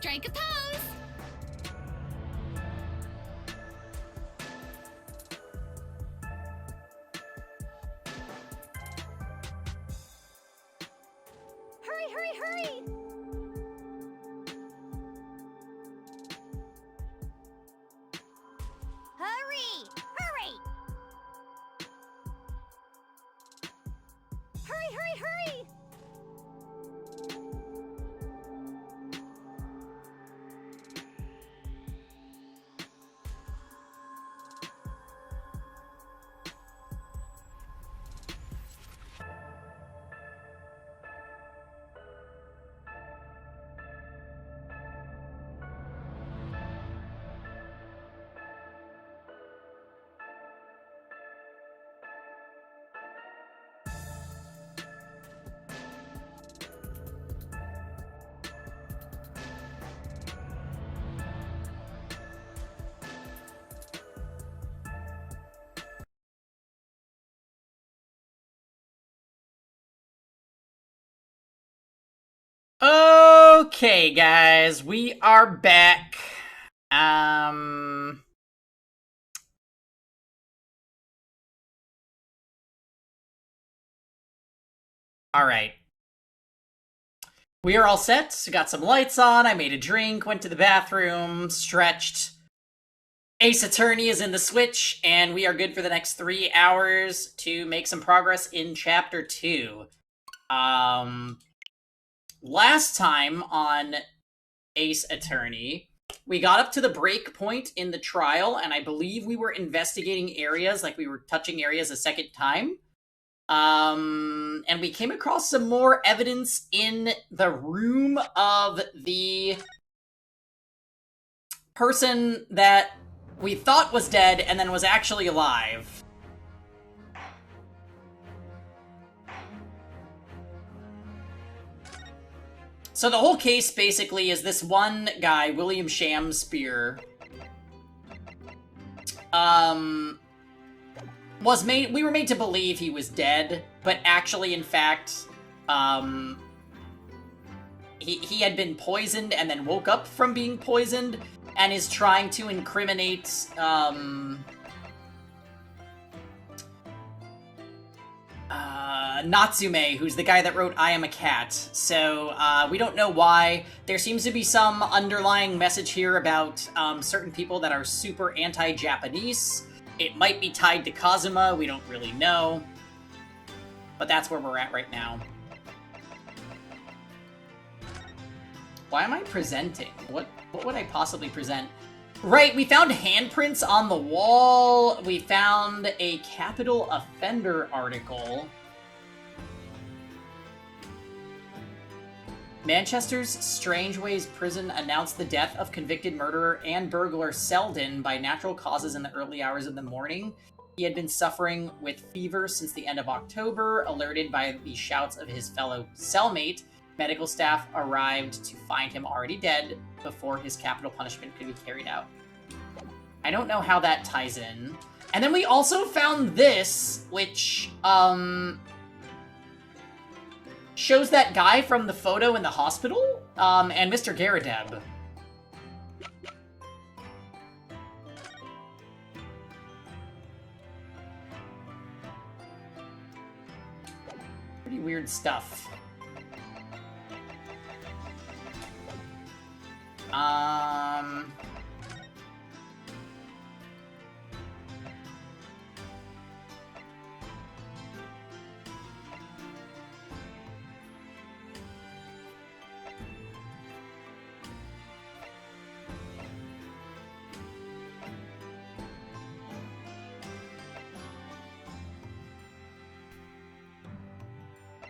Strike a pose! Hurry, hurry, hurry! Hurry! Hurry! Hurry, hurry, hurry! Okay, guys, we are back. Alright. We are all set, got some lights on, I made a drink, went to the bathroom, stretched. Ace Attorney is in the Switch, and we are good for the next 3 hours to make some progress in Chapter 2. Last time on Ace Attorney, we got up to the break point in the trial, and I believe we were investigating areas, like we were touching areas a second time. And we came across some more evidence in the room of the person that we thought was dead and then was actually alive. So the whole case, basically, is this one guy, William Shamspear, we were made to believe he was dead, but actually, in fact, he had been poisoned and then woke up from being poisoned and is trying to incriminate, Natsume, who's the guy that wrote I Am a Cat. So, we don't know why. There seems to be some underlying message here about, certain people that are super anti-Japanese. It might be tied to Kazuma, we don't really know. But that's where we're at right now. Why am I presenting? What would I possibly present? Right, we found handprints on the wall. We found a capital offender article. Manchester's Strangeways prison announced the death of convicted murderer and burglar Selden by natural causes in the early hours of the morning. He had been suffering with fever since the end of October. Alerted by the shouts of his fellow cellmate, medical staff arrived to find him already dead before his capital punishment could be carried out. I don't know how that ties in. And then we also found this, which, shows that guy from the photo in the hospital, and Mr. Garadeb. Pretty weird stuff.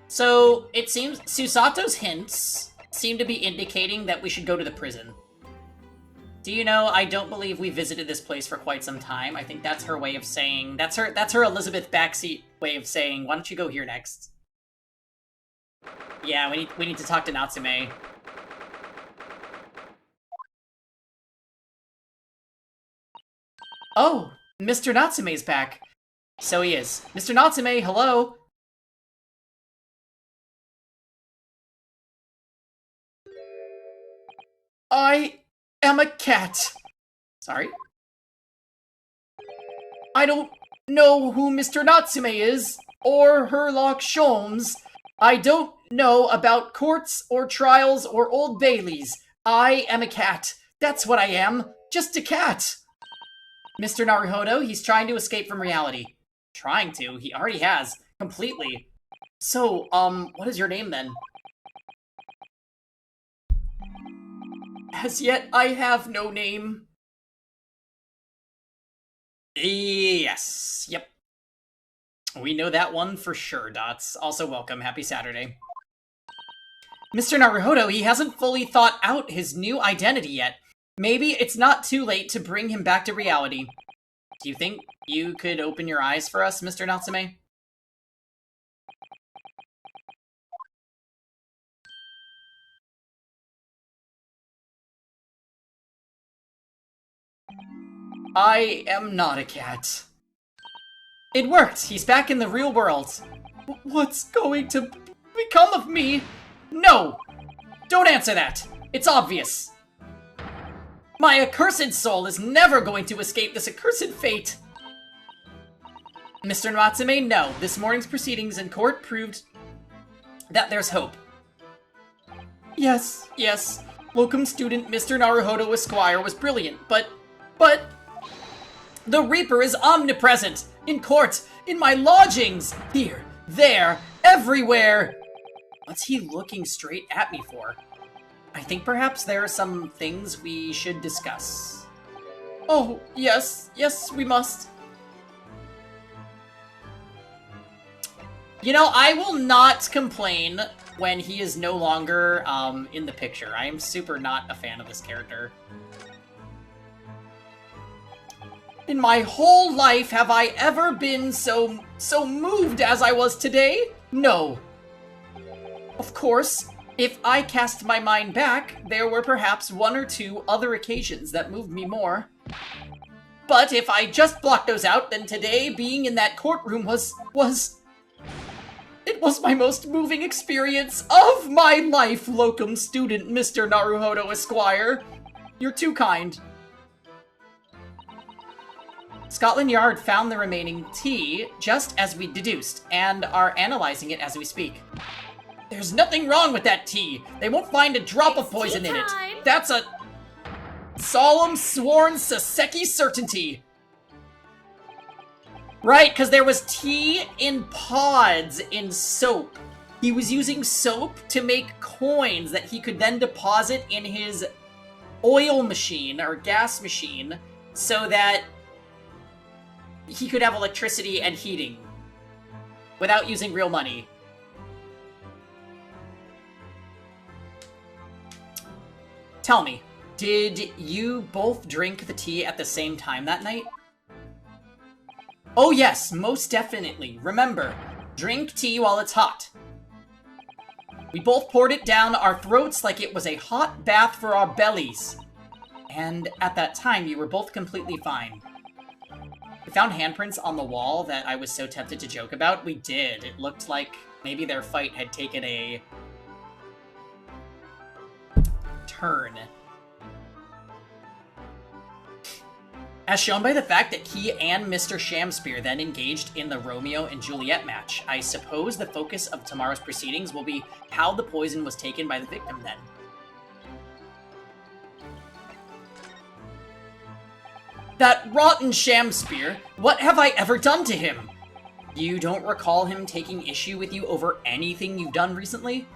So, it seems Susato's hints seem to be indicating that we should go to the prison. Do you know, I don't believe we visited this place for quite some time. I think that's her way of saying, that's her Elizabeth backseat way of saying, why don't you go here next? Yeah, we need to talk to Natsume. Oh, Mr. Natsume's back. So he is. Mr. Natsume, hello? I am a cat. Sorry? I don't know who Mr. Natsume is, or Herlock Sholmes. I don't know about courts or trials or Old Baileys. I am a cat. That's what I am. Just a cat. Mr. Naruhodo, he's trying to escape from reality. Trying to? He already has. Completely. So, what is your name then? As yet, I have no name. Yes. Yep. We know that one for sure, Dots. Also welcome. Happy Saturday. Mr. Naruhodo, he hasn't fully thought out his new identity yet. Maybe it's not too late to bring him back to reality. Do you think you could open your eyes for us, Mr. Natsume? I am not a cat. It worked! He's back in the real world. What's going to become of me? No! Don't answer that! It's obvious! My accursed soul is never going to escape this accursed fate! Mr. Natsume, no. This morning's proceedings in court proved that there's hope. Yes, yes. Locum student Mr. Naruhodo Esquire was brilliant, but... The Reaper is omnipresent! In court! In my lodgings! Here! There! Everywhere! What's he looking straight at me for? I think perhaps there are some things we should discuss. Oh, yes. Yes, we must. You know, I will not complain when he is no longer, in the picture. I am super not a fan of this character. In my whole life, have I ever been so moved as I was today? No. Of course, if I cast my mind back, there were perhaps one or two other occasions that moved me more. But if I just block those out, then today being in that courtroom was my most moving experience of my life, locum student Mr. Naruhodo Esquire. You're too kind. Scotland Yard found the remaining tea, just as we deduced, and are analyzing it as we speak. There's nothing wrong with that tea. They won't find a drop of poison in it. That's a solemn, sworn Saseki certainty. Right, because there was tea in pods in soap. He was using soap to make coins that he could then deposit in his oil machine, or gas machine, so that he could have electricity and heating without using real money. Tell me, did you both drink the tea at the same time that night? Oh yes, most definitely. Remember, drink tea while it's hot. We both poured it down our throats like it was a hot bath for our bellies. And at that time, you were both completely fine. We found handprints on the wall that I was so tempted to joke about. We did. It looked like maybe their fight had taken a turn. As shown by the fact that he and Mr. Shamspear then engaged in the Romeo and Juliet match, I suppose the focus of tomorrow's proceedings will be how the poison was taken by the victim then. That rotten Shamspear, what have I ever done to him? You don't recall him taking issue with you over anything you've done recently?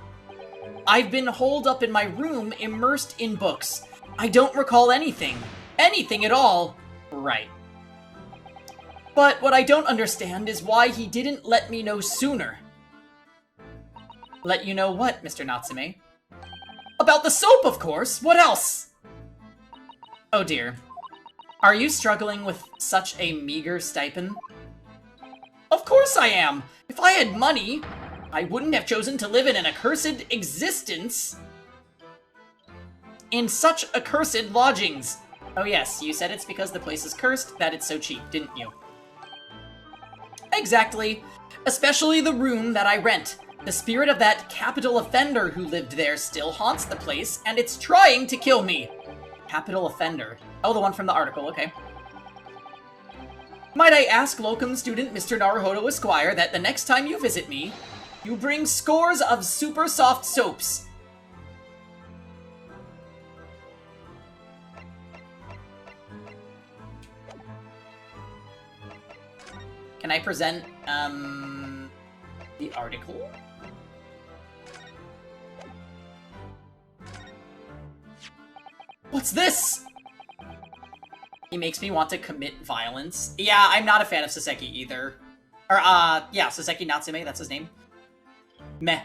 I've been holed up in my room, immersed in books. I don't recall anything. Anything at all. Right. But what I don't understand is why he didn't let me know sooner. Let you know what, Mr. Natsume? About the soap, of course. What else? Oh dear. Are you struggling with such a meager stipend? Of course I am. If I had money, I wouldn't have chosen to live in an accursed existence. In such accursed lodgings. Oh yes, you said it's because the place is cursed that it's so cheap, didn't you? Exactly. Especially the room that I rent. The spirit of that capital offender who lived there still haunts the place, and it's trying to kill me. Capital offender. Oh, the one from the article, okay. Might I ask locum student Mr. Naruhodo Esquire that the next time you visit me, you bring scores of super soft soaps. Can I present, the article? What's this? He makes me want to commit violence. Yeah, I'm not a fan of Saseki either. Or, yeah, Saseki Natsume, that's his name. Meh.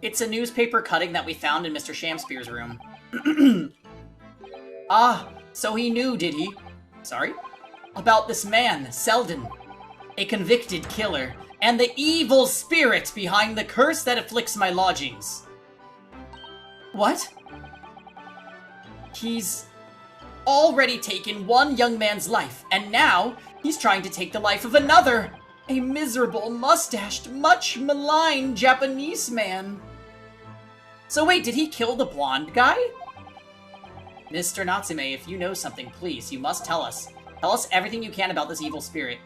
It's a newspaper cutting that we found in Mr. Shamspeare's room. Ah, so he knew, did he? Sorry? About this man, Selden. A convicted killer, and the evil spirit behind the curse that afflicts my lodgings. What? He's already taken one young man's life, and now he's trying to take the life of another. A miserable, mustached, much maligned Japanese man. So wait, did he kill the blonde guy? Mr. Natsume, if you know something, please, you must tell us. Tell us everything you can about this evil spirit.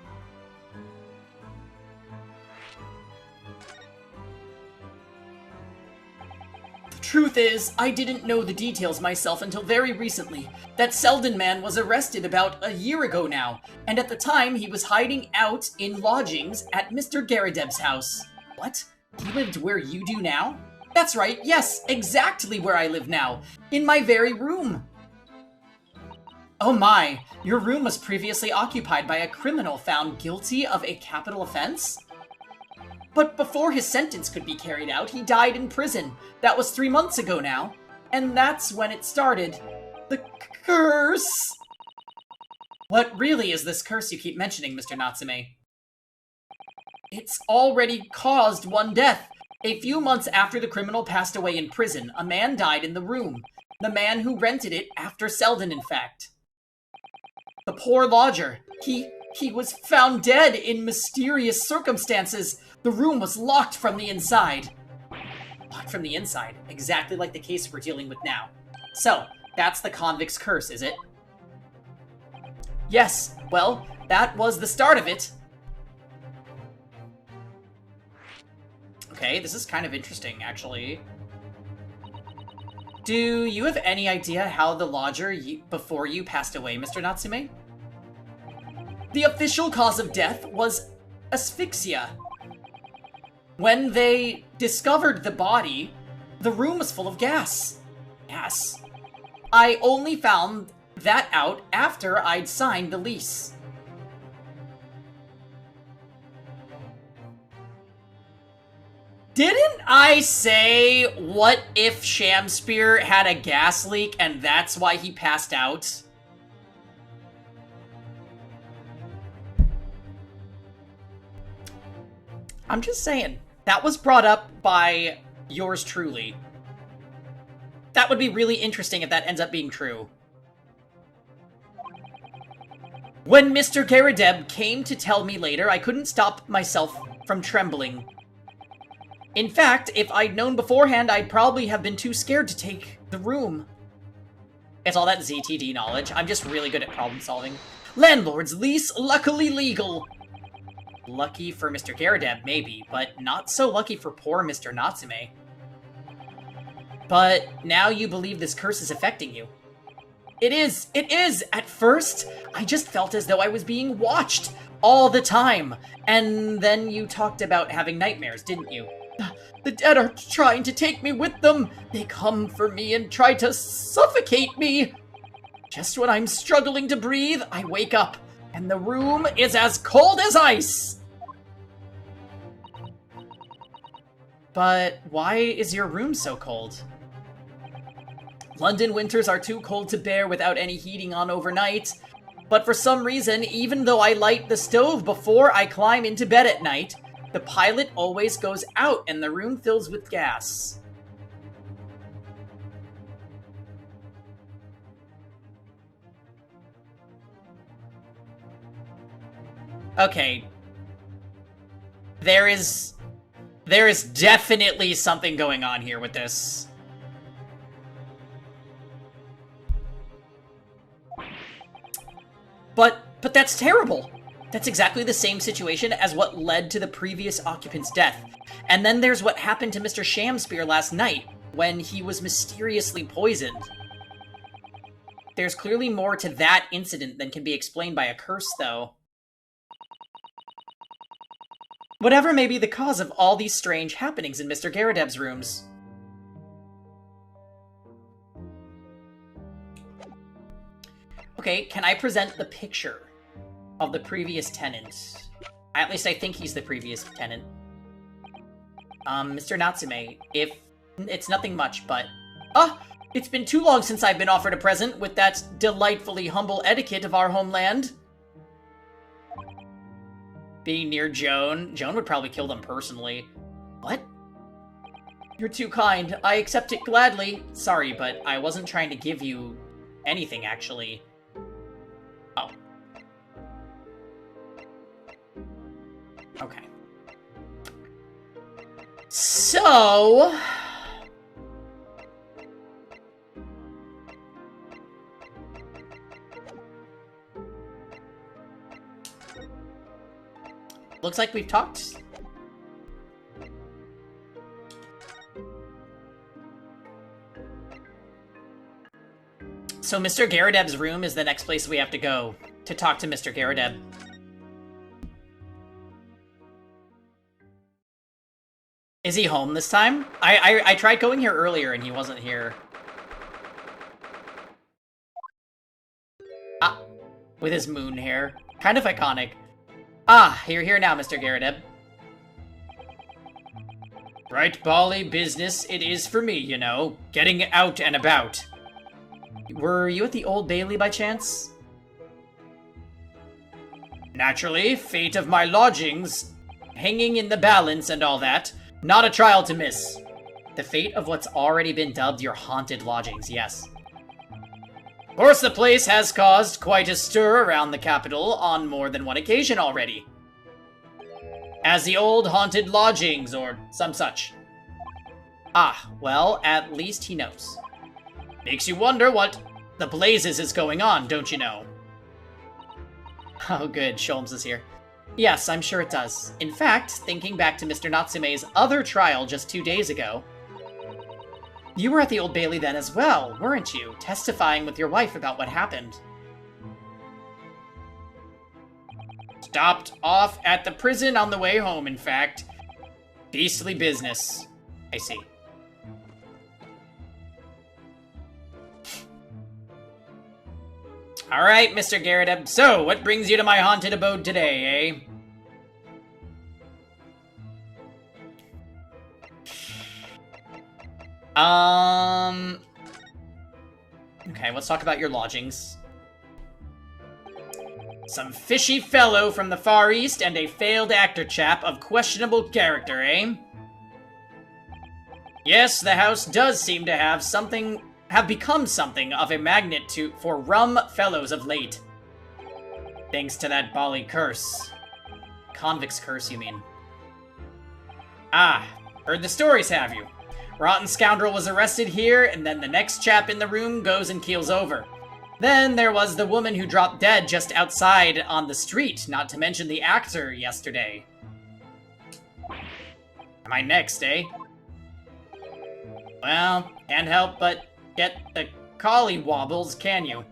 The truth is, I didn't know the details myself until very recently. That Selden man was arrested about a year ago now, and at the time he was hiding out in lodgings at Mr. Garadeb's house. What? He lived where you do now? That's right, yes, exactly where I live now. In my very room. Oh my, your room was previously occupied by a criminal found guilty of a capital offense? But before his sentence could be carried out, he died in prison. That was 3 months ago now. And that's when it started. The curse! What really is this curse you keep mentioning, Mr. Natsume? It's already caused one death. A few months after the criminal passed away in prison, a man died in the room. The man who rented it after Selden, in fact. The poor lodger. He was found dead in mysterious circumstances. The room was locked from the inside. Locked from the inside, exactly like the case we're dealing with now. So, that's the convict's curse, is it? Yes, well, that was the start of it. Okay, this is kind of interesting, actually. Do you have any idea how the lodger before you passed away, Mr. Natsume? The official cause of death was asphyxia. When they discovered the body, the room was full of gas. Gas? I only found that out after I'd signed the lease. Didn't I say, what if Shamspeare had a gas leak and that's why he passed out? I'm just saying, that was brought up by yours truly. That would be really interesting if that ends up being true. When Mr. Garadeb came to tell me later, I couldn't stop myself from trembling. In fact, if I'd known beforehand, I'd probably have been too scared to take the room. It's all that ZTD knowledge. I'm just really good at problem solving. Landlord's lease, luckily legal. Lucky for Mr. Garadeb, maybe, but not so lucky for poor Mr. Natsume. But now you believe this curse is affecting you. It is! At first, I just felt as though I was being watched all the time. And then you talked about having nightmares, didn't you? The dead are trying to take me with them. They come for me and try to suffocate me. Just when I'm struggling to breathe, I wake up, and the room is as cold as ice. But why is your room so cold? London winters are too cold to bear without any heating on overnight. But for some reason, even though I light the stove before I climb into bed at night, the pilot always goes out and the room fills with gas. Okay. There is definitely something going on here with this. But that's terrible. That's exactly the same situation as what led to the previous occupant's death. And then there's what happened to Mr. Shamspear last night, when he was mysteriously poisoned. There's clearly more to that incident than can be explained by a curse, though. Whatever may be the cause of all these strange happenings in Mr. Garadeb's rooms. Okay, can I present the picture of the previous tenant? At least I think he's the previous tenant. Mr. Natsume, if it's nothing much, but... It's been too long since I've been offered a present with that delightfully humble etiquette of our homeland. Being near Joan would probably kill them personally. What? You're too kind. I accept it gladly. Sorry, but I wasn't trying to give you anything, actually. Oh. Okay. So... looks like we've talked. So Mr. Garadeb's room is the next place we have to go to talk to Mr. Garadeb. Is he home this time? I tried going here earlier and he wasn't here. Ah, with his moon hair. Kind of iconic. Ah, you're here now, Mr. Garadeb. Right bally business it is for me, you know. Getting out and about. Were you at the Old Bailey by chance? Naturally, fate of my lodgings, hanging in the balance and all that. Not a trial to miss. The fate of what's already been dubbed your haunted lodgings, yes. Of course, the place has caused quite a stir around the capital on more than one occasion already. As the old haunted lodgings, or some such. Ah, well, at least he knows. Makes you wonder what the blazes is going on, don't you know? Oh good, Sholmes is here. Yes, I'm sure it does. In fact, thinking back to Mr. Natsume's other trial just 2 days ago, you were at the Old Bailey then as well, weren't you? Testifying with your wife about what happened. Stopped off at the prison on the way home, in fact. Beastly business. I see. Alright, Mr. Garadeb. So, what brings you to my haunted abode today, eh? Okay, let's talk about your lodgings. Some fishy fellow from the Far East and a failed actor chap of questionable character, eh? Yes, the house does seem to have become something of a magnet for rum fellows of late. Thanks to that bally curse. Convict's curse, you mean? Ah, heard the stories, have you? Rotten scoundrel was arrested here, and then the next chap in the room goes and keels over. Then there was the woman who dropped dead just outside on the street, not to mention the actor yesterday. Am I next, eh? Well, can't help but get the collie wobbles, can you?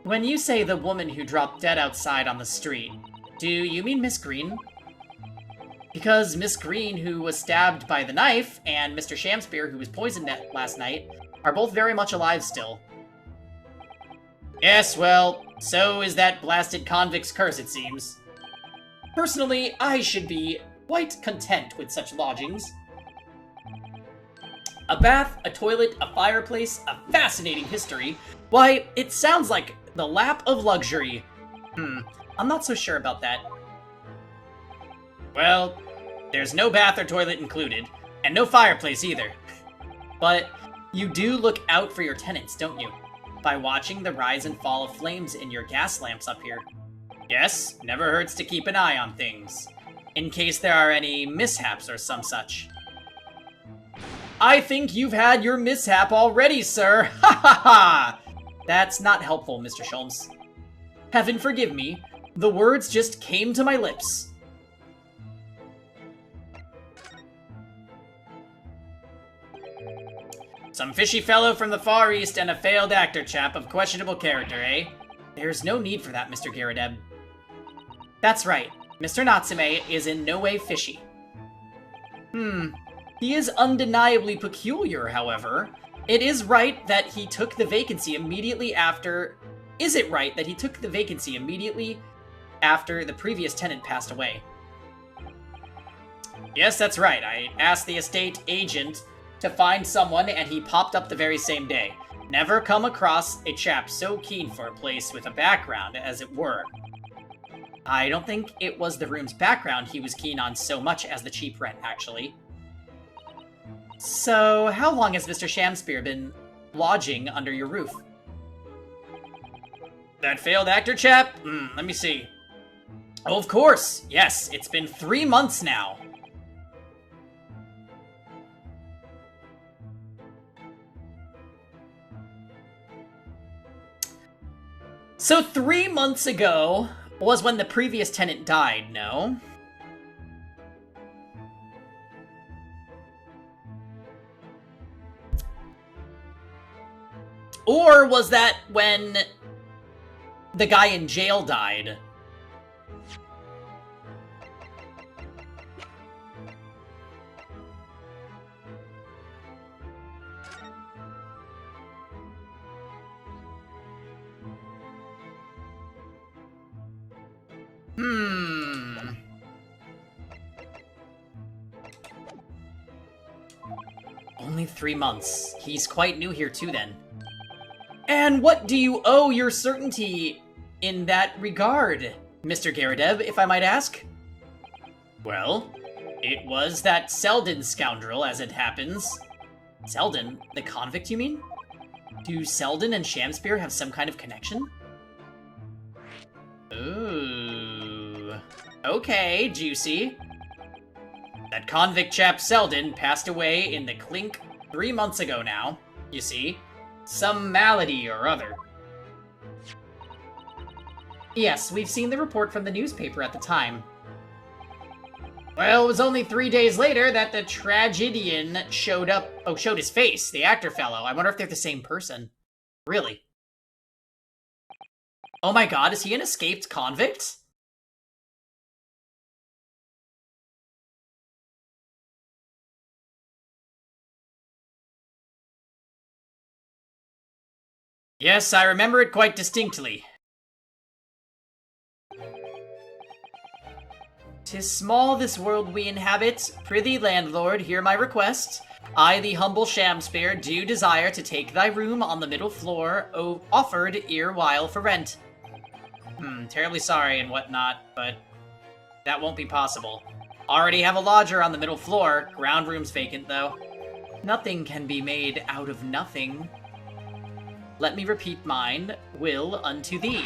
When you say the woman who dropped dead outside on the street, do you mean Miss Green? Because Miss Green, who was stabbed by the knife, and Mr. Shamspear, who was poisoned last night, are both very much alive still. Yes, well, so is that blasted convict's curse, it seems. Personally, I should be quite content with such lodgings. A bath, a toilet, a fireplace, a fascinating history. Why, it sounds like the lap of luxury. I'm not so sure about that. Well, there's no bath or toilet included, and no fireplace either. But you do look out for your tenants, don't you? By watching the rise and fall of flames in your gas lamps up here. Yes, never hurts to keep an eye on things. in case there are any mishaps or some such. I think you've had your mishap already, sir. Ha ha ha! That's not helpful, Mr. Sholmes. Heaven forgive me, the words just came to my lips. Some fishy fellow from the Far East and a failed actor chap of questionable character, eh? There's no need for that, Mr. Garrideb. That's right. Mr. Natsume is in no way fishy. He is undeniably peculiar, however. It is right that he took the vacancy immediately after... Is it right that he took the vacancy immediately after the previous tenant passed away? Yes, that's right. I asked the estate agent to find someone, and he popped up the very same day. Never come across a chap so keen for a place with a background, as it were. I don't think it was the room's background he was keen on so much as the cheap rent, actually. So, how long has Mr. Shamspear been lodging under your roof? That failed actor chap? Let me see. Oh, of course! Yes, it's been 3 months now. So 3 months ago was when the previous tenant died, no? Or was that when the guy in jail died? Only 3 months. He's quite new here too, then. And what do you owe your certainty in that regard, Mr. Garrideb, if I might ask? Well, it was that Selden scoundrel, as it happens. Selden? The convict, you mean? Do Selden and Shamspear have some kind of connection? Ooh. Okay, juicy. That convict chap Selden passed away in the clink 3 months ago now, you see. Some malady or other. Yes, we've seen the report from the newspaper at the time. Well, it was only 3 days later that the tragedian showed his face, the actor fellow. I wonder if they're the same person. Really? Oh my god, is he an escaped convict? Yes, I remember it quite distinctly. 'Tis small this world we inhabit. Prithee, landlord, hear my request. I, the humble Shamspear, do desire to take thy room on the middle floor, offered erewhile for rent. Terribly sorry and whatnot, but that won't be possible. Already have a lodger on the middle floor. Ground room's vacant, though. Nothing can be made out of nothing. Let me repeat mine will unto thee.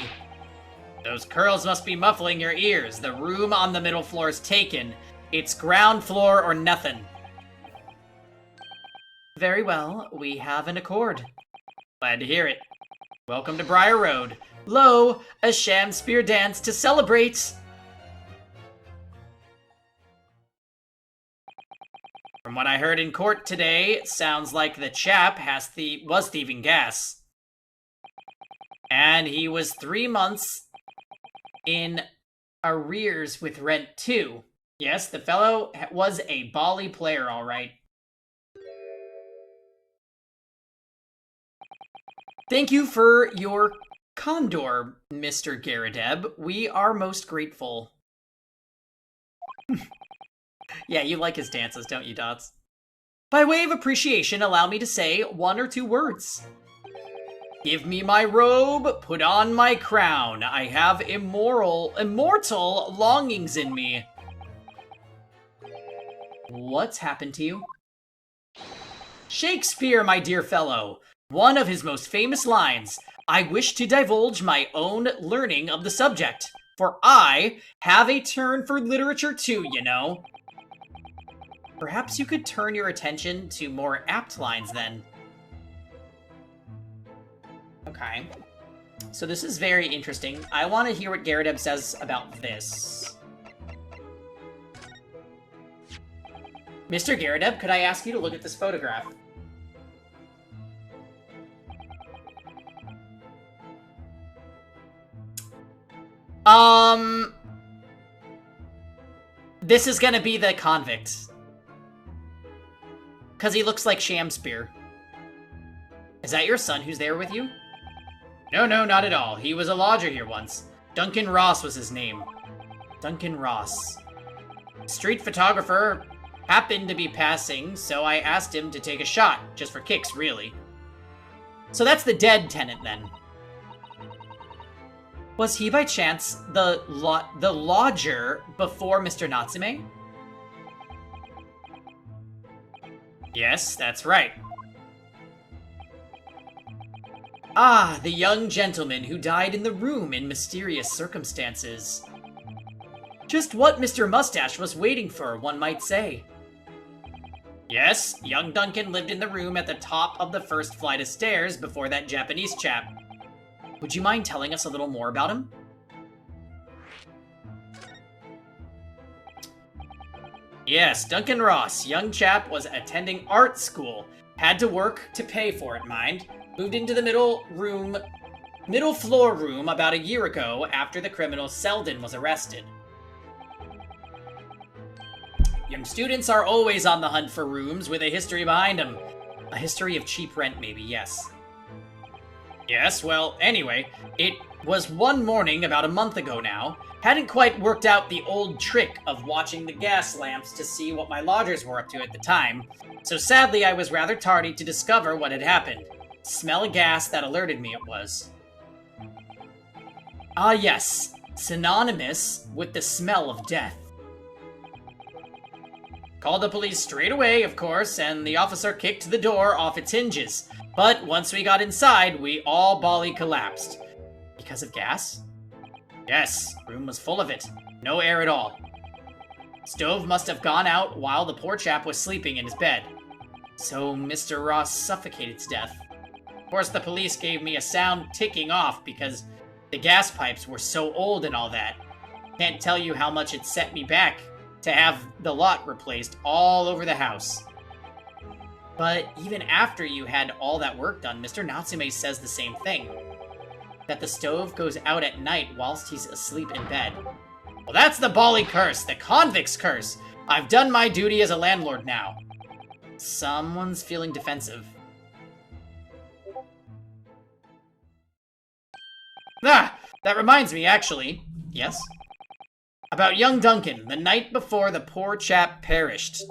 Those curls must be muffling your ears. The room on the middle floor is taken. It's ground floor or nothing. Very well, we have an accord. Glad to hear it. Welcome to Briar Road. Lo, a Shamspear dance to celebrate! From what I heard in court today, sounds like the chap was thieving gas. And he was 3 months in arrears with rent too. Yes, the fellow was a bally player, all right. Thank you for your condor, Mr. Garrideb. We are most grateful. Yeah, you like his dances, don't you, Dots? By way of appreciation, allow me to say 1 or 2 words. Give me my robe, put on my crown. I have immortal longings in me. What's happened to you? Shakespeare, my dear fellow. One of his most famous lines. I wish to divulge my own learning of the subject. For I have a turn for literature too, you know. Perhaps you could turn your attention to more apt lines then. Okay. So this is very interesting. I want to hear what Garrideb says about this. Mr. Garrideb, could I ask you to look at this photograph? This is gonna be the convict. Because he looks like Shamspear. Is that your son who's there with you? No, not at all. He was a lodger here once. Duncan Ross was his name. Duncan Ross. Street photographer happened to be passing, so I asked him to take a shot, just for kicks, really. So that's the dead tenant, then. Was he, by chance, the lodger before Mr. Natsume? Yes, that's right. Ah, the young gentleman who died in the room in mysterious circumstances. Just what Mr. Mustache was waiting for, one might say. Yes, young Duncan lived in the room at the top of the first flight of stairs before that Japanese chap. Would you mind telling us a little more about him? Yes, Duncan Ross, young chap, was attending art school. Had to work to pay for it, mind. Moved into the middle floor room about a year ago after the criminal Selden was arrested. Young students are always on the hunt for rooms with a history behind them. A history of cheap rent, maybe, yes. Yes, well, anyway, it was one morning about a month ago now. Hadn't quite worked out the old trick of watching the gas lamps to see what my lodgers were up to at the time, so sadly I was rather tardy to discover what had happened. Smell of gas that alerted me it was. Ah yes, synonymous with the smell of death. Called the police straight away, of course, and the officer kicked the door off its hinges. But once we got inside, we all bally collapsed. Because of gas? Yes, room was full of it. No air at all. Stove must have gone out while the poor chap was sleeping in his bed. So Mr. Ross suffocated to death. Of course, the police gave me a sound ticking off because the gas pipes were so old and all that. Can't tell you how much it set me back to have the lot replaced all over the house. But even after you had all that work done, Mr. Natsume says the same thing. That the stove goes out at night whilst he's asleep in bed. Well, that's the bally curse, the convict's curse. I've done my duty as a landlord now. Someone's feeling defensive. Ah, that reminds me, actually. Yes? About young Duncan, the night before the poor chap perished.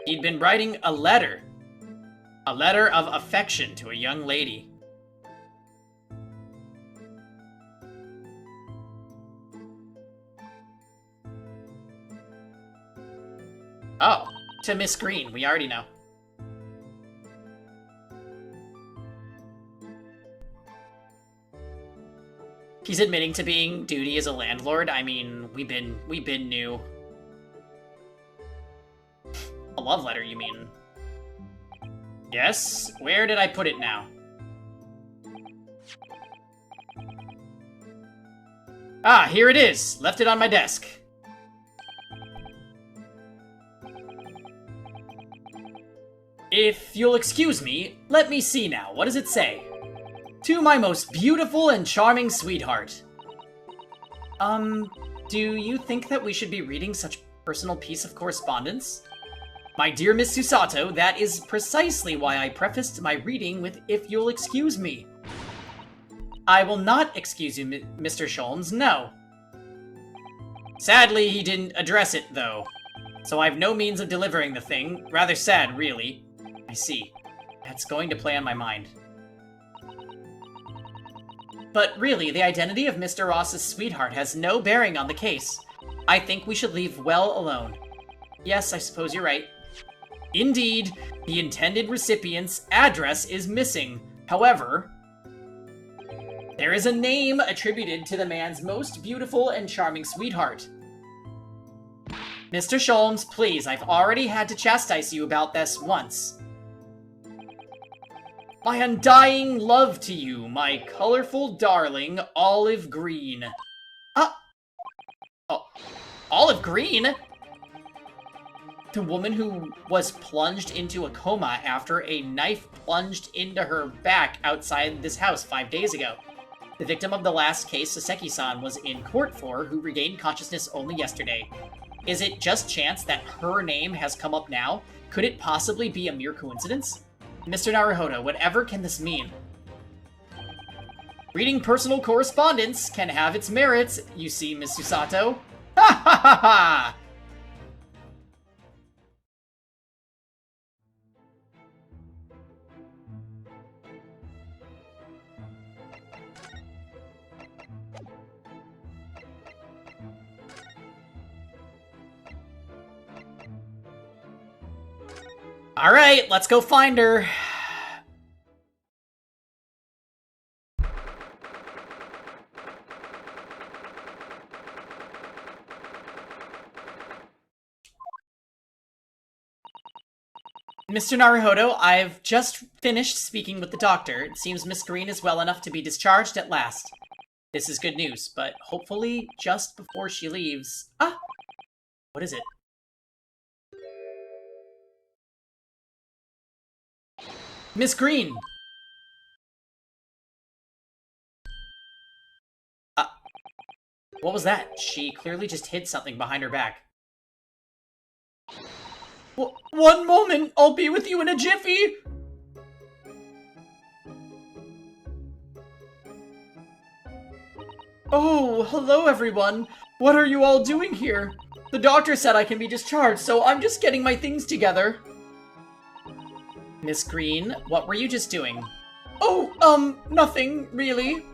He'd been writing a letter. A letter of affection to a young lady. Oh, to Miss Green, we already know. He's admitting to being duty as a landlord. I mean, we've been new. A love letter, you mean? Yes? Where did I put it now? Ah, here it is! Left it on my desk. If you'll excuse me, let me see now. What does it say? To my most beautiful and charming sweetheart. Do you think that we should be reading such personal piece of correspondence? My dear Miss Susato, that is precisely why I prefaced my reading with "if you'll excuse me." I will not excuse you, Mr. Sholmes, no. Sadly, he didn't address it, though. So I've no means of delivering the thing. Rather sad, really. I see. That's going to play on my mind. But really, the identity of Mr. Ross's sweetheart has no bearing on the case. I think we should leave well alone. Yes, I suppose you're right. Indeed, the intended recipient's address is missing. However, There is a name attributed to the man's most beautiful and charming sweetheart. Mr. Sholmes, please, I've already had to chastise you about this once. My undying love to you, my colorful darling, Olive Green. Oh, Olive Green? The woman who was plunged into a coma after a knife plunged into her back outside this house 5 days ago. The victim of the last case Saseki-san was in court for, who regained consciousness only yesterday. Is it just chance that her name has come up now? Could it possibly be a mere coincidence? Mr. Naruhodo, whatever can this mean? Reading personal correspondence can have its merits, you see, Miss Susato. Ha ha ha ha! Alright, let's go find her. Mr. Naruhodo, I've just finished speaking with the doctor. It seems Miss Green is well enough to be discharged at last. This is good news, but hopefully just before she leaves... Ah! What is it? Miss Green! What was that? She clearly just hid something behind her back. One moment! I'll be with you in a jiffy! Oh, hello everyone! What are you all doing here? The doctor said I can be discharged, so I'm just getting my things together. Miss Green, what were you just doing? Oh, nothing, really.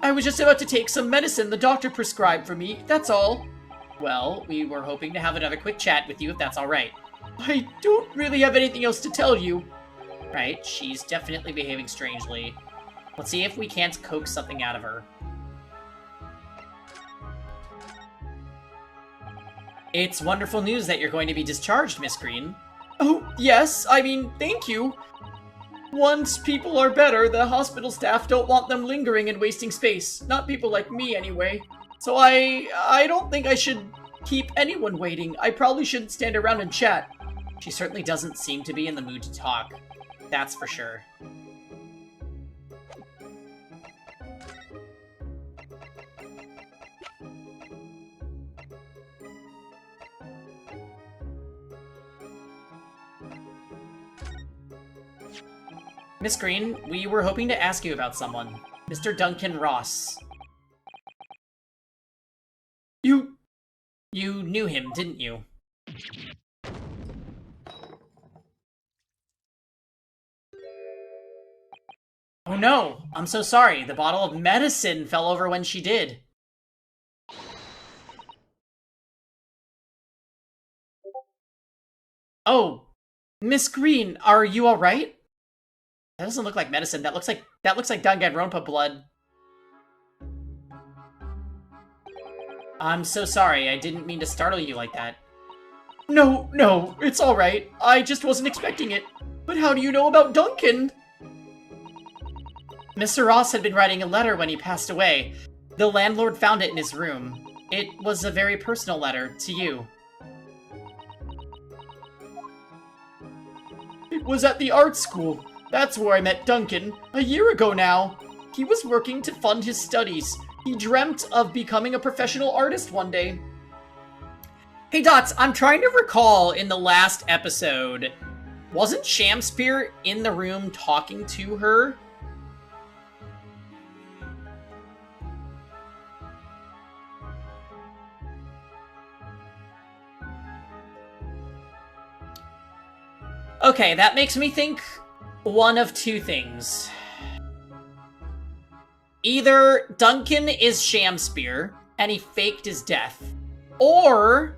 I was just about to take some medicine the doctor prescribed for me, that's all. Well, we were hoping to have another quick chat with you if that's alright. I don't really have anything else to tell you. Right, she's definitely behaving strangely. Let's see if we can't coax something out of her. It's wonderful news that you're going to be discharged, Miss Green. Oh, yes, I mean, thank you. Once people are better, the hospital staff don't want them lingering and wasting space. Not people like me, anyway. So I don't think I should keep anyone waiting. I probably shouldn't stand around and chat. She certainly doesn't seem to be in the mood to talk. That's for sure. Miss Green, we were hoping to ask you about someone. Mr. Duncan Ross. You knew him, didn't you? Oh no! I'm so sorry. The bottle of medicine fell over when she did. Oh, Miss Green, are you alright? That doesn't look like medicine. That looks like Danganronpa blood. I'm so sorry. I didn't mean to startle you like that. No, it's alright. I just wasn't expecting it. But how do you know about Duncan? Mr. Ross had been writing a letter when he passed away. The landlord found it in his room. It was a very personal letter to you. It was at the art school. That's where I met Duncan, a year ago now. He was working to fund his studies. He dreamt of becoming a professional artist one day. Hey Dots, I'm trying to recall in the last episode, wasn't Shamspear in the room talking to her? Okay, that makes me think one of two things. Either Duncan is Shamspear, and he faked his death, or...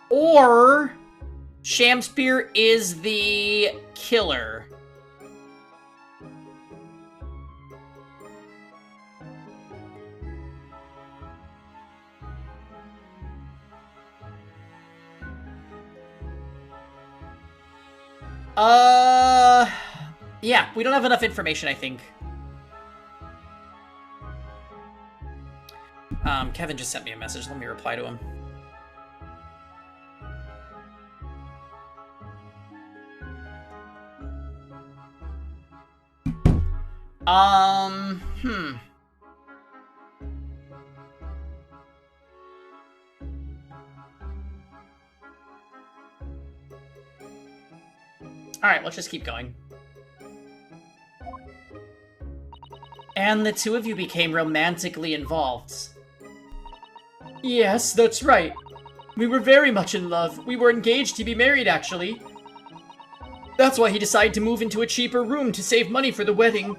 Or Shamspear is the killer. Yeah, we don't have enough information, I think. Kevin just sent me a message. Let me reply to him. Alright, let's just keep going. And the two of you became romantically involved. Yes, that's right. We were very much in love. We were engaged to be married, actually. That's why he decided to move into a cheaper room to save money for the wedding.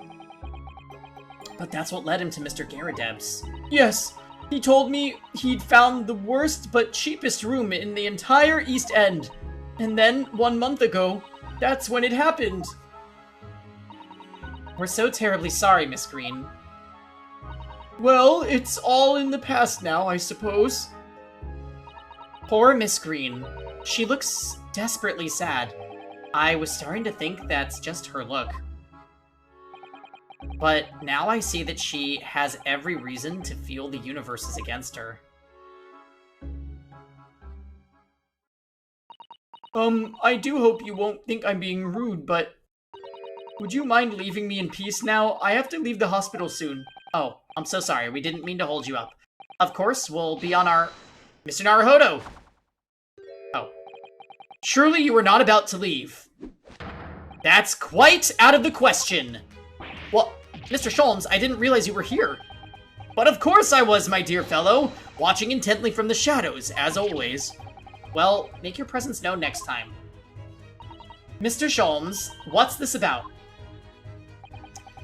But that's what led him to Mr. Garadeb's. Yes, he told me he'd found the worst but cheapest room in the entire East End. And then, 1 month ago, that's when it happened. We're so terribly sorry, Miss Green. Well, it's all in the past now, I suppose. Poor Miss Green. She looks desperately sad. I was starting to think that's just her look. But now I see that she has every reason to feel the universe is against her. I do hope you won't think I'm being rude, but would you mind leaving me in peace now? I have to leave the hospital soon. Oh, I'm so sorry. We didn't mean to hold you up. Of course, we'll be on our... Mr. Naruhodo! Oh. Surely you were not about to leave. That's quite out of the question. Well, Mr. Sholmes, I didn't realize you were here. But of course I was, my dear fellow, watching intently from the shadows, as always. Well, make your presence known next time. Mr. Sholmes, what's this about?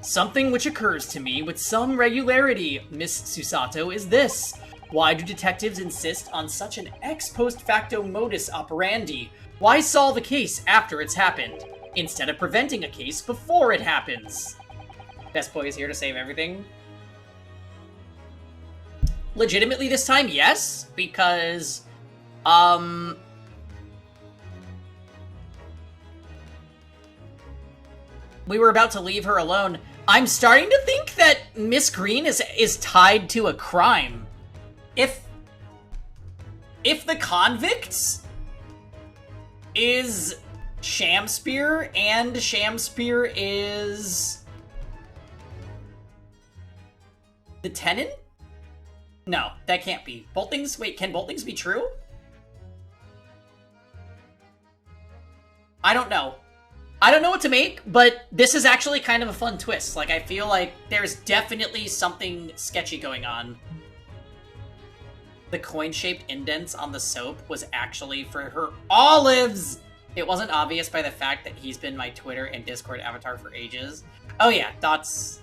Something which occurs to me with some regularity, Miss Susato, is this. Why do detectives insist on such an ex post facto modus operandi? Why solve a case after it's happened, instead of preventing a case before it happens? Best Boy is here to save everything. Legitimately this time, yes, because, we were about to leave her alone. I'm starting to think that Miss Green is tied to a crime. If the convicts is Shamspear and Shamspear is the tenant? No, that can't be. Both things, wait, can both things be true? I don't know. I don't know what to make, but this is actually kind of a fun twist. Like, I feel like there's definitely something sketchy going on. The coin-shaped indents on the soap was actually for her olives! It wasn't obvious by the fact that he's been my Twitter and Discord avatar for ages. Oh yeah, Dots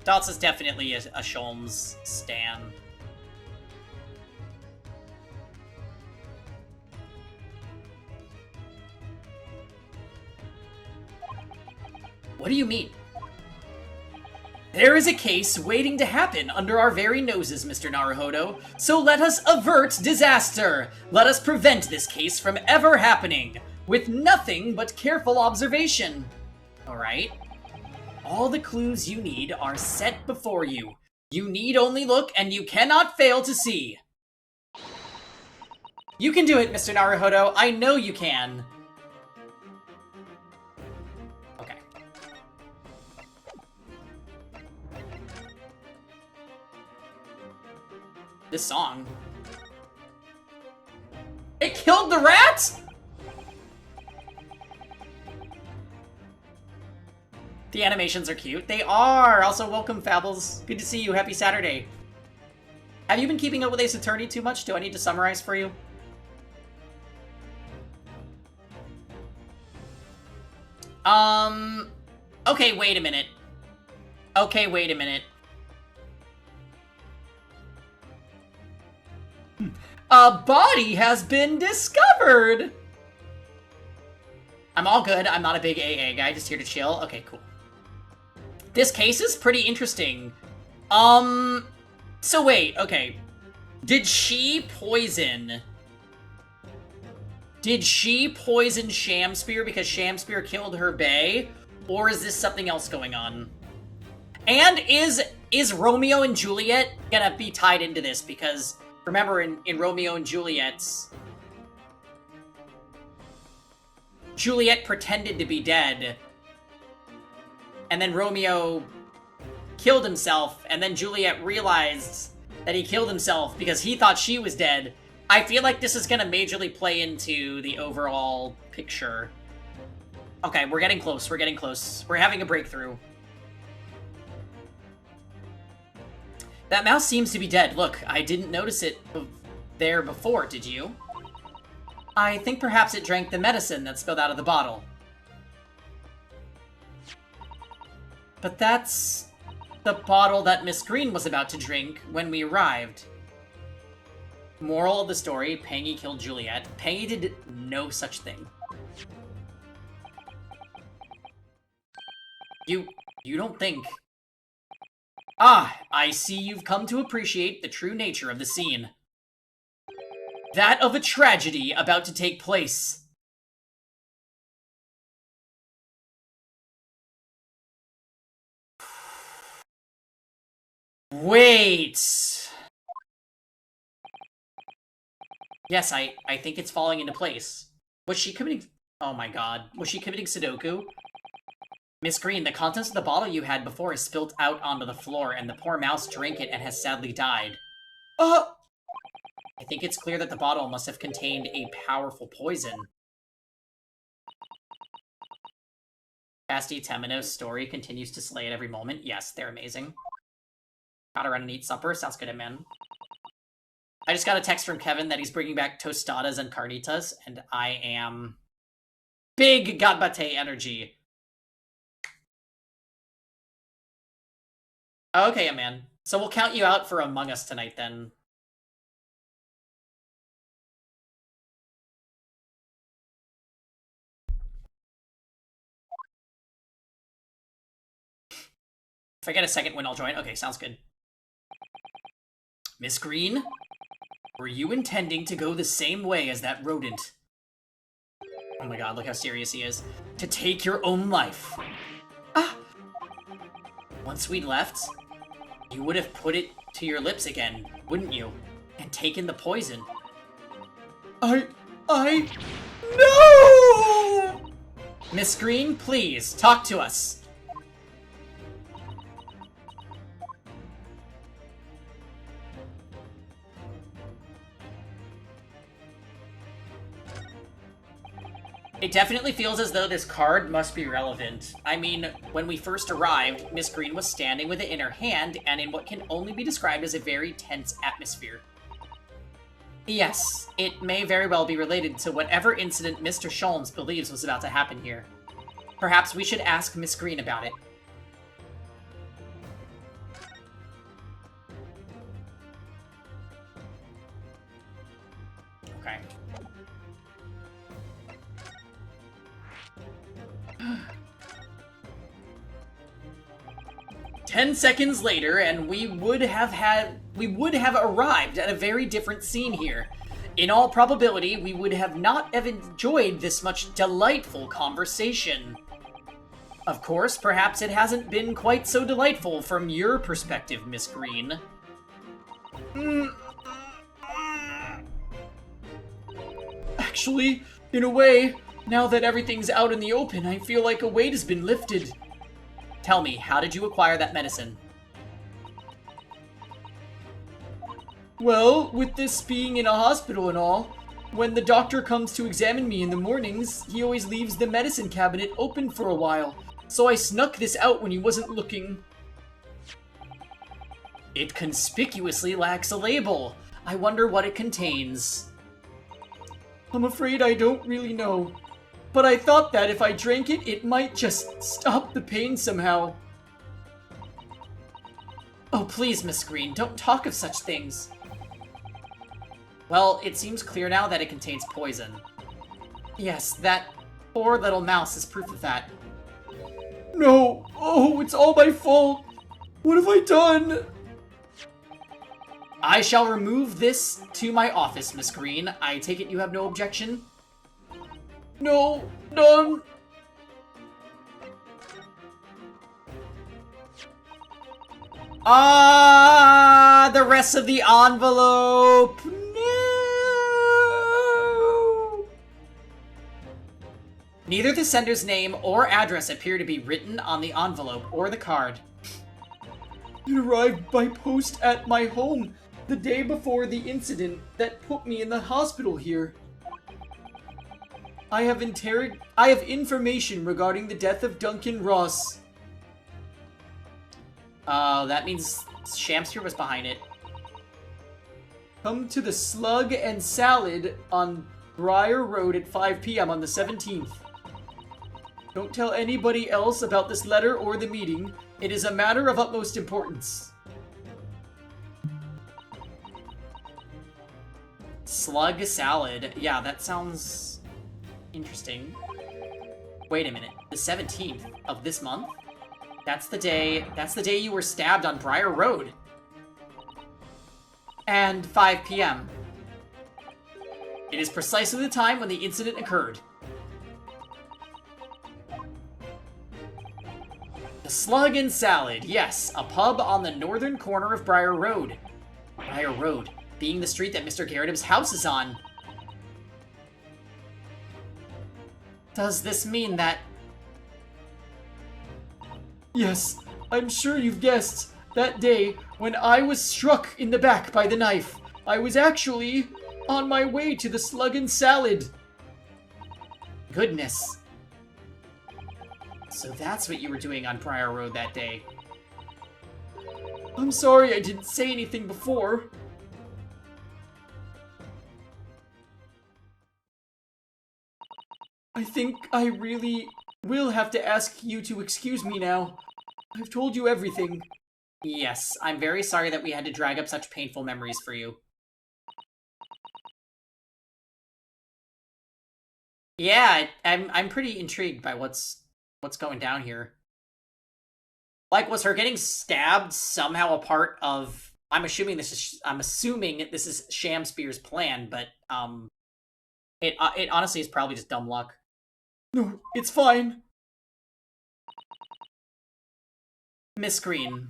is definitely a Sholmes stan. What do you mean? There is a case waiting to happen under our very noses, Mr. Naruhodo, so let us avert disaster! Let us prevent this case from ever happening, with nothing but careful observation. Alright? All the clues you need are set before you. You need only look, and you cannot fail to see. You can do it, Mr. Naruhodo. I know you can. This song. It killed the rat?! The animations are cute. They are! Also, welcome, Fabbles. Good to see you. Happy Saturday. Have you been keeping up with Ace Attorney too much? Do I need to summarize for you? Okay, wait a minute. Okay, wait a minute. A body has been discovered! I'm all good. I'm not a big AA guy, just here to chill. Okay, cool. This case is pretty interesting. So wait, okay. Did she poison Shamspear because Shamspear killed her bae? Or is this something else going on? And is Romeo and Juliet gonna be tied into this? Because remember in Romeo and Juliet's, Juliet pretended to be dead, and then Romeo killed himself, and then Juliet realized that he killed himself because he thought she was dead. I feel like this is gonna majorly play into the overall picture. Okay, we're getting close, we're getting close. We're having a breakthrough. That mouse seems to be dead. Look, I didn't notice it there before, did you? I think perhaps it drank the medicine that spilled out of the bottle. But that's the bottle that Miss Green was about to drink when we arrived. Moral of the story, Pangy killed Juliet. Pangy did no such thing. You don't think... Ah, I see you've come to appreciate the true nature of the scene. That of a tragedy about to take place. Wait. Yes, I think it's falling into place. Was she committing... Oh my god. Was she committing Sudoku? Miss Green, the contents of the bottle you had before is spilled out onto the floor, and the poor mouse drank it and has sadly died. I think it's clear that the bottle must have contained a powerful poison. Basti Temenos' story continues to slay at every moment. Yes, they're amazing. Gotta run and eat supper. Sounds good, man. I just got a text from Kevin that he's bringing back tostadas and carnitas, and I am... big Gabate energy. Okay, man. So we'll count you out for Among Us tonight, then. If I get a second win, I'll join. Okay, sounds good. Miss Green, were you intending to go the same way as that rodent? Oh my god, look how serious he is. To take your own life. Ah! Once we'd left, you would have put it to your lips again, wouldn't you? And taken the poison. No! Miss Green, please, talk to us. It definitely feels as though this card must be relevant. I mean, when we first arrived, Miss Green was standing with it in her hand and in what can only be described as a very tense atmosphere. Yes, it may very well be related to whatever incident Mr. Sholmes believes was about to happen here. Perhaps we should ask Miss Green about it. Okay. 10 seconds later, and we would have arrived at a very different scene here. In all probability, we would have not have enjoyed this much delightful conversation. Of course, perhaps it hasn't been quite so delightful from your perspective, Miss Green. Actually, in a way, now that everything's out in the open, I feel like a weight has been lifted. Tell me, how did you acquire that medicine? Well, with this being in a hospital and all, when the doctor comes to examine me in the mornings, he always leaves the medicine cabinet open for a while, so I snuck this out when he wasn't looking. It conspicuously lacks a label. I wonder what it contains. I'm afraid I don't really know. But I thought that if I drank it, it might just stop the pain somehow. Oh, please, Miss Green, don't talk of such things. Well, it seems clear now that it contains poison. Yes, that poor little mouse is proof of that. No! Oh, it's all my fault! What have I done? I shall remove this to my office, Miss Green. I take it you have no objection? No, none! Ah, the rest of the envelope! No! Neither the sender's name or address appear to be written on the envelope or the card. It arrived by post at my home the day before the incident that put me in the hospital here. I have information regarding the death of Duncan Ross. That means Shamster was behind it. Come to the Slug and Salad on Briar Road at 5 p.m. on the 17th. Don't tell anybody else about this letter or the meeting. It is a matter of utmost importance. Slug salad. Yeah, that sounds interesting. Wait a minute. The 17th of this month? That's the day you were stabbed on Briar Road. And 5 p.m. It is precisely the time when the incident occurred. The Slug and Salad, yes, a pub on the northern corner of Briar Road. Briar Road, being the street that Mr. Garrett's house is on. Does this mean that... Yes, I'm sure you've guessed. That day, when I was struck in the back by the knife, I was actually on my way to the Slug and Salad. Goodness. So that's what you were doing on Briar Road that day. I'm sorry I didn't say anything before. I think I really will have to ask you to excuse me now. I've told you everything. Yes, I'm very sorry that we had to drag up such painful memories for you. Yeah, I'm pretty intrigued by what's going down here. Like, was her getting stabbed somehow a part of... I'm assuming this is Shamspear's plan, but it honestly is probably just dumb luck. No, it's fine. Miss Green,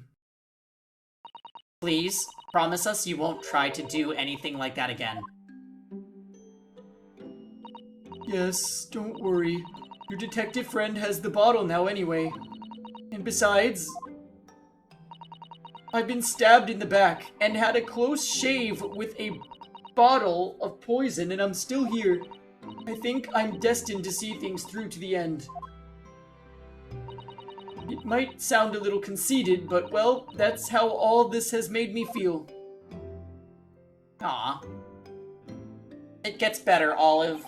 please promise us you won't try to do anything like that again. Yes, don't worry. Your detective friend has the bottle now anyway. And besides, I've been stabbed in the back and had a close shave with a bottle of poison, and I'm still here. I think I'm destined to see things through to the end. It might sound a little conceited, but well, that's how all this has made me feel. Aw. It gets better, Olive.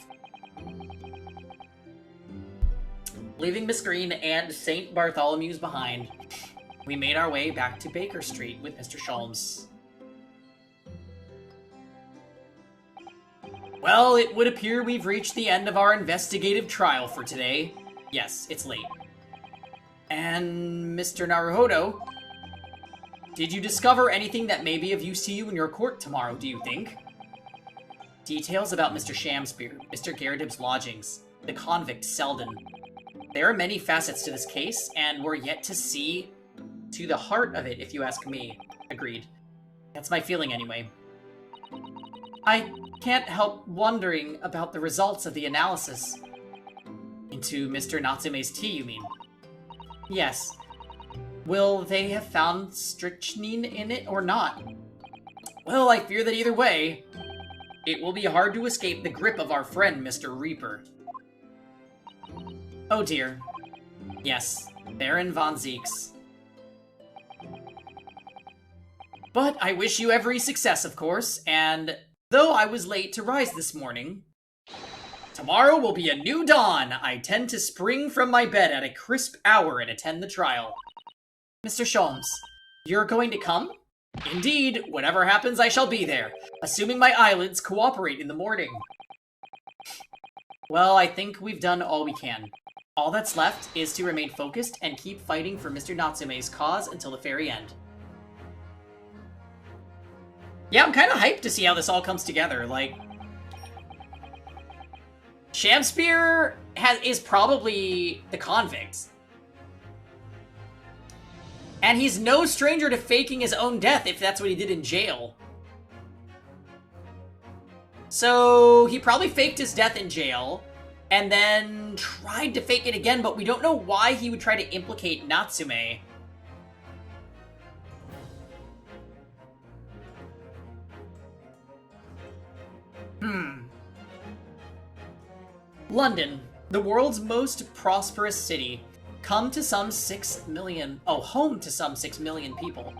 Leaving Miss Green and St. Bartholomew's behind, we made our way back to Baker Street with Mr. Sholmes. Well, it would appear we've reached the end of our investigative trial for today. Yes, it's late. And Mr. Naruhodo, did you discover anything that may be of use to you in your court tomorrow, do you think? Details about Mr. Shamspear, Mr. Garrett's lodgings, the convict Selden. There are many facets to this case, and we're yet to see to the heart of it, if you ask me. Agreed. That's my feeling anyway. I can't help wondering about the results of the analysis. Into Mr. Natsume's tea, you mean? Yes. Will they have found strychnine in it or not? Well, I fear that either way, it will be hard to escape the grip of our friend, Mr. Reaper. Oh dear. Yes, Baron von Zeeks. But I wish you every success, of course, and though I was late to rise this morning, tomorrow will be a new dawn. I tend to spring from my bed at a crisp hour and attend the trial. Mr. Sholmes, you're going to come? Indeed, whatever happens, I shall be there, assuming my eyelids cooperate in the morning. Well, I think we've done all we can. All that's left is to remain focused and keep fighting for Mr. Natsume's cause until the very end. Yeah, I'm kind of hyped to see how this all comes together. Like, Shamspear is probably the convict. And he's no stranger to faking his own death if that's what he did in jail. So, he probably faked his death in jail, and then tried to fake it again, but we don't know why he would try to implicate Natsume. London, the world's most prosperous city, home to some 6 million people.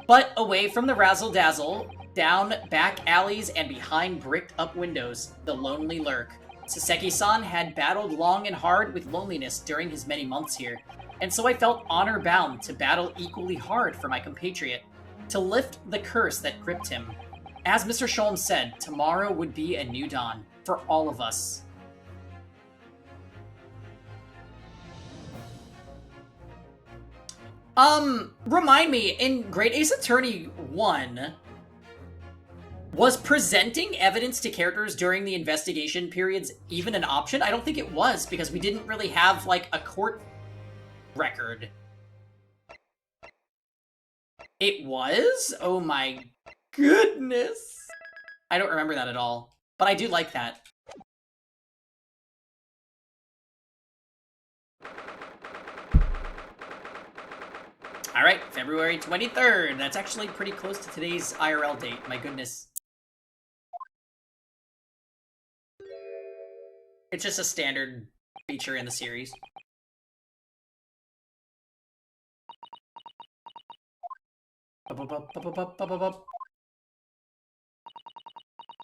But away from the razzle-dazzle, down back alleys and behind bricked-up windows, the lonely lurk. Saseki-san had battled long and hard with loneliness during his many months here, and so I felt honor-bound to battle equally hard for my compatriot, to lift the curse that gripped him. As Mr. Sholmes said, tomorrow would be a new dawn, for all of us. Remind me, in Great Ace Attorney 1, was presenting evidence to characters during the investigation periods even an option? I don't think it was, because we didn't really have, like, a court record. It was? Oh my goodness. I don't remember that at all, but I do like that. Alright, February 23rd. That's actually pretty close to today's IRL date. My goodness. It's just a standard feature in the series.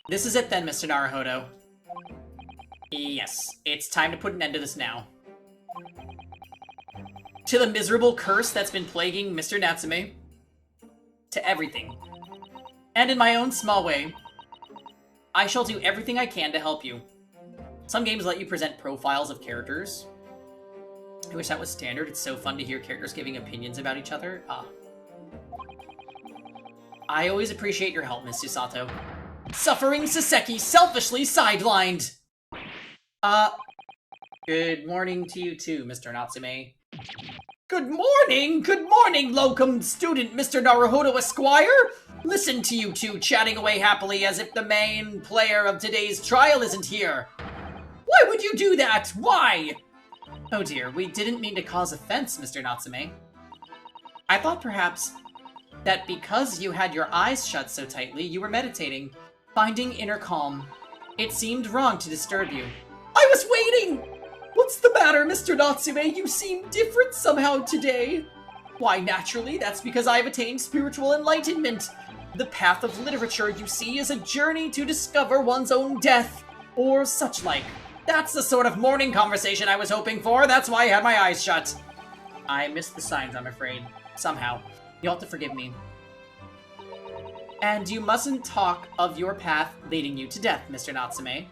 This is it then, Mr. Naruhodo. Yes, it's time to put an end to this now. To the miserable curse that's been plaguing Mr. Natsume. To everything. And in my own small way, I shall do everything I can to help you. Some games let you present profiles of characters. I wish that was standard. It's so fun to hear characters giving opinions about each other. I always appreciate your help, Miss Susato. Suffering Saseki selfishly sidelined! Good morning to you too, Mr. Natsume. Good morning, locum student Mr. Naruhodo Esquire! Listen to you two chatting away happily as if the main player of today's trial isn't here. Why would you do that? Why? Oh dear, we didn't mean to cause offense, Mr. Natsume. I thought perhaps that because you had your eyes shut so tightly, you were meditating, finding inner calm. It seemed wrong to disturb you. I was waiting! What's the matter, Mr. Natsume? You seem different somehow today. Why, naturally, that's because I've attained spiritual enlightenment. The path of literature, you see, is a journey to discover one's own death, or such like. That's the sort of morning conversation I was hoping for. That's why I had my eyes shut. I missed the signs, I'm afraid. Somehow. You'll have to forgive me. And you mustn't talk of your path leading you to death, Mr. Natsume.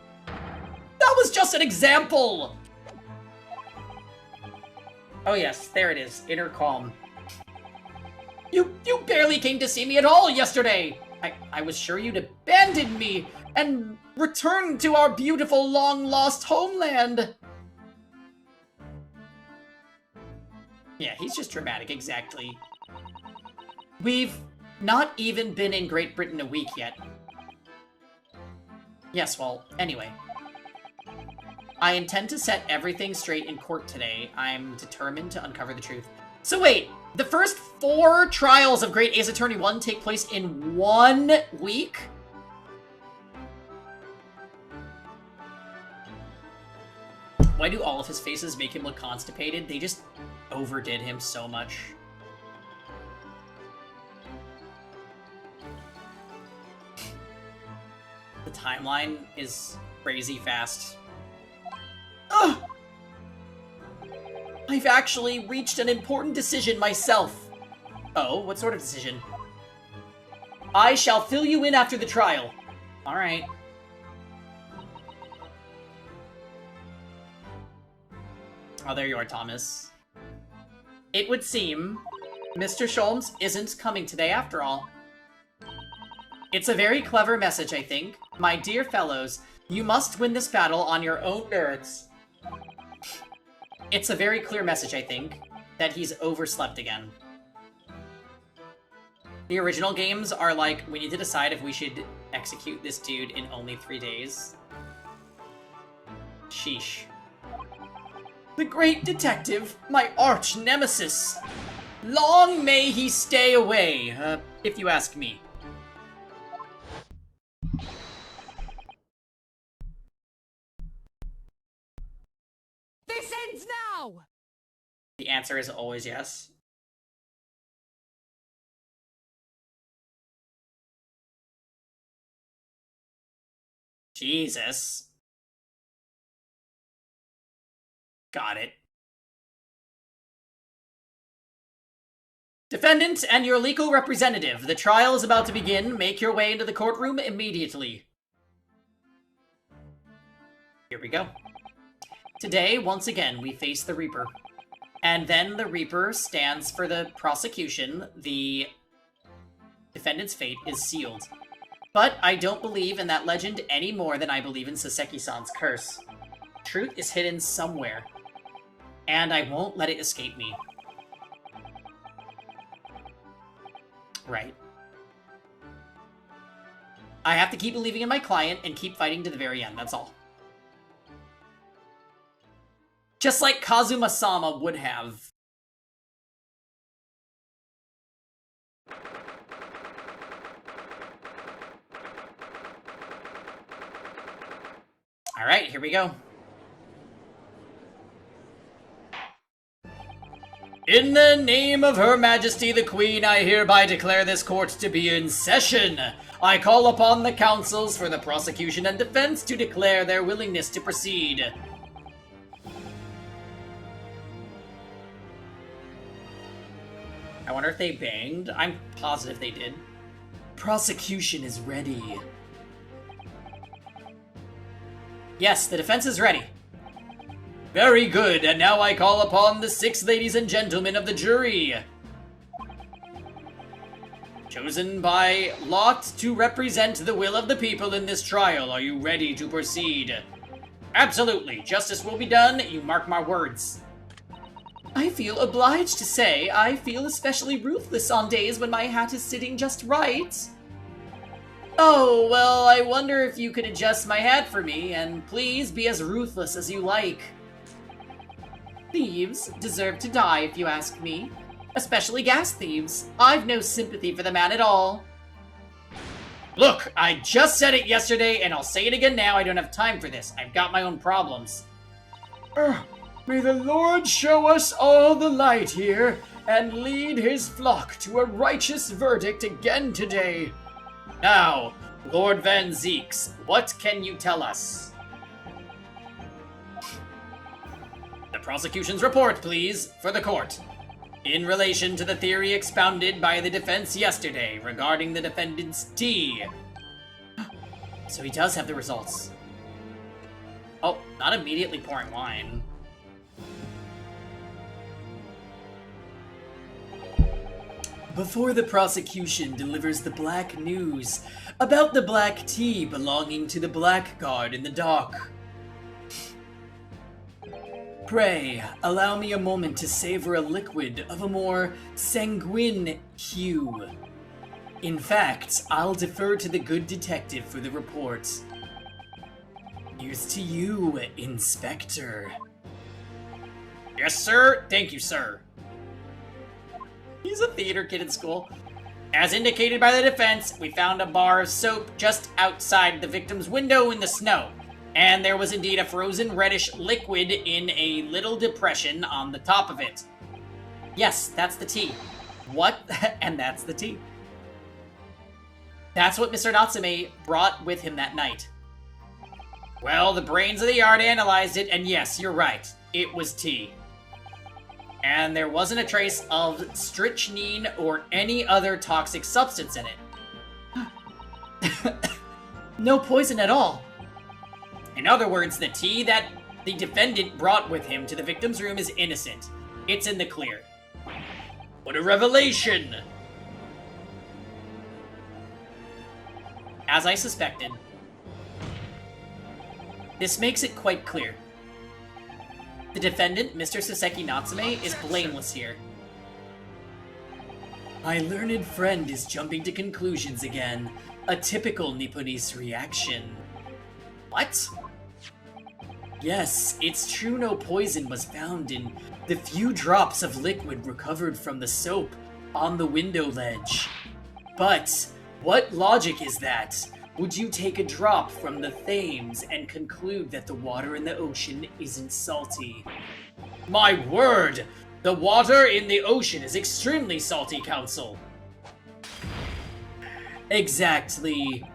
That was just an example! Oh yes, there it is. Inner calm. You barely came to see me at all yesterday! I was sure you'd abandoned me and returned to our beautiful long-lost homeland! Yeah, he's just dramatic, exactly. We've not even been in Great Britain a week yet. Yes, well, anyway. I intend to set everything straight in court today. I'm determined to uncover the truth. So wait, the first 4 trials of Great Ace Attorney 1 take place in 1 week? Why do all of his faces make him look constipated? They just overdid him so much. The timeline is crazy fast. Ugh! I've actually reached an important decision myself. Oh, what sort of decision? I shall fill you in after the trial. Alright. Oh, there you are, Thomas. It would seem Mr. Sholmes isn't coming today after all. It's a very clever message, I think. My dear fellows, you must win this battle on your own merits. It's a very clear message, I think, that he's overslept again. The original games are like, we need to decide if we should execute this dude in only 3 days. Sheesh. The great detective, my arch nemesis. Long may he stay away, if you ask me. This ends now! The answer is always yes. Jesus. Got it. Defendant and your legal representative, the trial is about to begin. Make your way into the courtroom immediately. Here we go. Today, once again, we face the Reaper. And then the Reaper stands for the prosecution. The defendant's fate is sealed. But I don't believe in that legend any more than I believe in Saseki-san's curse. Truth is hidden somewhere. And I won't let it escape me. Right. I have to keep believing in my client and keep fighting to the very end, that's all. Just like Kazuma-sama would have. Alright, here we go. In the name of Her Majesty the Queen, I hereby declare this court to be in session. I call upon the counsels for the prosecution and defense to declare their willingness to proceed. I wonder if they banged. I'm positive they did. Prosecution is ready. Yes, the defense is ready. Very good, and now I call upon the 6 ladies and gentlemen of the jury, chosen by lot to represent the will of the people in this trial. Are you ready to proceed? Absolutely. Justice will be done. You mark my words. I feel obliged to say I feel especially ruthless on days when my hat is sitting just right. Oh, well, I wonder if you could adjust my hat for me, and please be as ruthless as you like. Thieves deserve to die, if you ask me. Especially gas thieves. I've no sympathy for the man at all. Look, I just said it yesterday, and I'll say it again now. I don't have time for this. I've got my own problems. May the Lord show us all the light here, and lead his flock to a righteous verdict again today. Now, Lord Van Zeeks, what can you tell us? The prosecution's report, please, for the court. In relation to the theory expounded by the defense yesterday regarding the defendant's tea. So he does have the results. Oh, not immediately pouring wine. Before the prosecution delivers the black news about the black tea belonging to the blackguard in the dock. Pray, allow me a moment to savor a liquid of a more sanguine hue. In fact, I'll defer to the good detective for the report. Here's to you, Inspector. Yes, sir. Thank you, sir. He's a theater kid in school. As indicated by the defense, we found a bar of soap just outside the victim's window in the snow. And there was indeed a frozen reddish liquid in a little depression on the top of it. Yes, that's the tea. What? And that's the tea. That's what Mr. Natsume brought with him that night. Well, the brains of the yard analyzed it, and yes, you're right. It was tea. And there wasn't a trace of strychnine or any other toxic substance in it. No poison at all. In other words, the tea that the defendant brought with him to the victim's room is innocent. It's in the clear. What a revelation! As I suspected, this makes it quite clear. The defendant, Mr. Soseki Natsume, is blameless here. My learned friend is jumping to conclusions again. A typical Nipponese reaction. What? Yes, it's true no poison was found in the few drops of liquid recovered from the soap on the window ledge. But what logic is that? Would you take a drop from the Thames and conclude that the water in the ocean isn't salty? My word! The water in the ocean is extremely salty, Counsel. Exactly.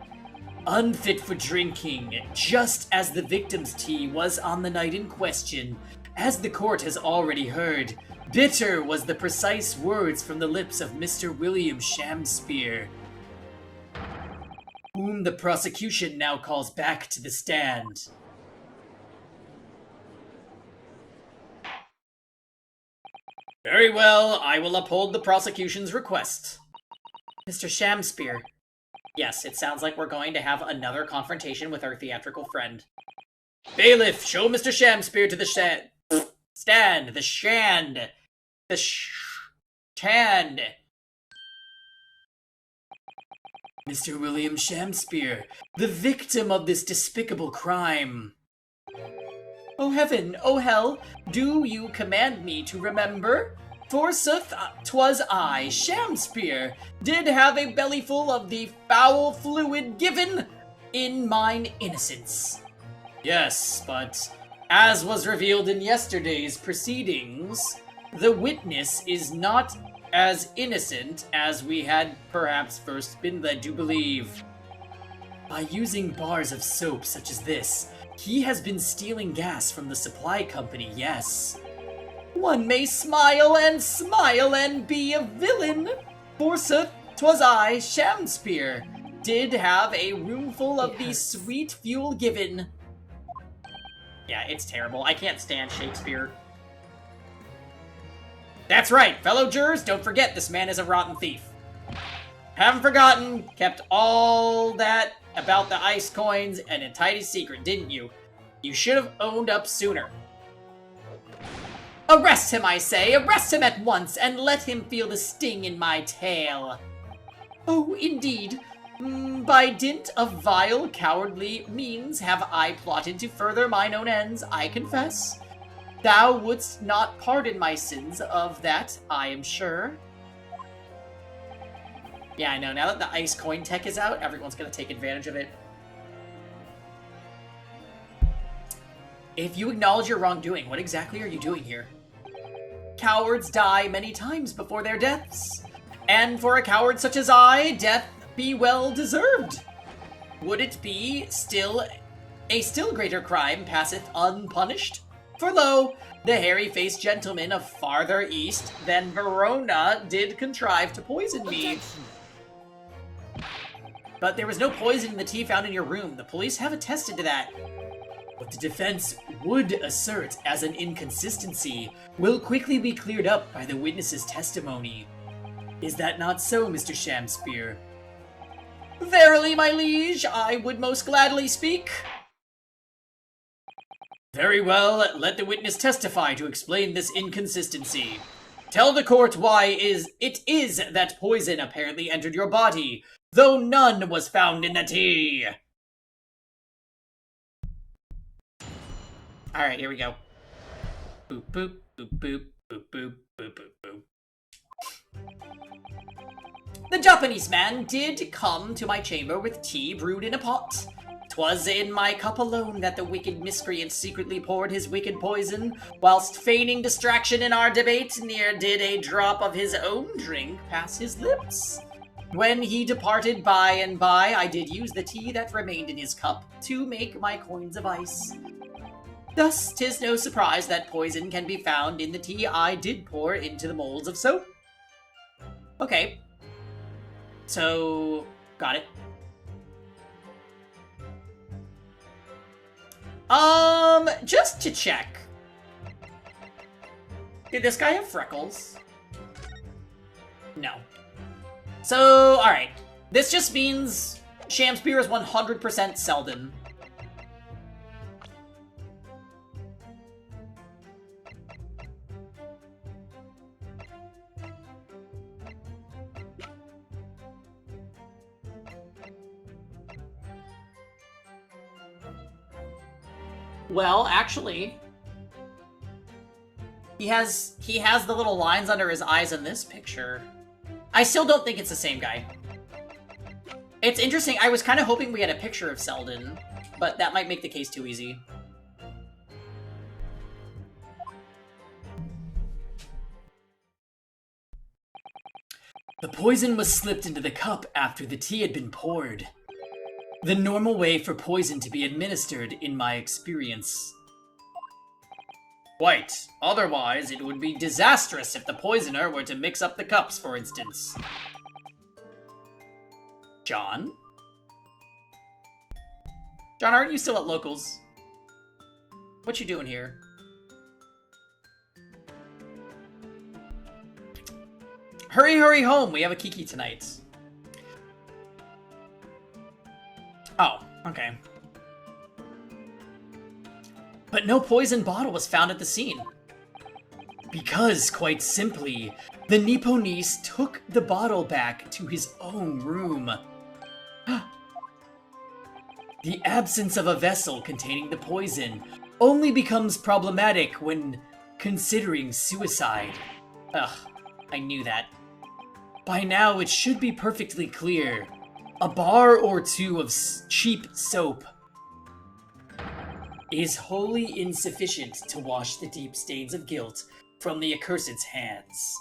Unfit for drinking, just as the victim's tea was on the night in question. As the court has already heard, bitter was the precise words from the lips of Mr. William Shamspeare, whom the prosecution now calls back to the stand. Very well, I will uphold the prosecution's request. Mr. Shamspeare. Yes, it sounds like we're going to have another confrontation with our theatrical friend. Bailiff, show Mr. Shamspeare to the stand. The shand. The stand. Mr. William Shamspeare, the victim of this despicable crime. Oh heaven, oh hell, do you command me to remember? Forsooth, 'twas I, Shamspeare, did have a bellyful of the foul fluid given in mine innocence. Yes, but as was revealed in yesterday's proceedings, the witness is not as innocent as we had perhaps first been led to believe. By using bars of soap such as this, he has been stealing gas from the supply company, yes. One may smile and be a villain. Forsooth, 'twas I, Shamspeare, did have a roomful of the sweet fuel given. Yeah, it's terrible. I can't stand Shakespeare. That's right, fellow jurors, don't forget this man is a rotten thief. Haven't forgotten, kept all that about the ice coins and a tidy secret, didn't you? You should have owned up sooner. Arrest him, I say! Arrest him at once, and let him feel the sting in my tail! Oh, indeed. By dint of vile, cowardly means have I plotted to further mine own ends, I confess. Thou wouldst not pardon my sins, of that I am sure. Yeah, I know, now that the ice coin tech is out, everyone's gonna take advantage of it. If you acknowledge your wrongdoing, what exactly are you doing here? Cowards die many times before their deaths, and for a coward such as I, death be well deserved. Would it be a still greater crime passeth unpunished? For lo, the hairy-faced gentleman of farther east than Verona did contrive to poison me. But there was no poison in the tea found in your room. The police have attested to that. What the defense would assert as an inconsistency will quickly be cleared up by the witness's testimony. Is that not so, Mr. Shamspeare? Verily, my liege, I would most gladly speak. Very well, let the witness testify to explain this inconsistency. Tell the court why it is that poison apparently entered your body, though none was found in the tea. Alright, here we go. Boop, boop, boop, boop, boop, boop, boop, boop, boop. The Japanese man did come to my chamber with tea brewed in a pot. 'Twas in my cup alone that the wicked miscreant secretly poured his wicked poison, whilst feigning distraction in our debate, ne'er did a drop of his own drink pass his lips. When he departed by and by, I did use the tea that remained in his cup to make my coins of ice. Thus, 'tis no surprise that poison can be found in the tea I did pour into the molds of soap. Okay. So, got it. Just to check. Did this guy have freckles? No. So, alright. This just means Shamspear is 100% Selden. Well, actually, he has the little lines under his eyes in this picture. I still don't think it's the same guy. It's interesting. I was kind of hoping we had a picture of Selden, but that might make the case too easy. The poison was slipped into the cup after the tea had been poured. The normal way for poison to be administered, in my experience. Quite. Otherwise, it would be disastrous if the poisoner were to mix up the cups, for instance. John? John, aren't you still at Locals? What you doing here? Hurry, hurry home! We have a Kiki tonight. Oh, okay. But no poison bottle was found at the scene. Because, quite simply, the Nipponese took the bottle back to his own room. The absence of a vessel containing the poison only becomes problematic when considering suicide. Ugh, I knew that. By now, it should be perfectly clear. A bar or two of cheap soap is wholly insufficient to wash the deep stains of guilt from the accursed's hands.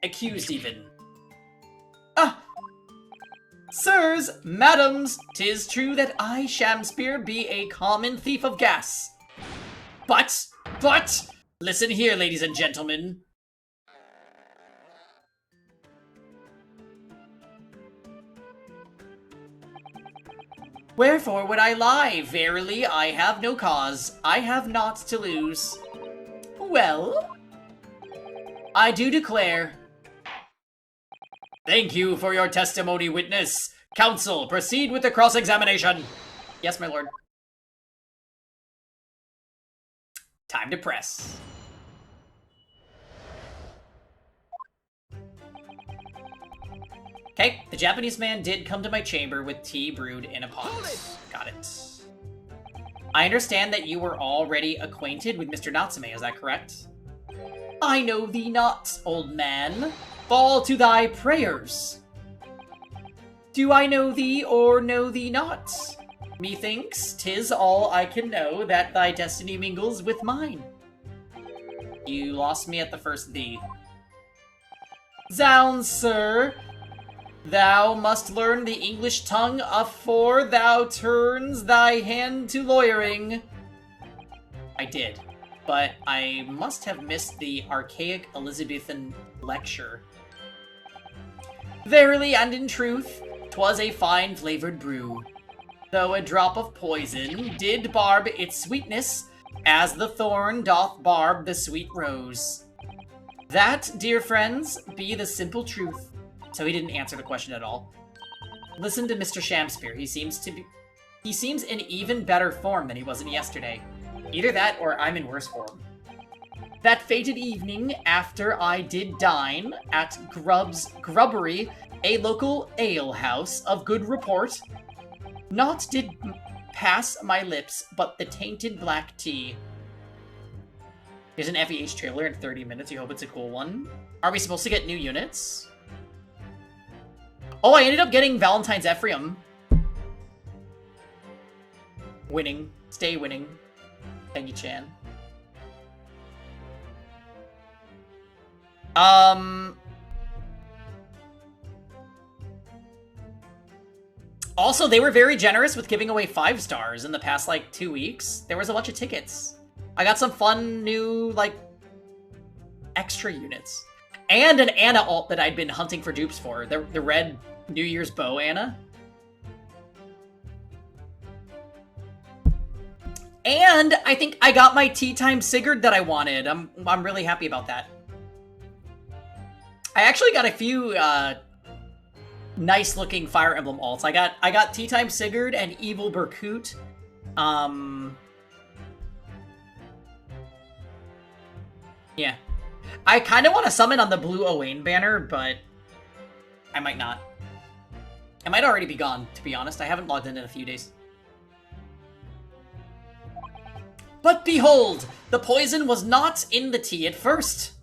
Accused, even. Ah! Sirs, madams, 'tis true that I, Shamspear, be a common thief of gas. But, listen here, ladies and gentlemen. Wherefore would I lie? Verily, I have no cause. I have naught to lose. Well, I do declare. Thank you for your testimony, witness. Counsel, proceed with the cross-examination. Yes, my lord. Time to press. Okay, the Japanese man did come to my chamber with tea brewed in a pot. Got it. I understand that you were already acquainted with Mr. Natsume, is that correct? I know thee not, old man. Fall to thy prayers. Do I know thee or know thee not? Methinks 'tis all I can know that thy destiny mingles with mine. You lost me at the first thee. Zounds, sir. Thou must learn the English tongue afore thou turns thy hand to lawyering. I did, but I must have missed the archaic Elizabethan lecture. Verily and in truth, 'twas a fine flavored brew, though a drop of poison did barb its sweetness, as the thorn doth barb the sweet rose. That, dear friends, be the simple truth. So he didn't answer the question at all. Listen to Mr. Shamspear. He seems in even better form than he was in yesterday. Either that or I'm in worse form. That fated evening, after I did dine at Grubb's Grubbery, a local alehouse of good report, naught did pass my lips but the tainted black tea. Here's an FEH trailer in 30 minutes. You hope it's a cool one. Are we supposed to get new units? Oh, I ended up getting Valentine's Ephraim. Winning. Stay winning. Pengy-chan. Also, they were very generous with giving away 5 stars in the past, like, 2 weeks. There was a bunch of tickets. I got some fun new, like, extra units. And an Anna ult that I'd been hunting for dupes for. The red New Year's bow Anna. And I think I got my Tea Time Sigurd that I wanted. I'm really happy about that. I actually got a few nice looking Fire Emblem alts. I got Tea Time Sigurd and Evil Berkut. Yeah. I kind of want to summon on the blue Owain banner, but I might not. I might already be gone, to be honest. I haven't logged in a few days. But behold, the poison was not in the tea at first.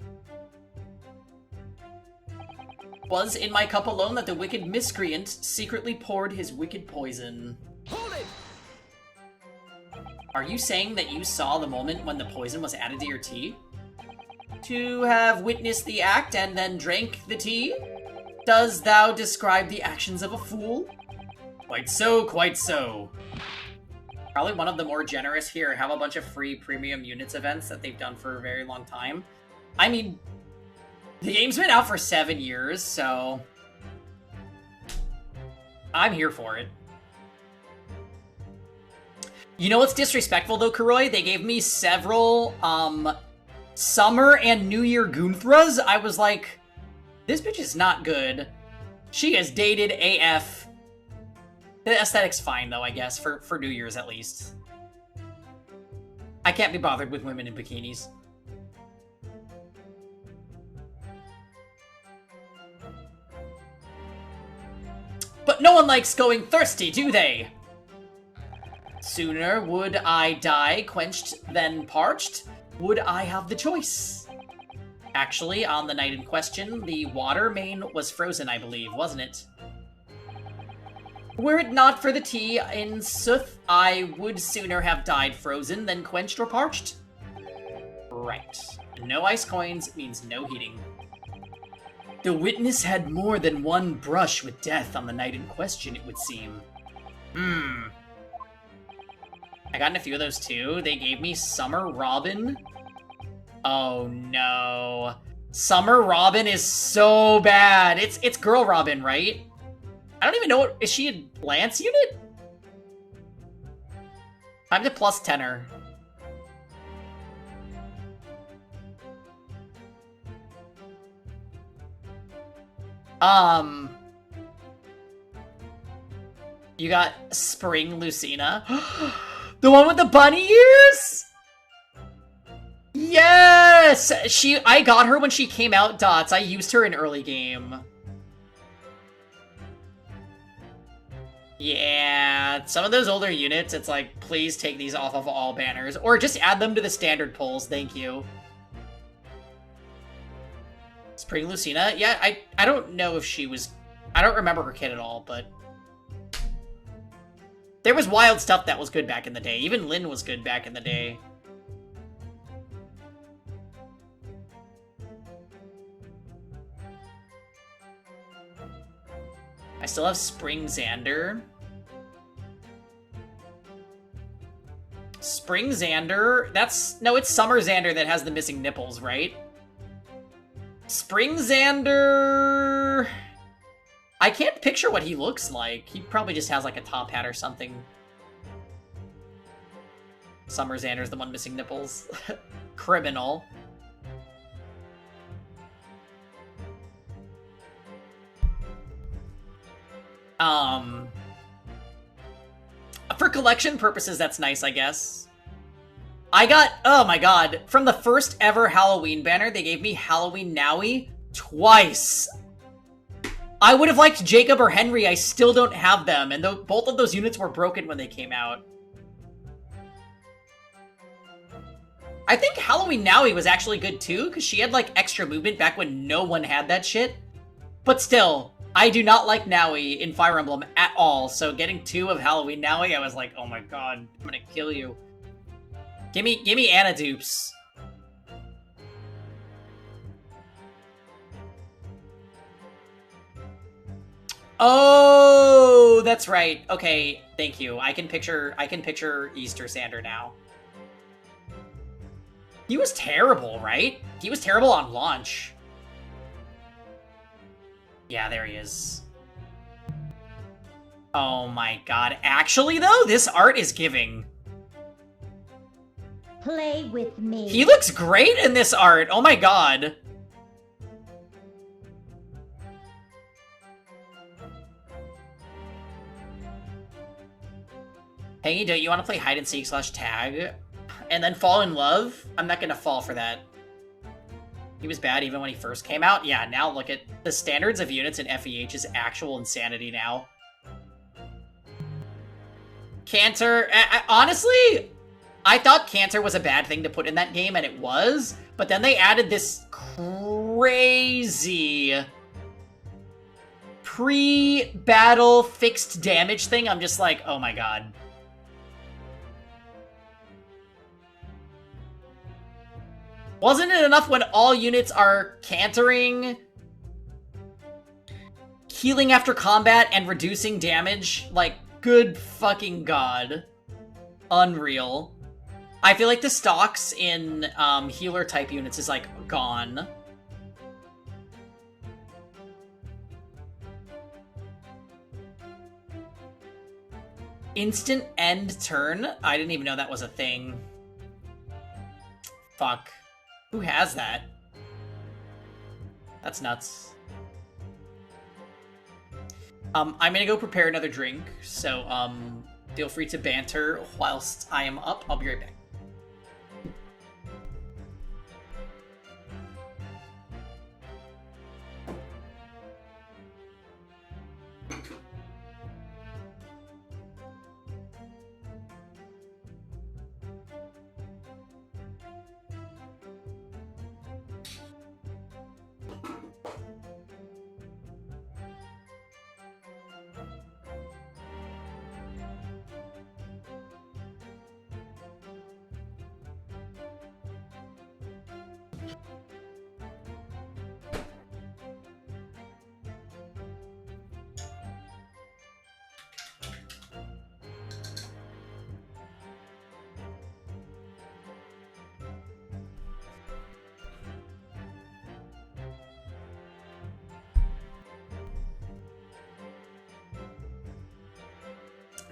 It was in my cup alone that the wicked miscreant secretly poured his wicked poison. Hold it! Are you saying that you saw the moment when the poison was added to your tea? To have witnessed the act and then drank the tea? Does thou describe the actions of a fool? Quite so, quite so. Probably one of the more generous here, have a bunch of free premium units events that they've done for a very long time. I mean, the game's been out for 7 years, so I'm here for it. You know what's disrespectful though, Kuroi? They gave me several Summer and New Year Gunthras. I was like, this bitch is not good. She is dated AF. The aesthetic's fine though, I guess, for New Year's at least. I can't be bothered with women in bikinis. But no one likes going thirsty, do they? Sooner would I die quenched than parched. Would I have the choice? Actually, on the night in question, the water main was frozen, I believe, wasn't it? Were it not for the tea in sooth, I would sooner have died frozen than quenched or parched. Right. No ice coins means no heating. The witness had more than one brush with death on the night in question, it would seem. I got in a few of those too. They gave me Summer Robin. Oh no. Summer Robin is so bad. It's Girl Robin, right? I don't even know what... Is she a Lance unit? Time to plus 10-er. You got Spring Lucina. The one with the bunny ears? Yes! I got her when she came out, Dots. I used her in early game. Yeah, some of those older units, it's like, please take these off of all banners. Or just add them to the standard polls, thank you. Spring Lucina? Yeah, I don't know if she was... I don't remember her kit at all, but... There was wild stuff that was good back in the day. Even Lyn was good back in the day. I still have Spring Xander. Spring Xander? That's... No, it's Summer Xander that has the missing nipples, right? Spring Xander... I can't picture what he looks like. He probably just has like a top hat or something. Summer Xander's the one missing nipples. Criminal. For collection purposes, that's nice, I guess. I got, oh my god, from the first ever Halloween banner, they gave me Halloween Nowy twice. I would have liked Jacob or Henry, I still don't have them, and both of those units were broken when they came out. I think Halloween Nowy was actually good too, because she had like extra movement back when no one had that shit. But still, I do not like Nowy in Fire Emblem at all, so getting 2 of Halloween Nowy, I was like, oh my god, I'm gonna kill you. Gimme Anna dupes. Oh, that's right. Okay, thank you. I can picture Easter Sander now. He was terrible, right? He was terrible on launch. Yeah, there he is. Oh my god. Actually, though, this art is giving. Play with me. He looks great in this art. Oh my god. Hey, don't you want to play hide and seek / tag? And then fall in love? I'm not gonna fall for that. He was bad even when he first came out? Yeah, now look at the standards of units in FEH is actual insanity now. Cantor, honestly, I thought Cantor was a bad thing to put in that game, and it was, but then they added this crazy pre-battle fixed damage thing. I'm just like, oh my god. Wasn't it enough when all units are cantering, healing after combat, and reducing damage? Like, good fucking god. Unreal. I feel like the stocks in healer type units is like gone. Instant end turn? I didn't even know that was a thing. Fuck. Who has that? That's nuts. I'm gonna go prepare another drink, so feel free to banter whilst I am up. I'll be right back.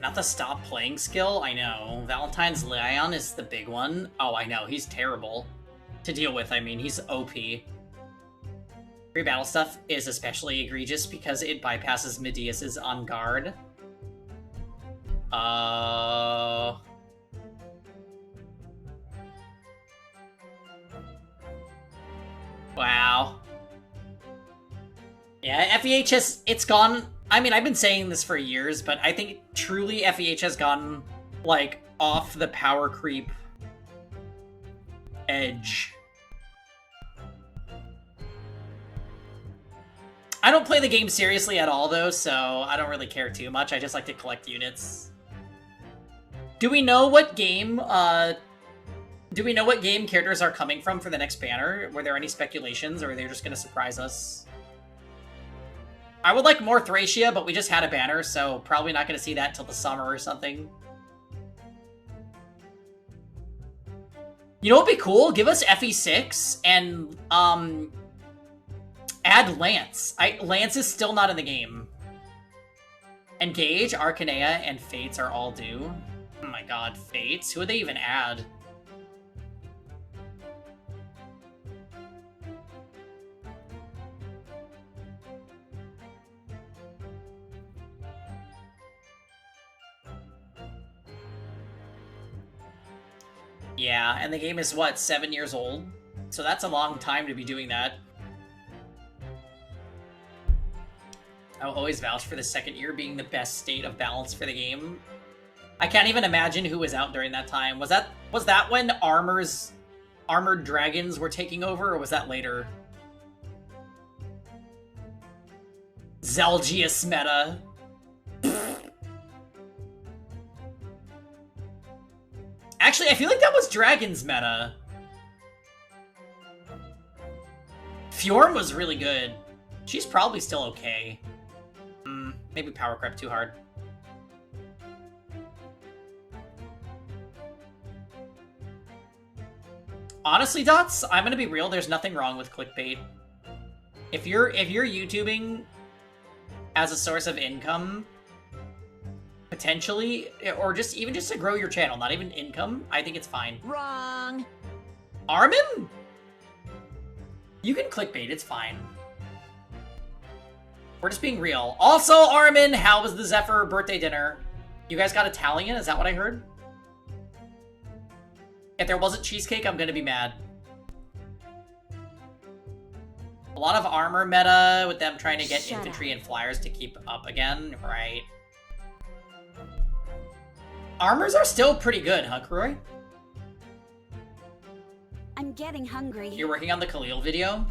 Not the stop playing skill, I know. Valentine's Lion is the big one. Oh, I know, he's terrible to deal with. I mean, he's OP. Free battle stuff is especially egregious because it bypasses Medeus's on guard. Wow. Yeah, FEH it's gone... I mean, I've been saying this for years, but I think truly FEH has gone, like, off the power creep edge. I don't play the game seriously at all, though, so I don't really care too much. I just like to collect units. Do we know what game characters are coming from for the next banner? Were there any speculations, or are they just gonna surprise us? I would like more Thracia, but we just had a banner, so probably not going to see that till the summer or something. You know what would be cool? Give us FE6 and add Lance. Lance is still not in the game. Engage, Arcanea, and Fates are all due. Oh my god, Fates? Who would they even add? Yeah, and the game is, what, 7 years old? So that's a long time to be doing that. I'll always vouch for the second year being the best state of balance for the game. I can't even imagine who was out during that time. Was that when Armored Dragons were taking over, or was that later? Zelgius meta. Actually, I feel like that was Dragon's meta. Fjorm was really good. She's probably still okay. Maybe power crept too hard. Honestly, Dots, I'm gonna be real, there's nothing wrong with clickbait. If you're YouTubing as a source of income, Potentially, or just even just to grow your channel, not even income, I think it's fine. Wrong. Armin? You can clickbait, it's fine. We're just being real. Also, Armin, how was the Zephyr birthday dinner? You guys got Italian? Is that what I heard? If there wasn't cheesecake, I'm gonna be mad. A lot of armor meta with them trying to get infantry and flyers to keep up again, right? Armors are still pretty good, huh, Kroy? I'm getting hungry. You're working on the Khalil video?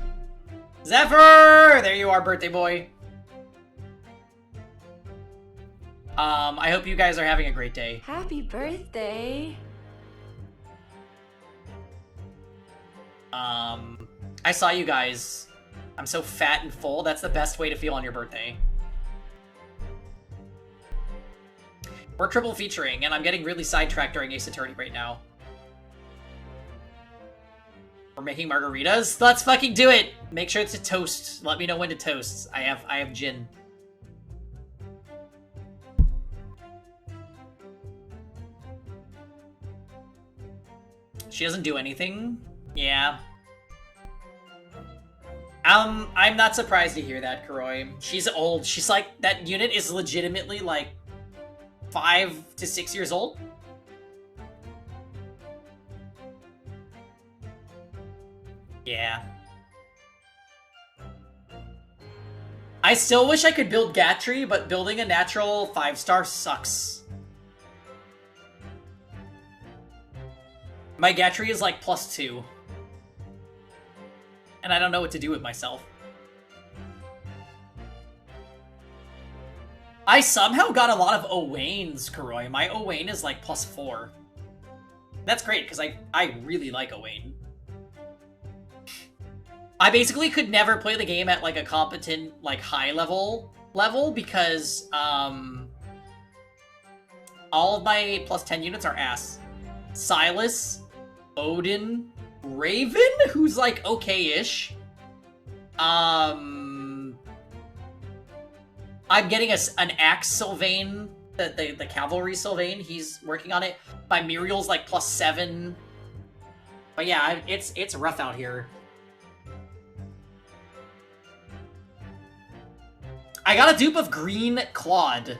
Zephyr! There you are, birthday boy. I hope you guys are having a great day. Happy birthday. I saw you guys. I'm so fat and full. That's the best way to feel on your birthday. We're triple featuring, and I'm getting really sidetracked during Ace Attorney right now. We're making margaritas? Let's fucking do it! Make sure it's a toast. Let me know when to toast. I have gin. She doesn't do anything? Yeah. I'm not surprised to hear that, Kuroi. She's old. She's like, that unit is legitimately like 5 to 6 years old. Yeah. I still wish I could build Gatry, but building a natural 5-star sucks. My Gatry is like +2. And I don't know what to do with myself. I somehow got a lot of Owains, Kuroi. My Owain is like +4. That's great, because I really like Owain. I basically could never play the game at like a competent, like high level because all of my +10 units are ass. Silas, Odin, Raven, who's like okay-ish. I'm getting an Axe Sylvain, the Cavalry Sylvain. He's working on it. My Muriel's like +7. But yeah, it's rough out here. I got a dupe of Green Claude,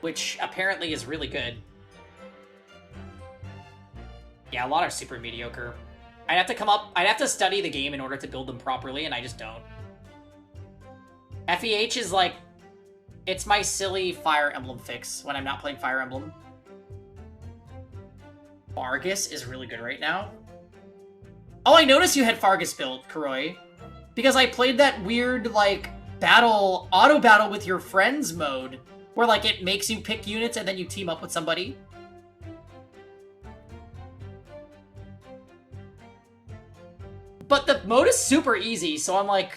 which apparently is really good. Yeah, a lot are super mediocre. I'd have to study the game in order to build them properly, and I just don't. FEH is like, it's my silly Fire Emblem fix when I'm not playing Fire Emblem. Fargus is really good right now. Oh, I noticed you had Fargus built, Kuroi. Because I played that weird, like, auto battle with your friends mode, where like it makes you pick units and then you team up with somebody. But the mode is super easy, so I'm like,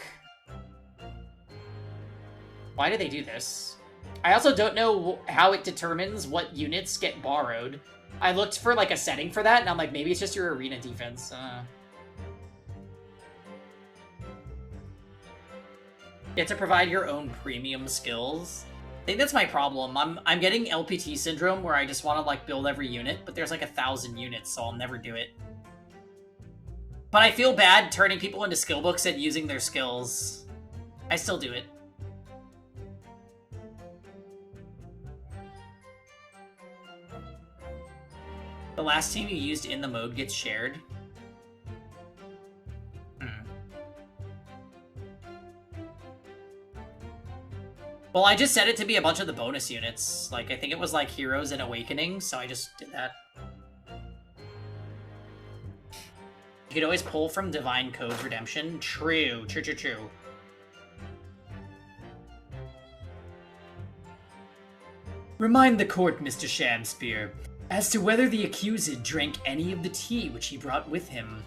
why do they do this? I also don't know how it determines what units get borrowed. I looked for like a setting for that, and I'm like, maybe it's just your arena defense. You have to provide your own premium skills. I think that's my problem. I'm getting LPT syndrome where I just want to like build every unit, but there's like 1,000 units, so I'll never do it. But I feel bad turning people into skill books and using their skills. I still do it. The last team you used in the mode gets shared. Well, I just set it to be a bunch of the bonus units. Like, I think it was like Heroes and Awakening, so I just did that. You could always pull from Divine Code's Redemption. True. Remind the court, Mr. Shamspear, as to whether the accused drank any of the tea which he brought with him.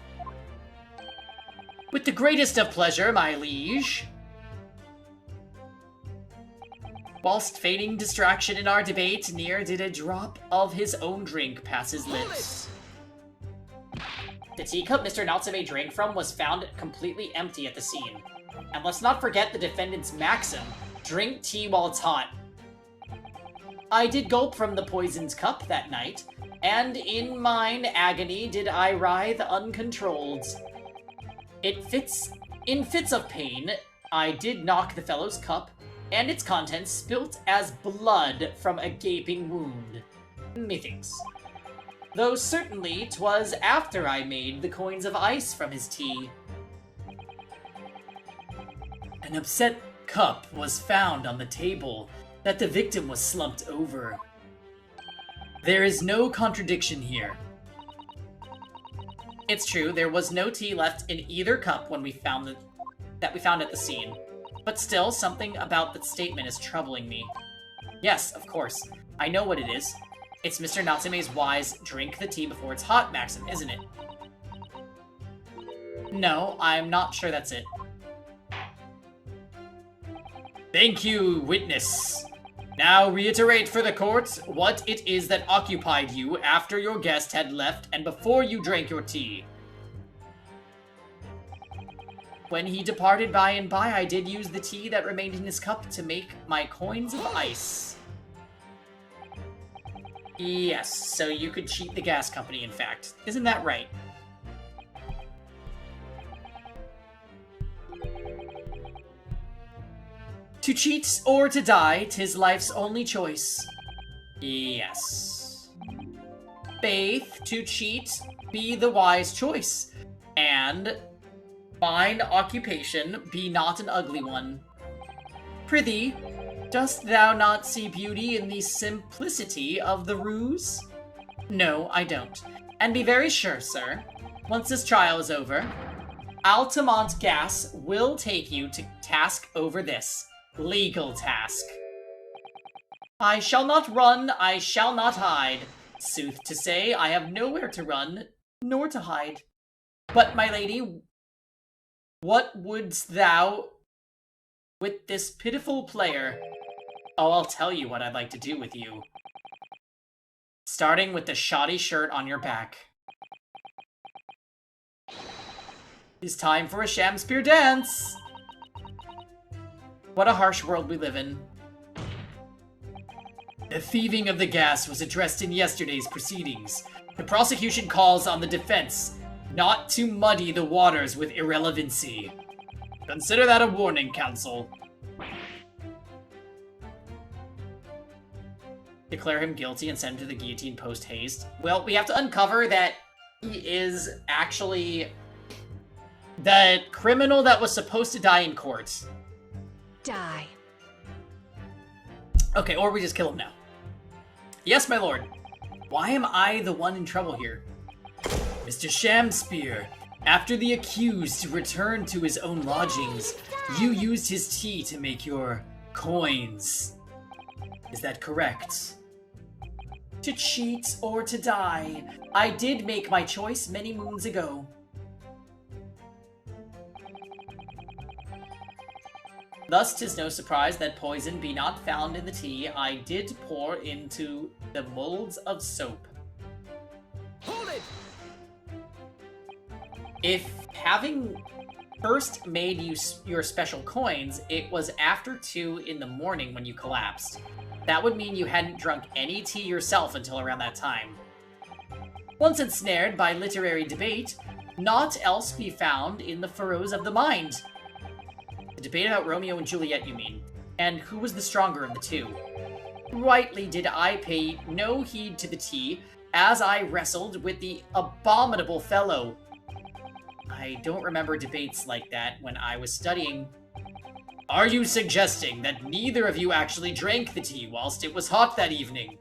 With the greatest of pleasure, my liege. Whilst feigning distraction in our debate, near did a drop of his own drink pass his lips. The teacup Mr. Natsume drank from was found completely empty at the scene. And let's not forget the defendant's maxim, drink tea while it's hot. I did gulp from the poisoned cup that night, and in mine agony did I writhe uncontrolled. In fits of pain, I did knock the fellow's cup, and its contents spilt as blood from a gaping wound. Methinks. Though certainly 'twas after I made the coins of ice from his tea. An upset cup was found on the table that the victim was slumped over. There is no contradiction here. It's true, there was no tea left in either cup when we found that we found at the scene. But still, something about that statement is troubling me. Yes, of course. I know what it is. It's Mr. Natsume's wise drink the tea before it's hot maxim, isn't it? No, I'm not sure that's it. Thank you, witness. Now reiterate for the court what it is that occupied you after your guest had left and before you drank your tea. When he departed by and by, I did use the tea that remained in his cup to make my coins of ice. Yes, so you could cheat the gas company, in fact. Isn't that right? To cheat or to die, 'tis life's only choice. Yes. Faith, to cheat, be the wise choice. And fine occupation, be not an ugly one. Prithee, dost thou not see beauty in the simplicity of the ruse? No, I don't. And be very sure, sir, once this trial is over, Altamont Gas will take you to task over this. Legal task. I shall not run, I shall not hide. Sooth to say, I have nowhere to run, nor to hide. But, my lady, what wouldst thou with this pitiful player? Oh, I'll tell you what I'd like to do with you. Starting with the shoddy shirt on your back. It's time for a Shakespeare dance! What a harsh world we live in. The thieving of the gas was addressed in yesterday's proceedings. The prosecution calls on the defense not to muddy the waters with irrelevancy. Consider that a warning, counsel. Declare him guilty and send him to the guillotine post-haste. Well, we have to uncover that he is actually the criminal that was supposed to die in court. Die. Okay, or we just kill him now. Yes, my lord. Why am I the one in trouble here? Mr. Shakespeare, after the accused returned to his own lodgings, you used his tea to make your coins. Is that correct? To cheat or to die, I did make my choice many moons ago. Thus, 'tis no surprise that poison be not found in the tea I did pour into the molds of soap. Hold it! If having first made you your special coins, it was after 2 in the morning when you collapsed. That would mean you hadn't drunk any tea yourself until around that time. Once ensnared by literary debate, naught else be found in the furrows of the mind. The debate about Romeo and Juliet, you mean, and who was the stronger of the two. Rightly did I pay no heed to the tea, as I wrestled with the abominable fellow. I don't remember debates like that when I was studying. Are you suggesting that neither of you actually drank the tea whilst it was hot that evening?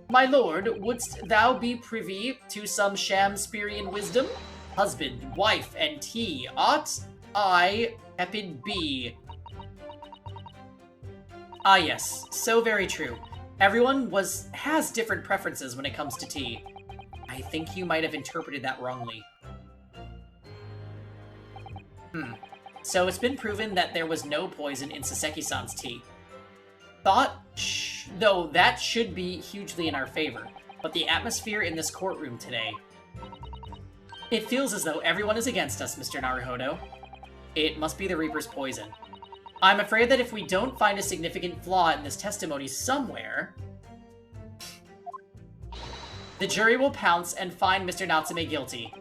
My lord, wouldst thou be privy to some Shakespearean wisdom? Husband, wife, and tea ought I tepid be. Ah yes, so very true. Everyone has different preferences when it comes to tea. I think you might have interpreted that wrongly. So it's been proven that there was no poison in Saseki-san's tea. Though that should be hugely in our favor, but the atmosphere in this courtroom today. It feels as though everyone is against us, Mr. Naruhodo. It must be the Reaper's poison. I'm afraid that if we don't find a significant flaw in this testimony somewhere, The jury will pounce and find Mr. Natsume guilty.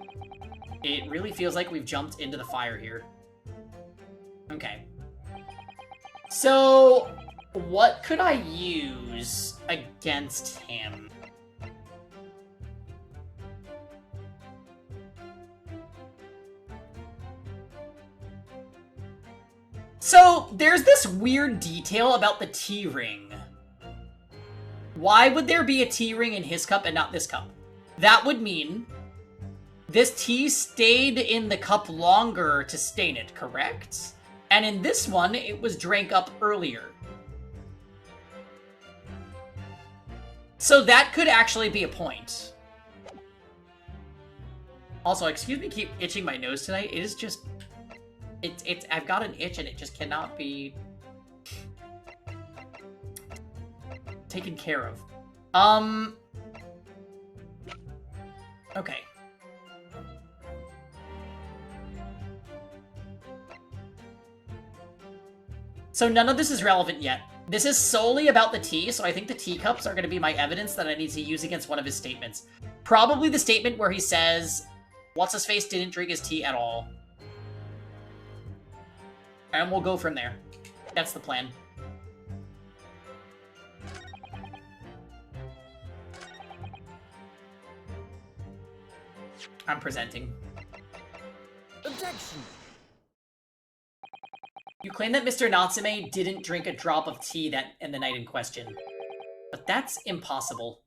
It really feels like we've jumped into the fire here. Okay. So, what could I use against him? So, there's this weird detail about the tea ring. Why would there be a tea ring in his cup and not this cup? That would mean this tea stayed in the cup longer to stain it, correct? And in this one, it was drank up earlier. So that could actually be a point. Also, excuse me, keep itching my nose tonight. It is just... I've got an itch and it just cannot be taken care of. Okay. So none of this is relevant yet. This is solely about the tea, so I think the teacups are going to be my evidence that I need to use against one of his statements. Probably the statement where he says, what's-his-face didn't drink his tea at all. And we'll go from there. That's the plan. I'm presenting. Objection! You claim that Mr. Natsume didn't drink a drop of tea in the night in question. But that's impossible.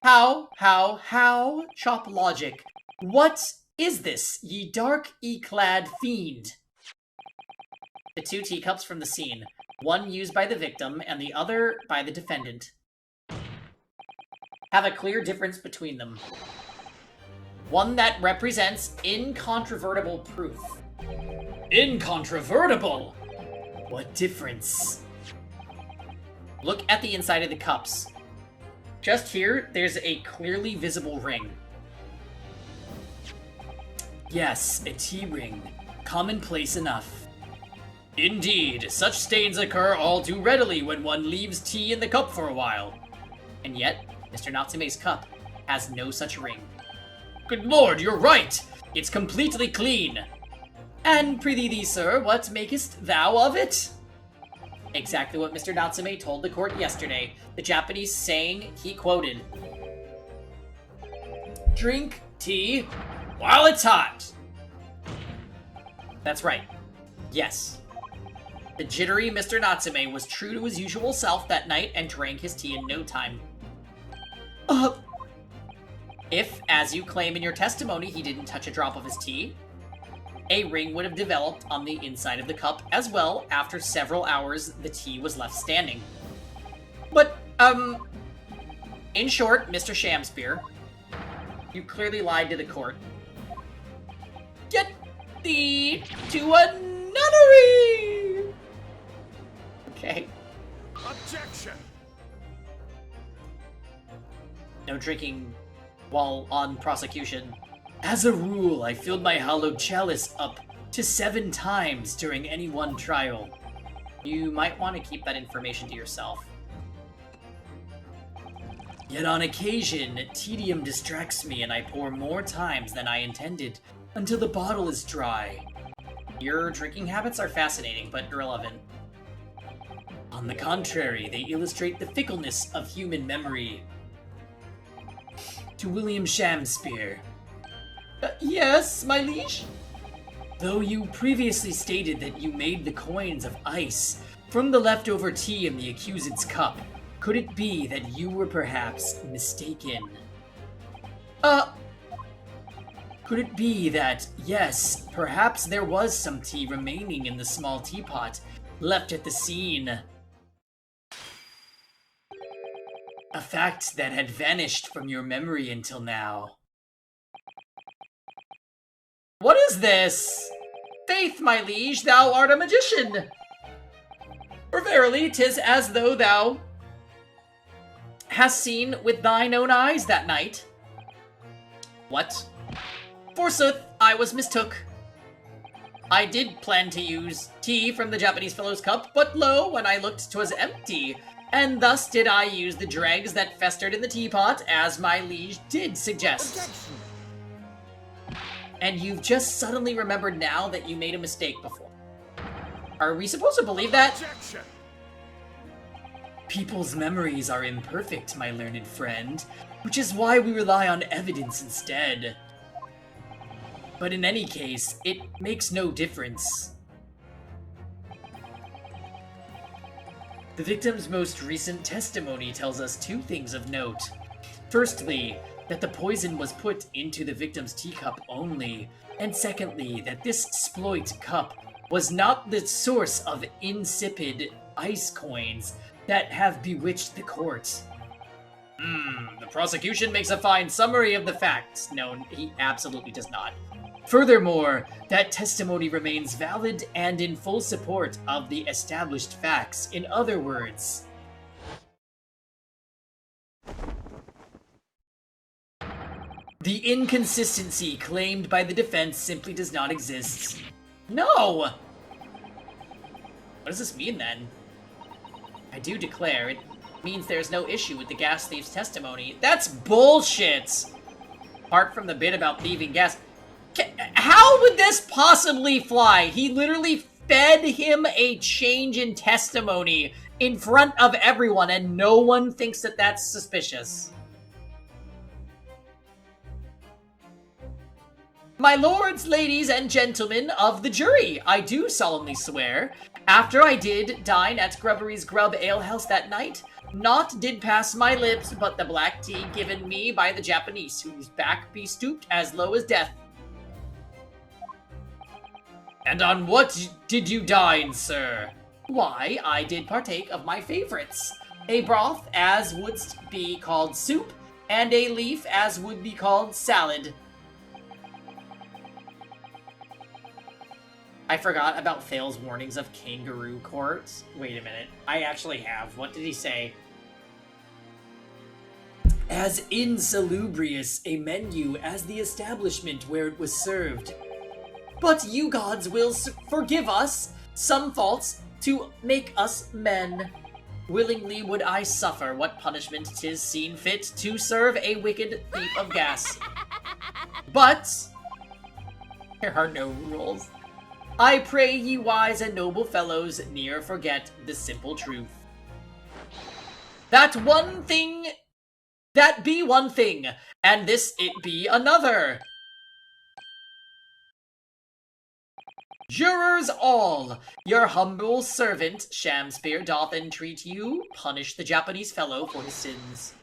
How? Chop logic. What is this, ye dark, clad fiend? The two teacups from the scene, one used by the victim and the other by the defendant, have a clear difference between them. One that represents incontrovertible proof. Incontrovertible? What difference? Look at the inside of the cups. Just here, there's a clearly visible ring. Yes, a tea ring. Commonplace enough. Indeed, such stains occur all too readily when one leaves tea in the cup for a while. And yet, Mr. Natsume's cup has no such ring. Good lord, you're right! It's completely clean! And prithee thee, sir, what makest thou of it? Exactly what Mr. Natsume told the court yesterday, the Japanese saying he quoted. Drink tea while it's hot! That's right. Yes. The jittery Mr. Natsume was true to his usual self that night and drank his tea in no time. If, as you claim in your testimony, he didn't touch a drop of his tea, a ring would have developed on the inside of the cup as well. After several hours, the tea was left standing. But, in short, Mr. Shamspear, you clearly lied to the court. Get thee to a nunnery! Okay. Objection! No drinking while on prosecution. As a rule, I filled my hollowed chalice up to 7 times during any one trial. You might want to keep that information to yourself. Yet on occasion, tedium distracts me and I pour more times than I intended until the bottle is dry. Your drinking habits are fascinating, but irrelevant. On the contrary, they illustrate the fickleness of human memory. To William Shamspear. Yes, my liege? Though you previously stated that you made the coins of ice from the leftover tea in the accused's cup, could it be that you were perhaps mistaken? Could it be that, yes, perhaps there was some tea remaining in the small teapot left at the scene? A fact that had vanished from your memory until now. What is this? Faith, my liege, thou art a magician! For verily, 'tis as though thou hast seen with thine own eyes that night. What? Forsooth, I was mistook. I did plan to use tea from the Japanese fellow's cup, but lo, when I looked, 'twas empty, and thus did I use the dregs that festered in the teapot, as my liege did suggest. Objection. And you've just suddenly remembered now that you made a mistake before. Are we supposed to believe that? Objection. People's memories are imperfect, my learned friend, which is why we rely on evidence instead. But in any case, it makes no difference. The victim's most recent testimony tells us two things of note. Firstly, that the poison was put into the victim's teacup only, and secondly, that this sploit cup was not the source of insipid ice coins that have bewitched the court. The prosecution makes a fine summary of the facts. No, he absolutely does not. Furthermore, that testimony remains valid and in full support of the established facts. In other words, the inconsistency claimed by the defense simply does not exist. No! What does this mean then? I do declare, it means there's no issue with the gas thief's testimony. That's bullshit! Apart from the bit about thieving gas. How would this possibly fly? He literally fed him a change in testimony in front of everyone, and no one thinks that that's suspicious. My lords, ladies, and gentlemen of the jury, I do solemnly swear, after I did dine at Grubbery's Grub Ale House that night, naught did pass my lips but the black tea given me by the Japanese, whose back be stooped as low as death. And on what did you dine, sir? Why, I did partake of my favorites. A broth, as wouldst be called soup, and a leaf, as would be called salad. I forgot about Thale's warnings of kangaroo courts. Wait a minute. I actually have. What did he say? As insalubrious a menu as the establishment where it was served. But you gods will forgive us some faults to make us men. Willingly would I suffer what punishment 'tis seen fit to serve a wicked thief of gas. But there are no rules. I pray ye wise and noble fellows ne'er forget the simple truth. That be one thing, and this it be another. Jurors all, your humble servant Shamspeare doth entreat you, punish the Japanese fellow for his sins.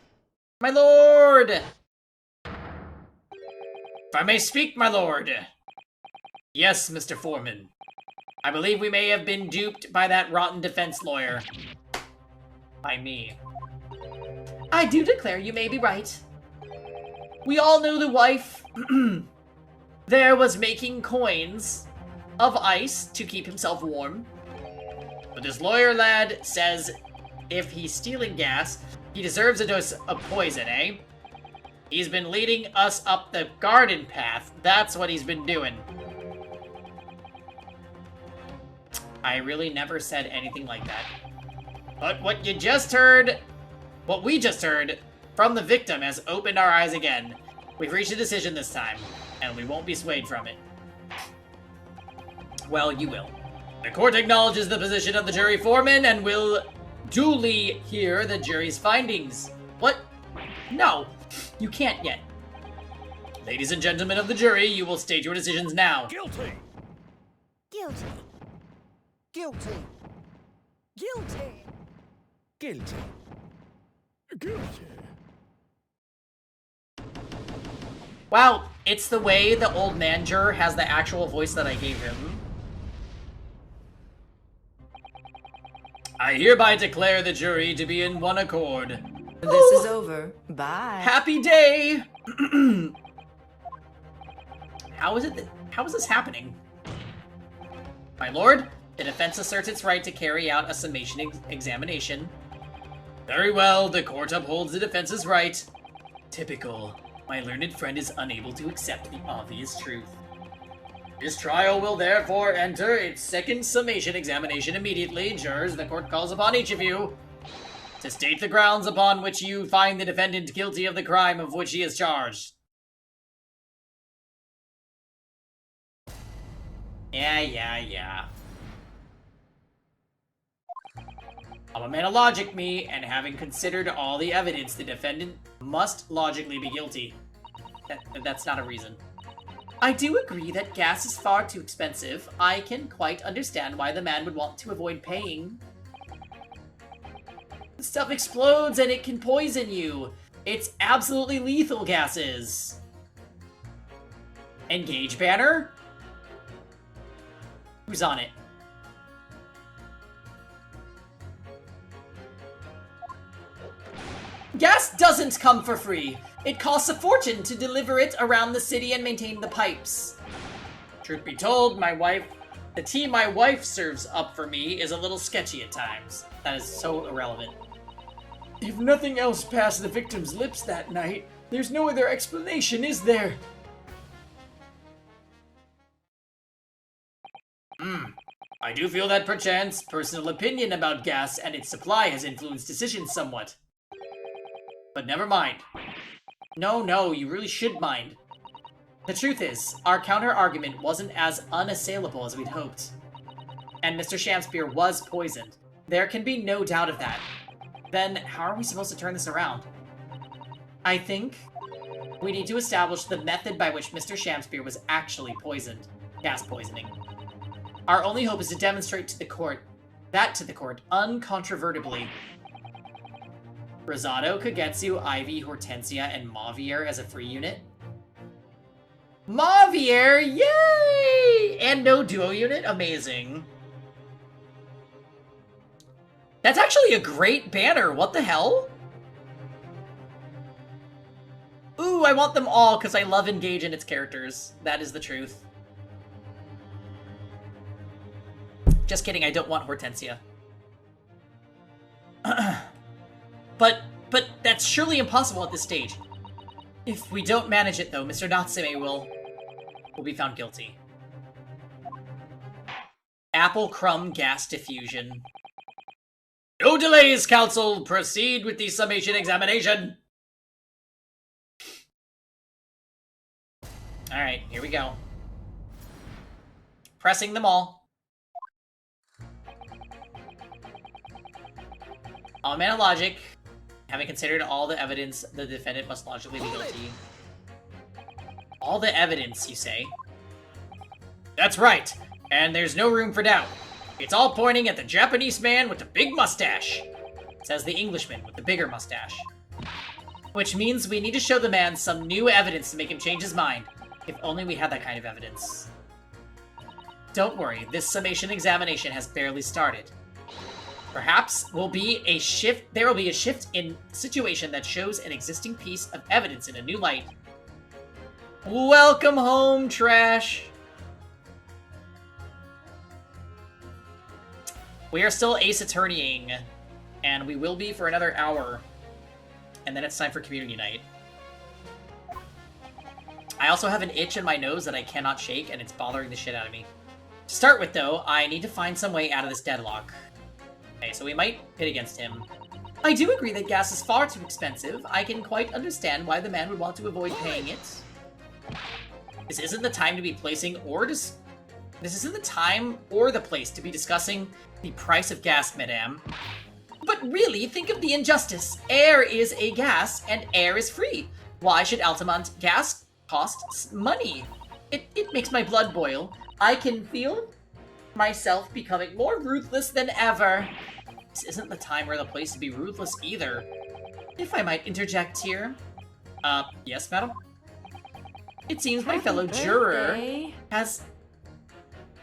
My lord! If I may speak, my lord. Yes, Mr. Foreman. I believe we may have been duped by that rotten defense lawyer. By me. I do declare you may be right. We all know the wife there was making coins of ice to keep himself warm. But this lawyer lad says if he's stealing gas, he deserves a dose of poison, eh? He's been leading us up the garden path. That's what he's been doing. I really never said anything like that. But what we just heard from the victim has opened our eyes again. We've reached a decision this time, and we won't be swayed from it. Well, you will. The court acknowledges the position of the jury foreman and will duly hear the jury's findings. What? No, you can't yet. Ladies and gentlemen of the jury, you will state your decisions now. Guilty. Guilty. Guilty. Guilty. Guilty. Guilty. Wow, it's the way the old man juror has the actual voice that I gave him. I hereby declare the jury to be in one accord. This is over. Bye. Happy day! How is this happening? My lord, the defense asserts its right to carry out a summation examination. Very well, the court upholds the defense's right. Typical. My learned friend is unable to accept the obvious truth. This trial will therefore enter its second summation examination immediately. Jurors, the court calls upon each of you To state the grounds upon which you find the defendant guilty of the crime of which he is charged. Yeah. I'm a man of logic, me, and having considered all the evidence, the defendant must logically be guilty. That's not a reason. I do agree that gas is far too expensive. I can quite understand why the man would want to avoid paying. The stuff explodes and it can poison you. It's absolutely lethal, gases. Engage banner? Who's on it? Gas doesn't come for free. It costs a fortune to deliver it around the city and maintain the pipes. Truth be told, the tea my wife serves up for me is a little sketchy at times. That is so irrelevant. If nothing else passed the victim's lips that night, there's no other explanation, is there? I do feel that perchance personal opinion about gas and its supply has influenced decisions somewhat. But never mind. No, you really should mind. The truth is, our counter-argument wasn't as unassailable as we'd hoped. And Mr. Shamspear was poisoned. There can be no doubt of that. Then, how are we supposed to turn this around? I think we need to establish the method by which Mr. Shamspear was actually poisoned. Gas poisoning. Our only hope is to demonstrate to the court, uncontrovertibly. Rosado, Kagetsu, Ivy, Hortensia, and Mavier as a free unit. Mavier! Yay! And no duo unit? Amazing. That's actually a great banner. What the hell? Ooh, I want them all because I love Engage and its characters. That is the truth. Just kidding, I don't want Hortensia. But that's surely impossible at this stage. If we don't manage it, though, Mr. Natsume will be found guilty. Apple crumb gas diffusion. No delays, counsel! Proceed with the summation examination! Alright, here we go. Pressing them all. I'm a man of logic. Having considered all the evidence, the defendant must logically be guilty. All the evidence, you say? That's right, and there's no room for doubt. It's all pointing at the Japanese man with the big mustache, says the Englishman with the bigger mustache. Which means we need to show the man some new evidence to make him change his mind. If only we had that kind of evidence. Don't worry, this summation examination has barely started. Perhaps there will be a shift in situation that shows an existing piece of evidence in a new light. Welcome home, trash! We are still Ace Attorneying, and we will be for another hour. And then it's time for Community Night. I also have an itch in my nose that I cannot shake, and it's bothering the shit out of me. To start with, though, I need to find some way out of this deadlock. Okay, so we might pit against him. I do agree that gas is far too expensive. I can quite understand why the man would want to avoid paying it. This isn't the time to be placing or This isn't the time or the place to be discussing the price of gas, madame. But really, think of the injustice. Air is a gas, and air is free. Why should Altamont gas cost money? It makes my blood boil. I can feel myself becoming more ruthless than ever. This isn't the time or the place to be ruthless either. If I might interject here. Yes, madam? It seems my fellow juror has...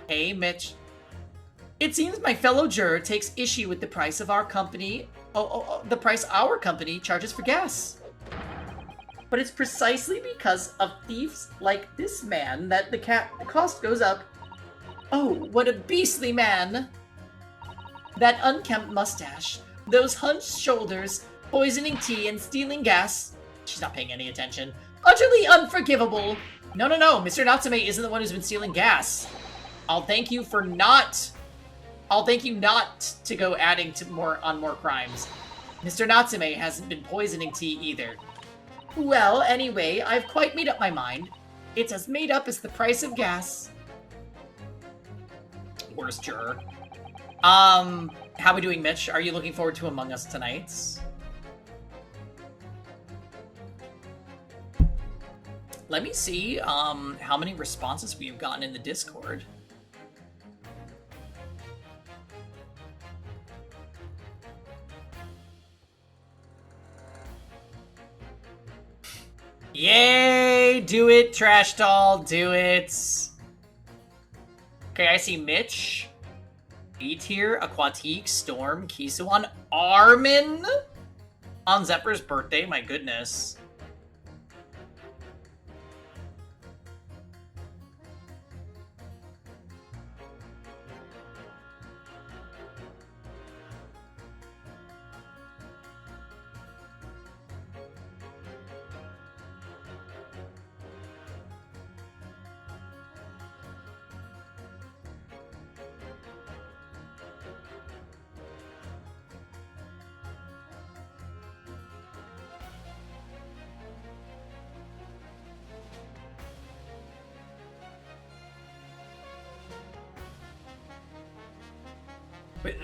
Hey, Mitch. It seems my fellow juror takes issue with the price of our company... the price our company charges for gas. But it's precisely because of thieves like this man that the cost goes up. Oh, what a beastly man! That unkempt mustache, those hunched shoulders, poisoning tea and stealing gas. She's not paying any attention. Utterly unforgivable! No, Mr. Natsume isn't the one who's been stealing gas. I'll thank you not to go adding to more crimes. Mr. Natsume hasn't been poisoning tea either. Well, anyway, I've quite made up my mind. It's as made up as the price of gas. Worst juror. How we doing, Mitch? Are you looking forward to Among Us tonight? Let me see, how many responses we have gotten in the Discord. Yay! Do it, Trash Doll, do it! Okay, I see Mitch, B-Tier, Aquatique, Storm, Kisuan, Armin! On Zephyr's birthday, my goodness.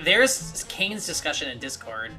There's Kane's discussion in Discord.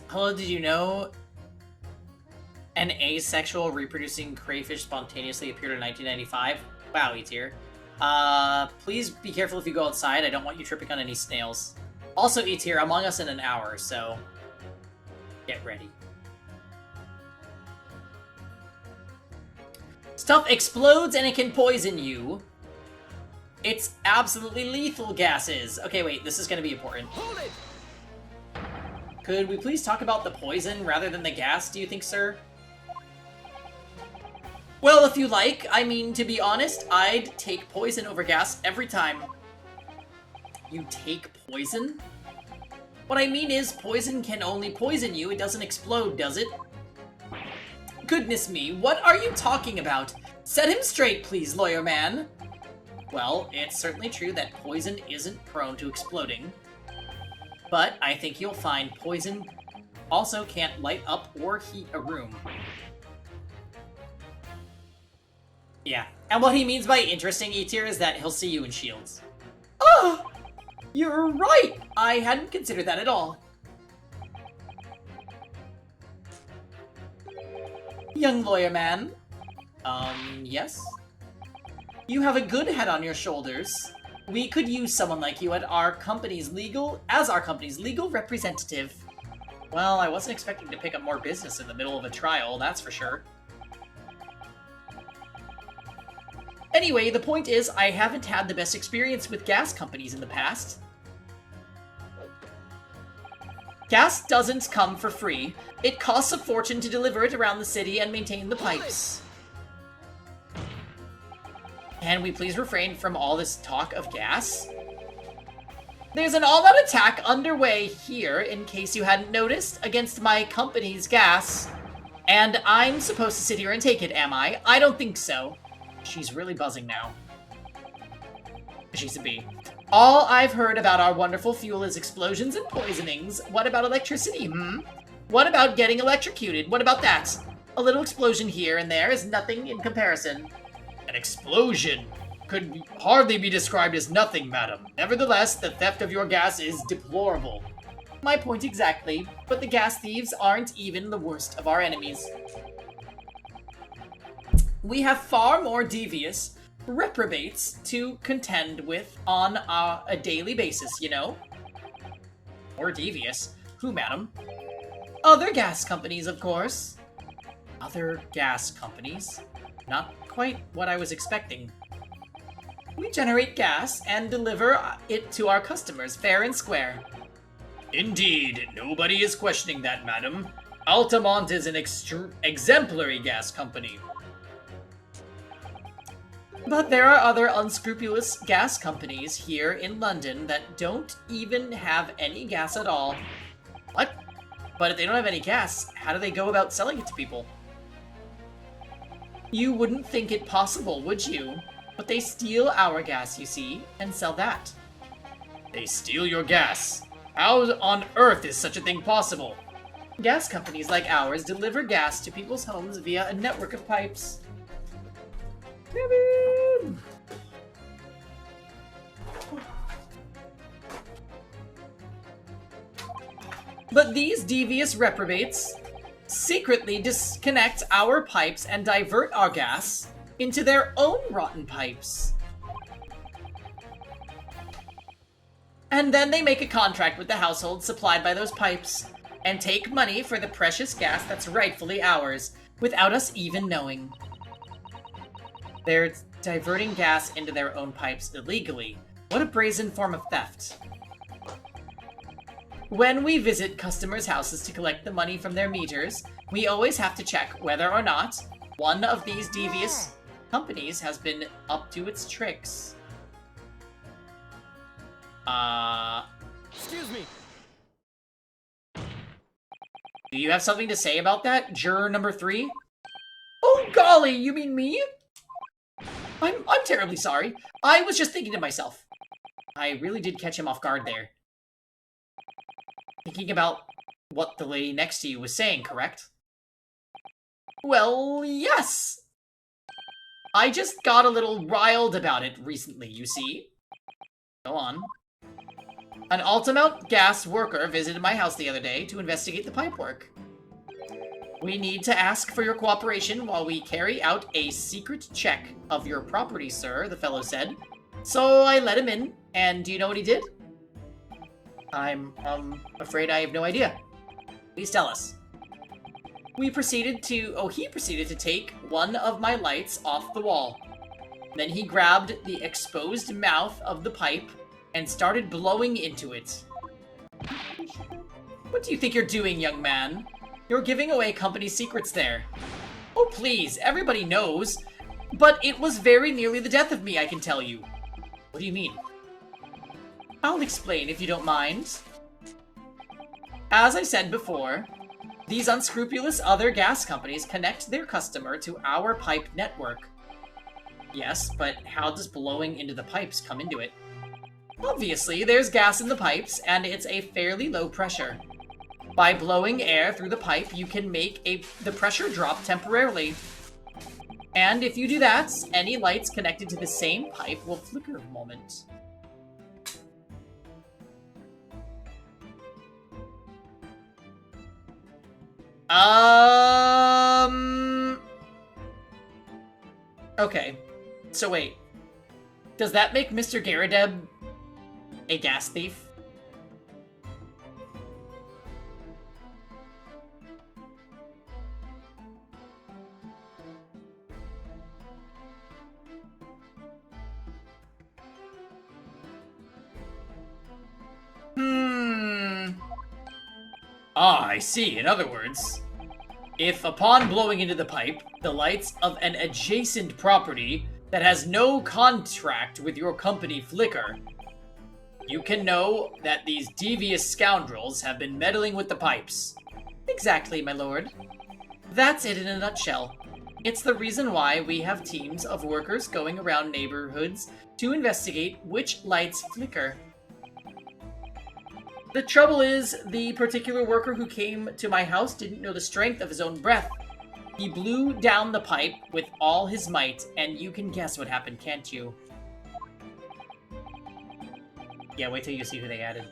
Hello, did you know an asexual reproducing crayfish spontaneously appeared in 1995? Wow, E-Tier. Please be careful if you go outside. I don't want you tripping on any snails. Also, E-Tier, Among Us in an hour, so get ready. Stuff explodes and it can poison you. It's absolutely lethal gases. Okay, wait, this is gonna be important. Hold it! Could we please talk about the poison rather than the gas, do you think, sir? Well, if you like. I mean, to be honest, I'd take poison over gas every time. You take poison? What I mean is, poison can only poison you, it doesn't explode, does it? Goodness me, what are you talking about? Set him straight, please, lawyer man. Well, it's certainly true that poison isn't prone to exploding. But I think you'll find poison also can't light up or heat a room. Yeah, and what he means by interesting, E-Tier, is that he'll see you in shields. Oh! You're right! I hadn't considered that at all. Young lawyer man. Yes? You have a good head on your shoulders. We could use someone like you as our company's legal representative. Well, I wasn't expecting to pick up more business in the middle of a trial, that's for sure. Anyway, the point is, I haven't had the best experience with gas companies in the past. Gas doesn't come for free. It costs a fortune to deliver it around the city and maintain the pipes. Can we please refrain from all this talk of gas? There's an all-out attack underway here, in case you hadn't noticed, against my company's gas. And I'm supposed to sit here and take it, am I? I don't think so. She's really buzzing now. She's a bee. All I've heard about our wonderful fuel is explosions and poisonings. What about electricity, What about getting electrocuted? What about that? A little explosion here and there is nothing in comparison. An explosion could hardly be described as nothing, madam. Nevertheless, the theft of your gas is deplorable. My point exactly, but the gas thieves aren't even the worst of our enemies. We have far more devious reprobates to contend with on a daily basis, you know? More devious? Who, madam? Other gas companies, of course. Other gas companies? Not quite what I was expecting. We generate gas and deliver it to our customers, fair and square. Indeed, nobody is questioning that, madam. Altamont is an exemplary gas company. But there are other unscrupulous gas companies here in London that don't even have any gas at all. What? But if they don't have any gas, how do they go about selling it to people? You wouldn't think it possible, would you? But they steal our gas, you see, and sell that. They steal your gas? How on earth is such a thing possible? Gas companies like ours deliver gas to people's homes via a network of pipes. But these devious reprobates secretly disconnect our pipes and divert our gas into their own rotten pipes. And then they make a contract with the household supplied by those pipes and take money for the precious gas that's rightfully ours without us even knowing. They're diverting gas into their own pipes illegally. What a brazen form of theft. When we visit customers' houses to collect the money from their meters, we always have to check whether or not one of these devious companies has been up to its tricks. Excuse me. Do you have something to say about that, juror number 3? Oh golly, you mean me? I'm terribly sorry. I was just thinking to myself. I really did catch him off guard there. Thinking about what the lady next to you was saying, correct? Well, yes. I just got a little riled about it recently, you see. Go on. An Altamont gas worker visited my house the other day to investigate the pipework. We need to ask for your cooperation while we carry out a secret check of your property, sir, the fellow said. So I let him in, and do you know what he did? I'm, afraid I have no idea. Please tell us. He proceeded to take one of my lights off the wall. Then he grabbed the exposed mouth of the pipe and started blowing into it. What do you think you're doing, young man? You're giving away company secrets there. Oh, please, everybody knows. But it was very nearly the death of me, I can tell you. What do you mean? I'll explain if you don't mind. As I said before, these unscrupulous other gas companies connect their customer to our pipe network. Yes, but how does blowing into the pipes come into it? Obviously, there's gas in the pipes, and it's a fairly low pressure. By blowing air through the pipe, you can make the pressure drop temporarily. And if you do that, any lights connected to the same pipe will flicker a moment. Okay. So wait. Does that make Mr. Garadeb a gas thief? Ah, I see. In other words, if upon blowing into the pipe, the lights of an adjacent property that has no contract with your company flicker, you can know that these devious scoundrels have been meddling with the pipes. Exactly, my lord. That's it in a nutshell. It's the reason why we have teams of workers going around neighborhoods to investigate which lights flicker. The trouble is, the particular worker who came to my house didn't know the strength of his own breath. He blew down the pipe with all his might, and you can guess what happened, can't you? Yeah, wait till you see who they added.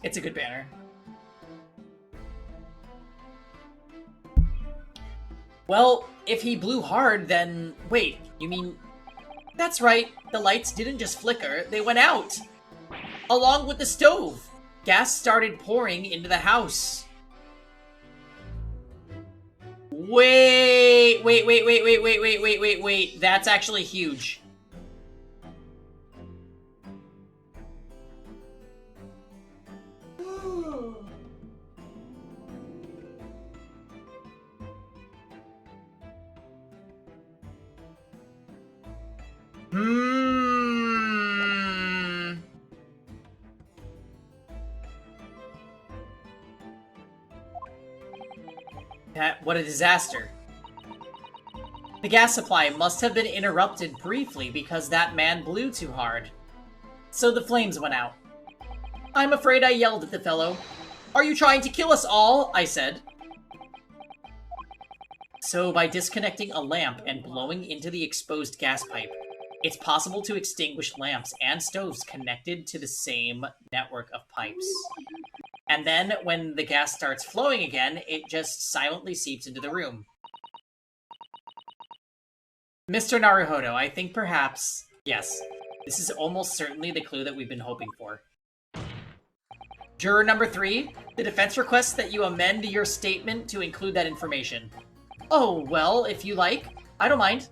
It's a good banner. Well, if he blew hard, then... Wait, you mean... That's right, the lights didn't just flicker, they went out! along with the stove. Gas started pouring into the house. Wait. That's actually huge. What a disaster. The gas supply must have been interrupted briefly because that man blew too hard. So the flames went out. I'm afraid I yelled at the fellow. Are you trying to kill us all? I said. So by disconnecting a lamp and blowing into the exposed gas pipe, it's possible to extinguish lamps and stoves connected to the same network of pipes. And then, when the gas starts flowing again, it just silently seeps into the room. Mr. Naruhodo, I think perhaps... Yes, this is almost certainly the clue that we've been hoping for. Juror number 3, the defense requests that you amend your statement to include that information. Oh, well, if you like. I don't mind.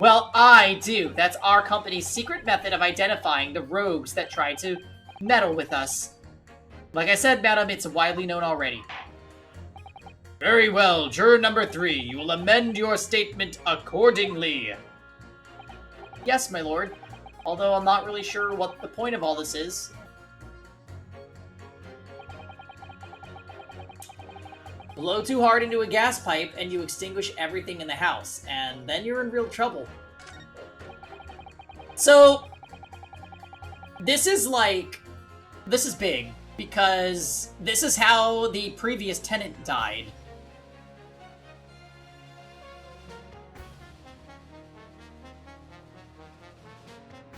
Well, I do. That's our company's secret method of identifying the rogues that try to meddle with us. Like I said, madam, it's widely known already. Very well, juror number 3. You will amend your statement accordingly. Yes, my lord. Although I'm not really sure what the point of all this is. Blow too hard into a gas pipe and you extinguish everything in the house, and then you're in real trouble. So, this is big, because this is how the previous tenant died.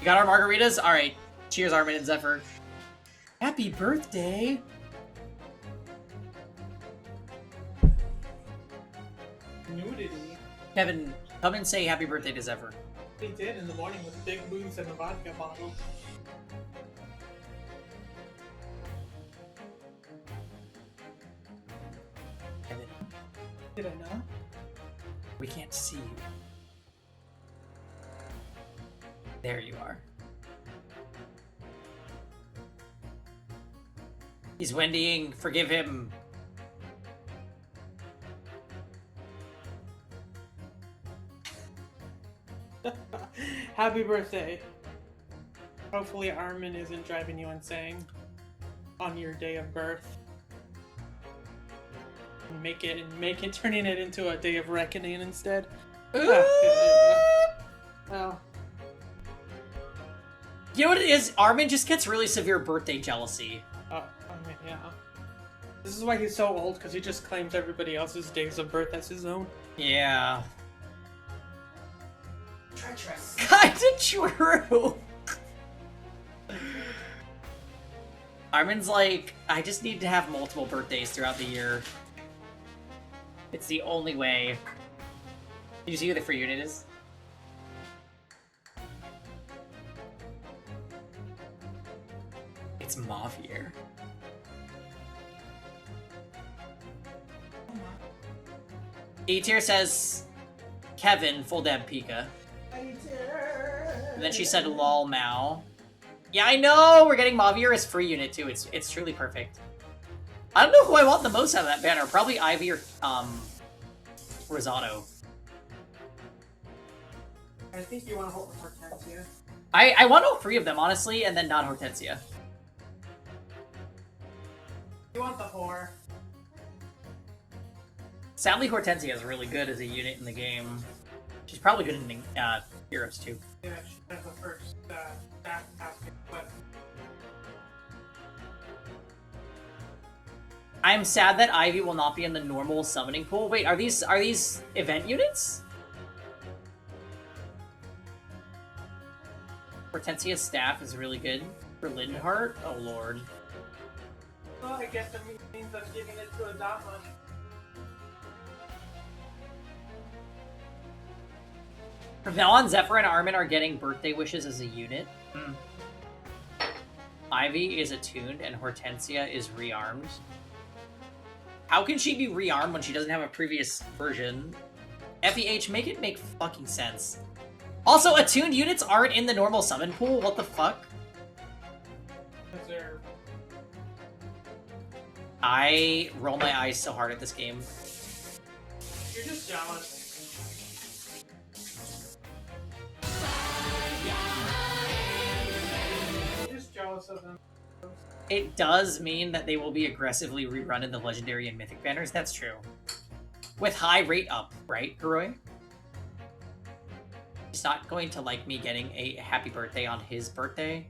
You got our margaritas? Alright. Cheers, Armin and Zephyr. Happy birthday! Nudity. Kevin, come and say happy birthday to Zephyr. They did in the morning with big boobs and a vodka bottle. Kevin, Did I not? we can't see you. There you are. He's Wendying. Forgive him. Happy birthday. Hopefully Armin isn't driving you insane on your day of birth. Turning it into a day of reckoning instead. Oh. You know what it is? Armin just gets really severe birthday jealousy. I mean, yeah. This is why he's so old, because he just claims everybody else's days of birth as his own. Yeah. Treacherous. Kinda true. Armin's like, I just need to have multiple birthdays throughout the year. It's the only way. Did you see who the free unit is? It's Mavier. E-tier says Kevin, full dab Pika. And then she said lol Mao. Yeah, I know! We're getting Mavier as free unit too. It's truly perfect. I don't know who I want the most out of that banner. Probably Ivy or Rosado. I think you want to hold Hortensia. I want all three of them, honestly, and then not Hortensia. You want the whore. Sadly, Hortensia is really good as a unit in the game. She's probably good in Heroes too. Yeah, she has the first staff basket, but I'm sad that Ivy will not be in the normal summoning pool. Wait, are these event units? Hortensia's staff is really good for Lindenheart. Oh lord. well, I guess that means I'm giving it to Adama. From now on, Zephyr and Armin are getting birthday wishes as a unit. Ivy is attuned and Hortensia is rearmed. How can she be rearmed when she doesn't have a previous version? FEH, make it make fucking sense. Also, attuned units aren't in the normal summon pool? What the fuck? Observe. I roll my eyes so hard at this game. You're just jealous. You're just jealous of them. It does mean that they will be aggressively rerun in the Legendary and Mythic banners, that's true. With high rate up, right, Garoi? He's not going to like me getting a happy birthday on his birthday.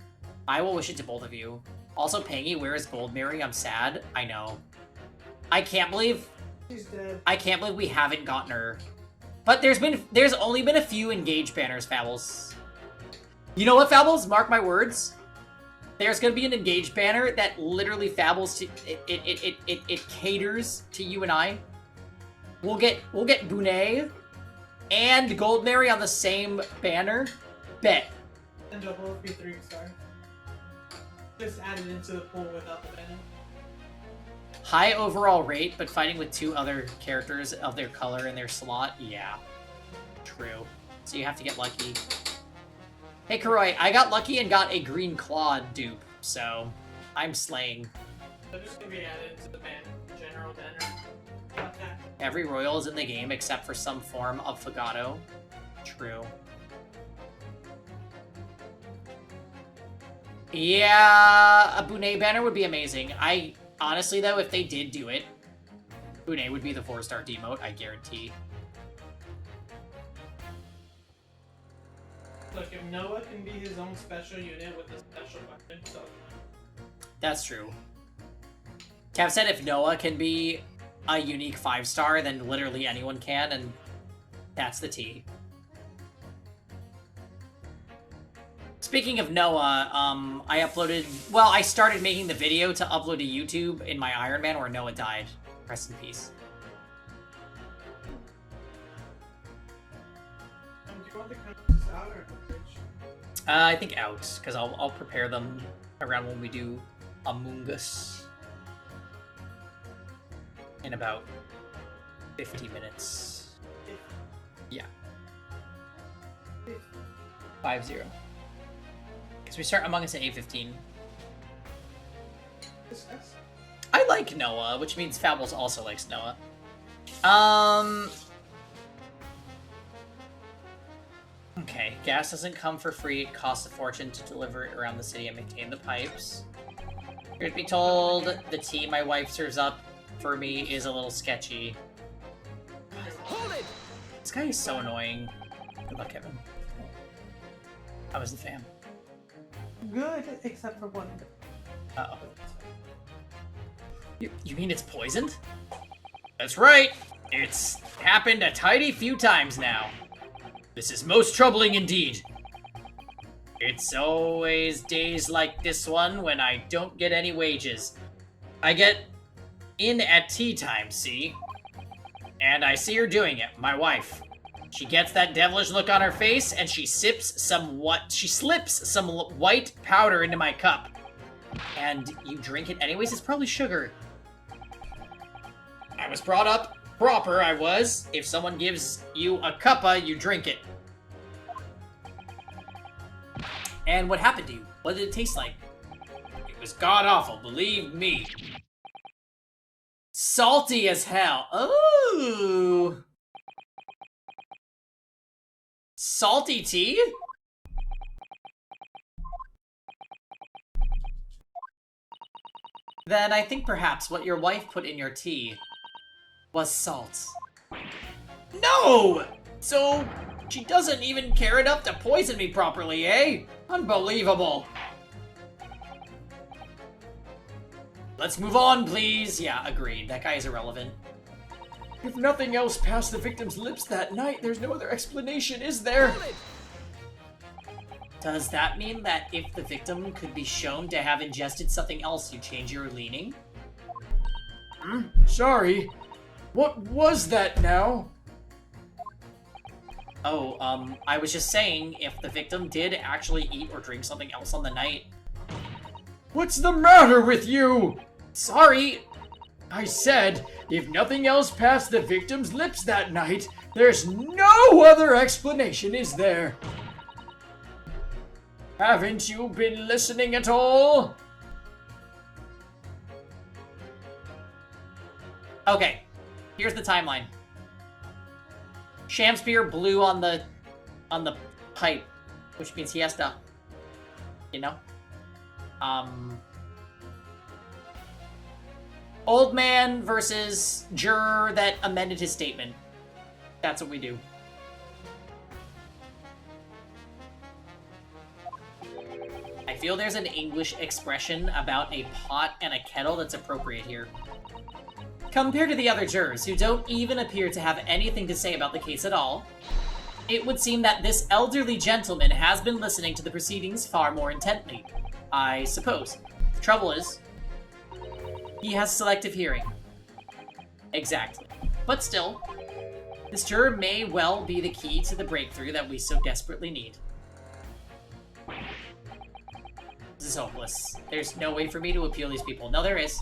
I will wish it to both of you. Also, Pangy, where is Gold Mary? I'm sad. I know. I can't believe... She's dead. I can't believe we haven't gotten her. But there's only been a few Engage banners, Fabbles. You know what, Fabbles? Mark my words. There's gonna be an Engage banner that literally Fabbles to... It caters to you and I. We'll get Bonet and Gold Mary on the same banner. Bet. And they'll both be 3-star. Just added into the pool without the banner. High overall rate, but fighting with 2 other characters of their color in their slot? Yeah. True. So you have to get lucky. Hey, Karoi, I got lucky and got a Green Claw dupe, so I'm slaying. They're just gonna be added into the general banner. Okay. Every royal is in the game except for some form of Fagato. True. Yeah, a Bonet banner would be amazing. Honestly, though, if they did do it, Bonet would be the 4-star demote, I guarantee. Look, if Noah can be his own special unit with a special weapon, so... That's true. Tav said if Noah can be a unique 5-star, then literally anyone can, and that's the T. Speaking of Noah, I started making the video to upload to YouTube in my Iron Man where Noah died. Rest in peace. Do you want the counters out or in the fridge? I think out, because I'll prepare them around when we do Among Us. In about 50 minutes. Yeah. 5-0. Because we start Among Us at 8:15. I like Noah, which means Fables also likes Noah. Okay, gas doesn't come for free. It costs a fortune to deliver it around the city and maintain the pipes. Truth be told, the tea my wife serves up for me is a little sketchy. Hold it! This guy is so annoying. Good luck, Kevin. How was the fam? Good, except for one. Uh-oh. You mean it's poisoned? That's right! It's happened a tidy few times now. This is most troubling indeed. It's always days like this one when I don't get any wages. I get in at tea time, see? And I see her doing it, my wife. She gets that devilish look on her face and she slips some white powder into my cup. And you drink it anyways? It's probably sugar. I was brought up proper, I was. If someone gives you a cuppa, you drink it. And what happened to you? What did it taste like? It was god-awful, believe me. Salty as hell. Ooh. Salty tea? Then I think perhaps what your wife put in your tea was salt. No! So, she doesn't even care enough to poison me properly, eh? Unbelievable. Let's move on, please. Yeah, agreed. That guy is irrelevant. If nothing else passed the victim's lips that night, there's no other explanation, is there? Does that mean that if the victim could be shown to have ingested something else, you change your leaning? Sorry. What was that now? Oh, I was just saying, if the victim did actually eat or drink something else on the night, What's the matter with you? Sorry. I said, if nothing else passed the victim's lips that night, there's no other explanation, is there? Haven't you been listening at all? Okay, here's the timeline. Shamspear blew on the pipe, which means he has to, you know? Old man versus juror that amended his statement. That's what we do. I feel there's an English expression about a pot and a kettle that's appropriate here. Compared to the other jurors, who don't even appear to have anything to say about the case at all, it would seem that this elderly gentleman has been listening to the proceedings far more intently, I suppose. The trouble is, he has selective hearing. Exactly. But still, this juror may well be the key to the breakthrough that we so desperately need. This is hopeless. There's no way for me to appeal these people. No, there is.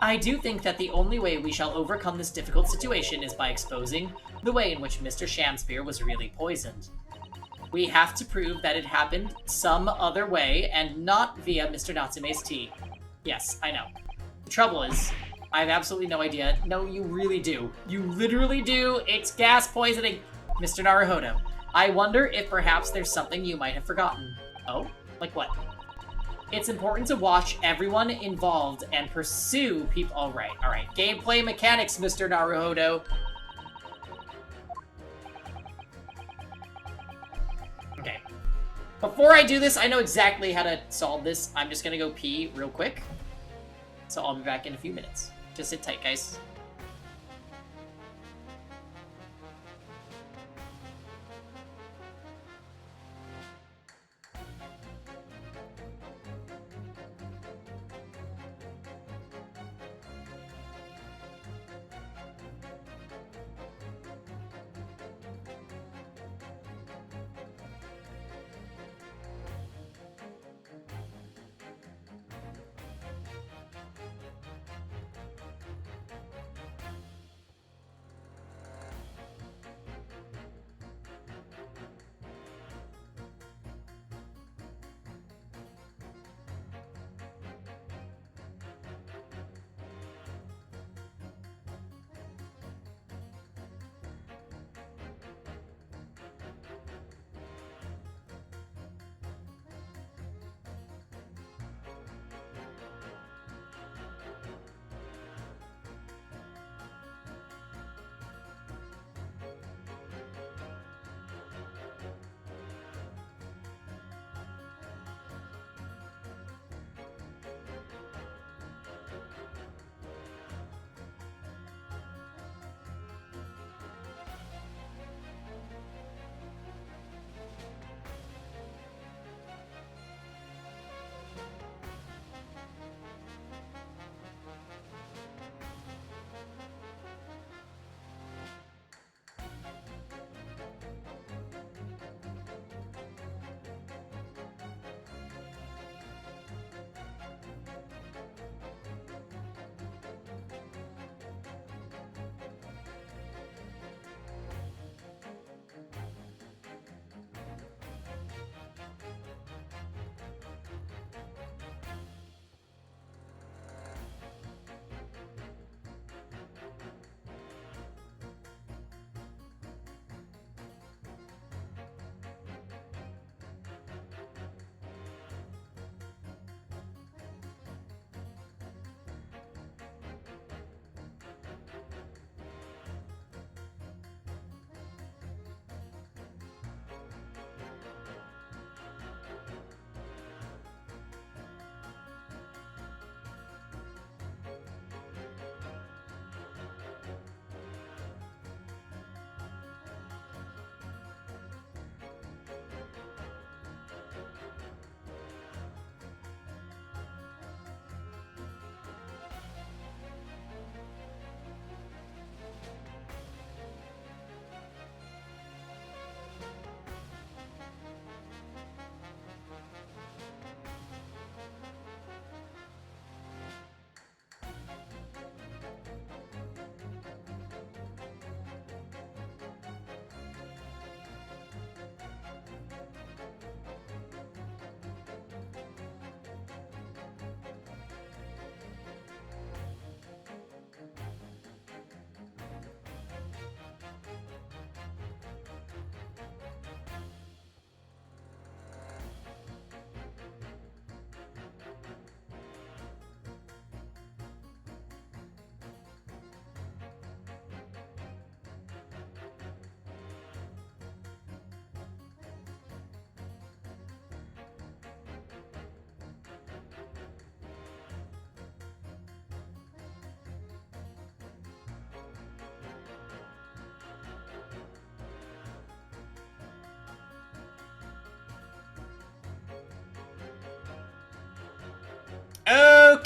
I do think that the only way we shall overcome this difficult situation is by exposing the way in which Mr. Shamspear was really poisoned. We have to prove that it happened some other way and not via Mr. Natsume's tea. Yes, I know. The trouble is, I have absolutely no idea. No, you really do. You literally do. It's gas poisoning. Mr. Naruhodo, I wonder if perhaps there's something you might have forgotten. Oh? Like what? It's important to watch everyone involved and pursue people. Alright. Gameplay mechanics, Mr. Naruhodo. Okay. Before I do this, I know exactly how to solve this. I'm just gonna go pee real quick. So I'll be back in a few minutes. Just sit tight, guys.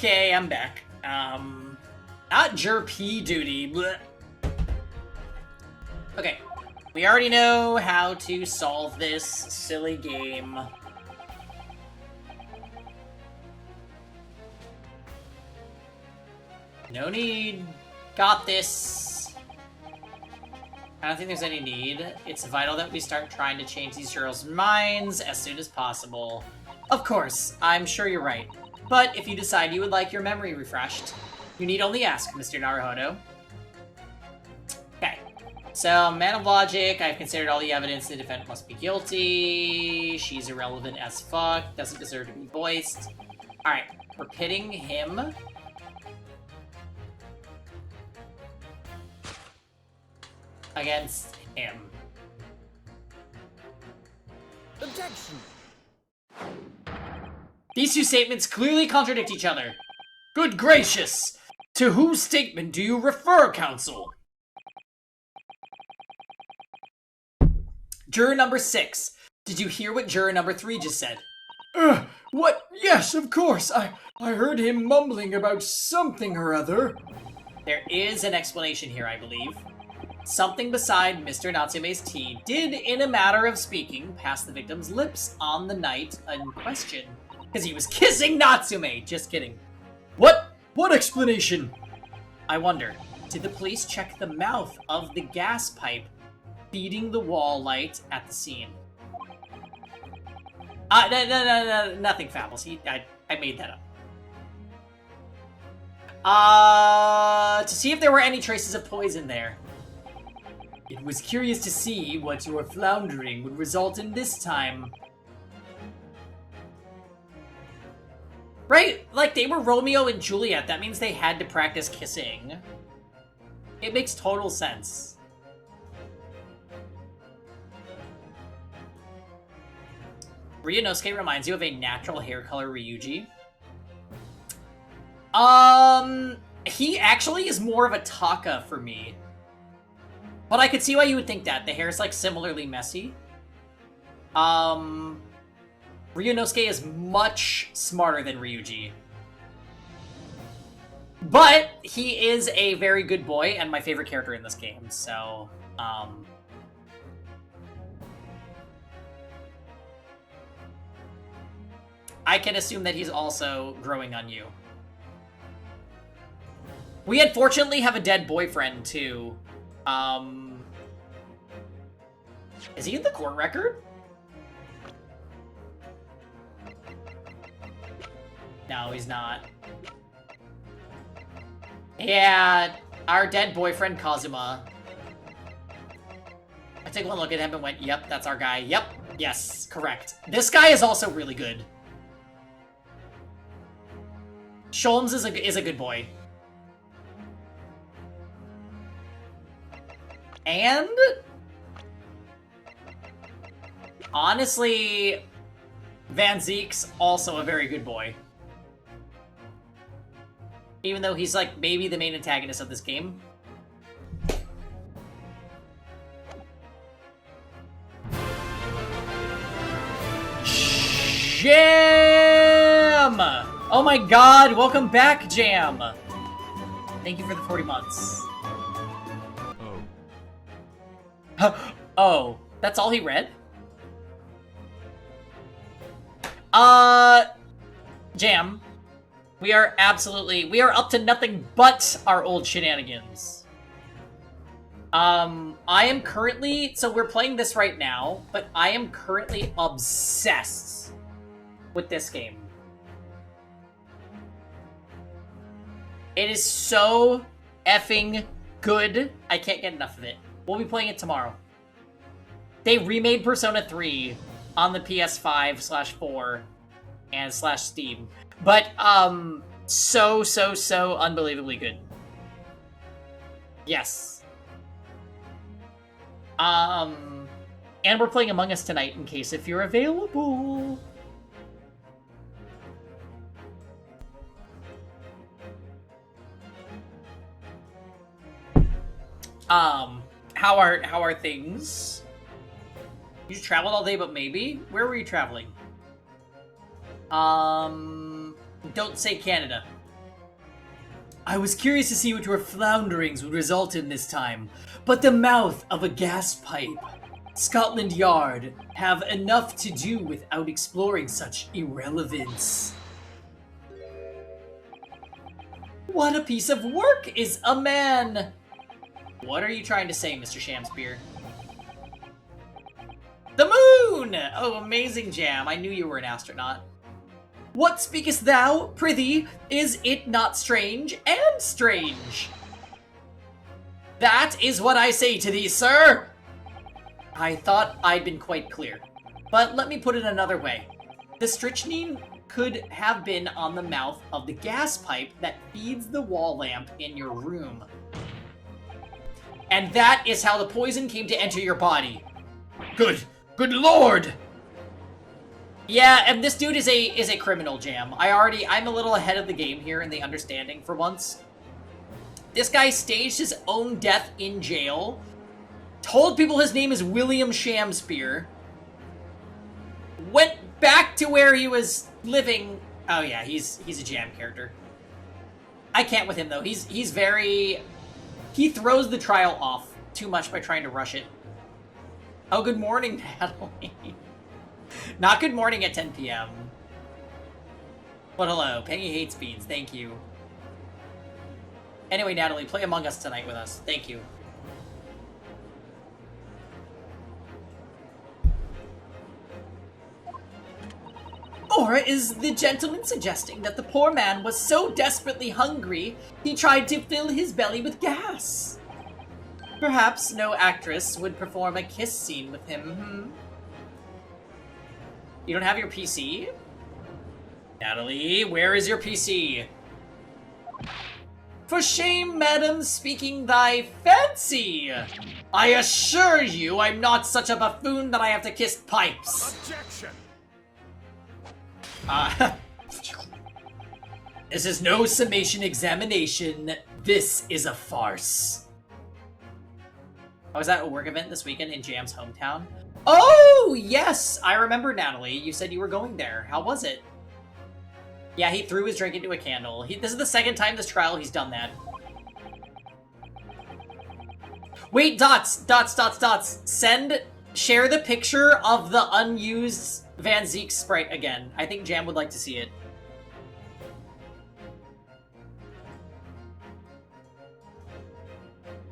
Okay, I'm back. Not jerp duty. Blech. Okay, we already know how to solve this silly game. No need. Got this. I don't think there's any need. It's vital that we start trying to change these girls' minds as soon as possible. Of course, I'm sure you're right. But if you decide you would like your memory refreshed, you need only ask, Mr. Naruhodo. Okay. So, man of logic, I've considered all the evidence. The defendant must be guilty. She's irrelevant as fuck. Doesn't deserve to be voiced. Alright, we're pitting him against him. Objection. These two statements clearly contradict each other. Good gracious! To whose statement do you refer, counsel? Juror number 6. Did you hear what juror number 3 just said? What? Yes, of course. I heard him mumbling about something or other. There is an explanation here, I believe. Something beside Mr. Natsume's tea did, in a matter of speaking, pass the victim's lips on the night in question. Because he was kissing Natsume! Just kidding. What explanation? I wonder, did the police check the mouth of the gas pipe feeding the wall light at the scene? No, nothing fabulous. I made that up. To see if there were any traces of poison there. It was curious to see what your floundering would result in this time. Right? Like, they were Romeo and Juliet. That means they had to practice kissing. It makes total sense. Ryunosuke reminds you of a natural hair color Ryuji. He actually is more of a Taka for me. But I could see why you would think that. The hair is, like, similarly messy. Ryunosuke is much smarter than Ryuji. But he is a very good boy and my favorite character in this game, so, I can assume that he's also growing on you. We unfortunately have a dead boyfriend, too. Is he in the court record? No, he's not. Yeah, our dead boyfriend, Kazuma. I took one look at him and went, yep, that's our guy. Yep, yes, correct. This guy is also really good. Sholmes is a good boy. And honestly, Van Zeek's also a very good boy. Even though he's, like, maybe the main antagonist of this game. Jam! Oh my god, welcome back, Jam! Thank you for the 40 months. Oh, that's all he read? Jam. We are up to nothing but our old shenanigans. I am currently, so we're playing this right now, but I am currently obsessed with this game. It is so effing good. I can't get enough of it. We'll be playing it tomorrow. They remade Persona 3 on the PS5/4 and /Steam. But, so unbelievably good. Yes. And we're playing Among Us tonight, in case if you're available. How are things? You traveled all day, but maybe? Where were you traveling? Don't say Canada. I was curious to see what your flounderings would result in this time, but the mouth of a gas pipe. Scotland Yard have enough to do without exploring such irrelevance. What a piece of work is a man! What are you trying to say, Mr. Shamspear? The moon! Oh, amazing, Jam. I knew you were an astronaut. What speakest thou? Prithee, is it not strange and strange? That is what I say to thee, sir! I thought I'd been quite clear, but let me put it another way. The strychnine could have been on the mouth of the gas pipe that feeds the wall lamp in your room. And that is how the poison came to enter your body. Good lord! Yeah, and this dude is a criminal, Jam. I'm a little ahead of the game here in the understanding for once. This guy staged his own death in jail, told people his name is William Shamspear, went back to where he was living. Oh yeah, he's a Jam character. I can't with him though. He throws the trial off too much by trying to rush it. Oh, good morning, Natalie. Not good morning at 10 p.m. But hello, Peggy hates beans, thank you. Anyway, Natalie, play Among Us tonight with us. Thank you. Or is the gentleman suggesting that the poor man was so desperately hungry, he tried to fill his belly with gas? Perhaps no actress would perform a kiss scene with him, You don't have your PC? Natalie, where is your PC? For shame, madam, speaking thy fancy! I assure you I'm not such a buffoon that I have to kiss pipes. Objection! This is no summation examination. This is a farce. I was at a work event this weekend in Jam's hometown. Oh, yes! I remember, Natalie. You said you were going there. How was it? Yeah, he threw his drink into a candle. This is the second time this trial he's done that. Wait, Dots! Share the picture of the unused Van Zeek sprite again. I think Jam would like to see it.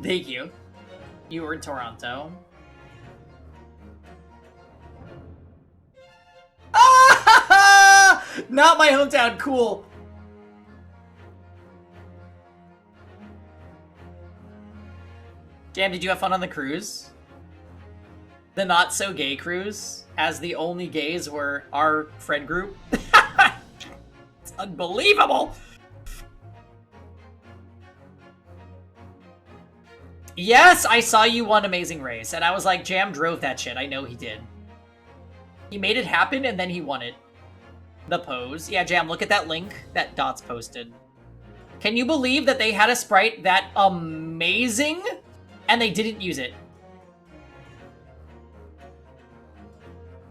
Thank you. You were in Toronto. Ah! Not my hometown, cool. Jam, did you have fun on the cruise? The not so gay cruise, as the only gays were our friend group. It's unbelievable. Yes, I saw you won Amazing Race, and I was like, Jam drove that shit. I know he did. He made it happen, and then he won it. The pose. Yeah, Jam, look at that link that Dots posted. Can you believe that they had a sprite that amazing, and they didn't use it?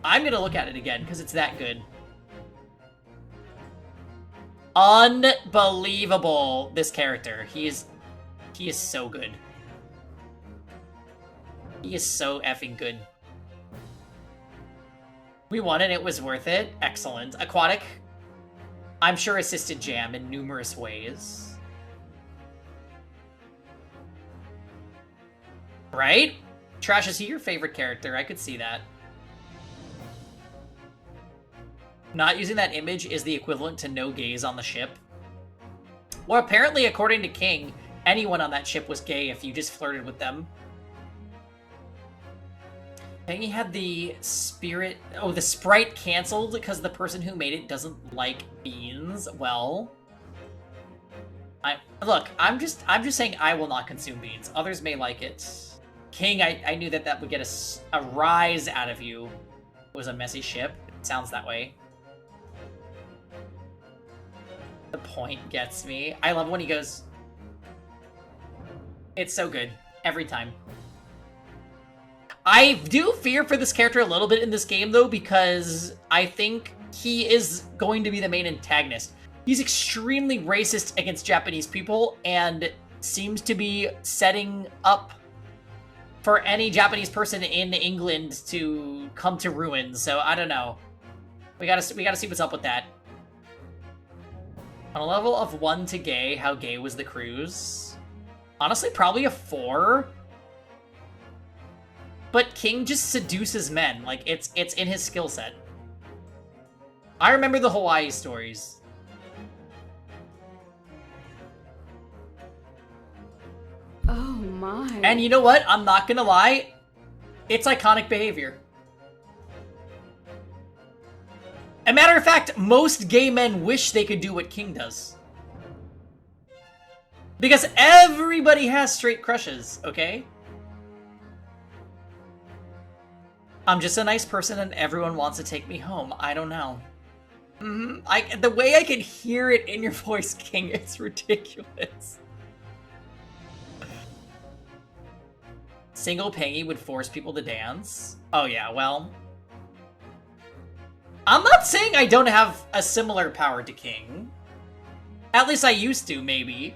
I'm gonna look at it again, because it's that good. Unbelievable, this character. He is so good. He is so effing good. We won and it was worth it. Excellent. Aquatic, I'm sure assisted Jam in numerous ways. Right? Trash, is he your favorite character? I could see that. Not using that image is the equivalent to no gays on the ship. Well, apparently, according to King, anyone on that ship was gay if you just flirted with them. Peggy had the spirit... Oh, the sprite canceled because the person who made it doesn't like beans. Well... Look, I'm just saying I will not consume beans. Others may like it. King, I knew that would get a rise out of you. It was a messy ship. It sounds that way. The point gets me. I love when he goes... It's so good. Every time. I do fear for this character a little bit in this game, though, because I think he is going to be the main antagonist. He's extremely racist against Japanese people and seems to be setting up for any Japanese person in England to come to ruin. So I don't know. We gotta see what's up with that. On a level of 1 to gay, how gay was the cruise? Honestly, probably a 4. But King just seduces men. Like, it's in his skill set. I remember the Hawaii stories. Oh my. And you know what? I'm not gonna lie. It's iconic behavior. A matter of fact, most gay men wish they could do what King does. Because everybody has straight crushes, okay? I'm just a nice person and everyone wants to take me home. I don't know. The way I can hear it in your voice, King, it's ridiculous. Single Pangy would force people to dance? Oh yeah, well... I'm not saying I don't have a similar power to King. At least I used to, maybe.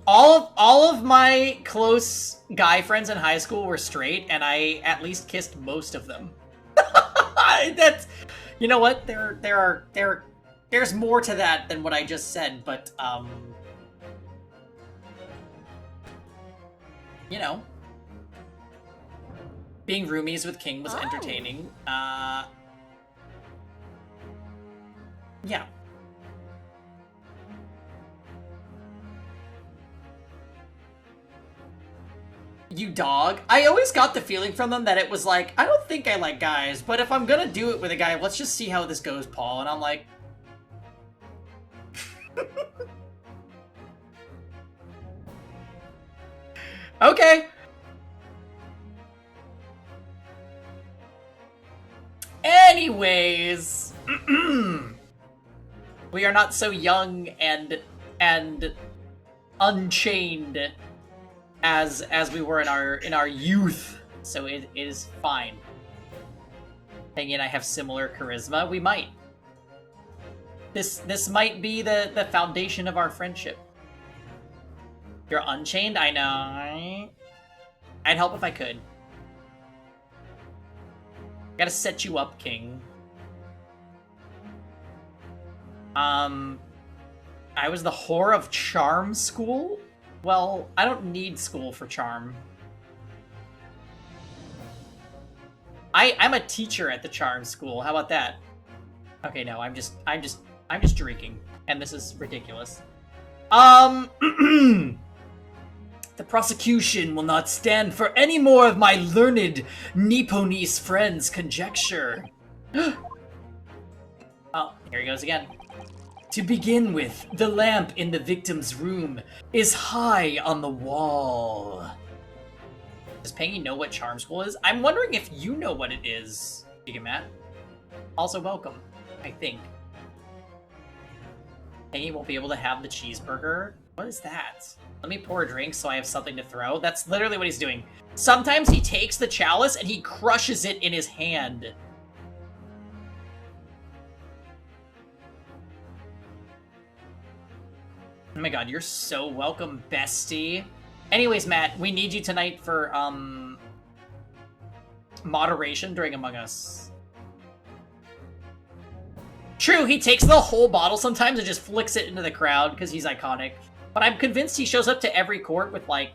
All of my close guy friends in high school were straight, and I at least kissed most of them. That's, you know what? There's more to that than what I just said, but you know, being roomies with King was entertaining. Yeah. You dog. I always got the feeling from them that it was like, I don't think I like guys, but if I'm gonna do it with a guy, let's just see how this goes, Paul. And I'm like... okay. Anyways. We are not so young and unchained as we were in our youth, so it is fine. Thinking I have similar charisma, we might. This might be the foundation of our friendship. You're unchained? I know. I'd help if I could. Gotta set you up, King. I was the whore of charm school? Well, I don't need school for charm. I'm a teacher at the charm school. How about that? Okay, no, I'm just drinking, and this is ridiculous. The prosecution will not stand for any more of my learned Nipponese friends' conjecture. Oh, here he goes again. To begin with, the lamp in the victim's room is high on the wall. Does Pangy know what charm school is? I'm wondering if you know what it is, Giga Matt. Also welcome, I think. Pangy won't be able to have the cheeseburger. What is that? Let me pour a drink so I have something to throw. That's literally what he's doing. Sometimes he takes the chalice and he crushes it in his hand. Oh my god, you're so welcome, bestie. Anyways, Matt, we need you tonight for, moderation during Among Us. True, he takes the whole bottle sometimes and just flicks it into the crowd because he's iconic. But I'm convinced he shows up to every court with like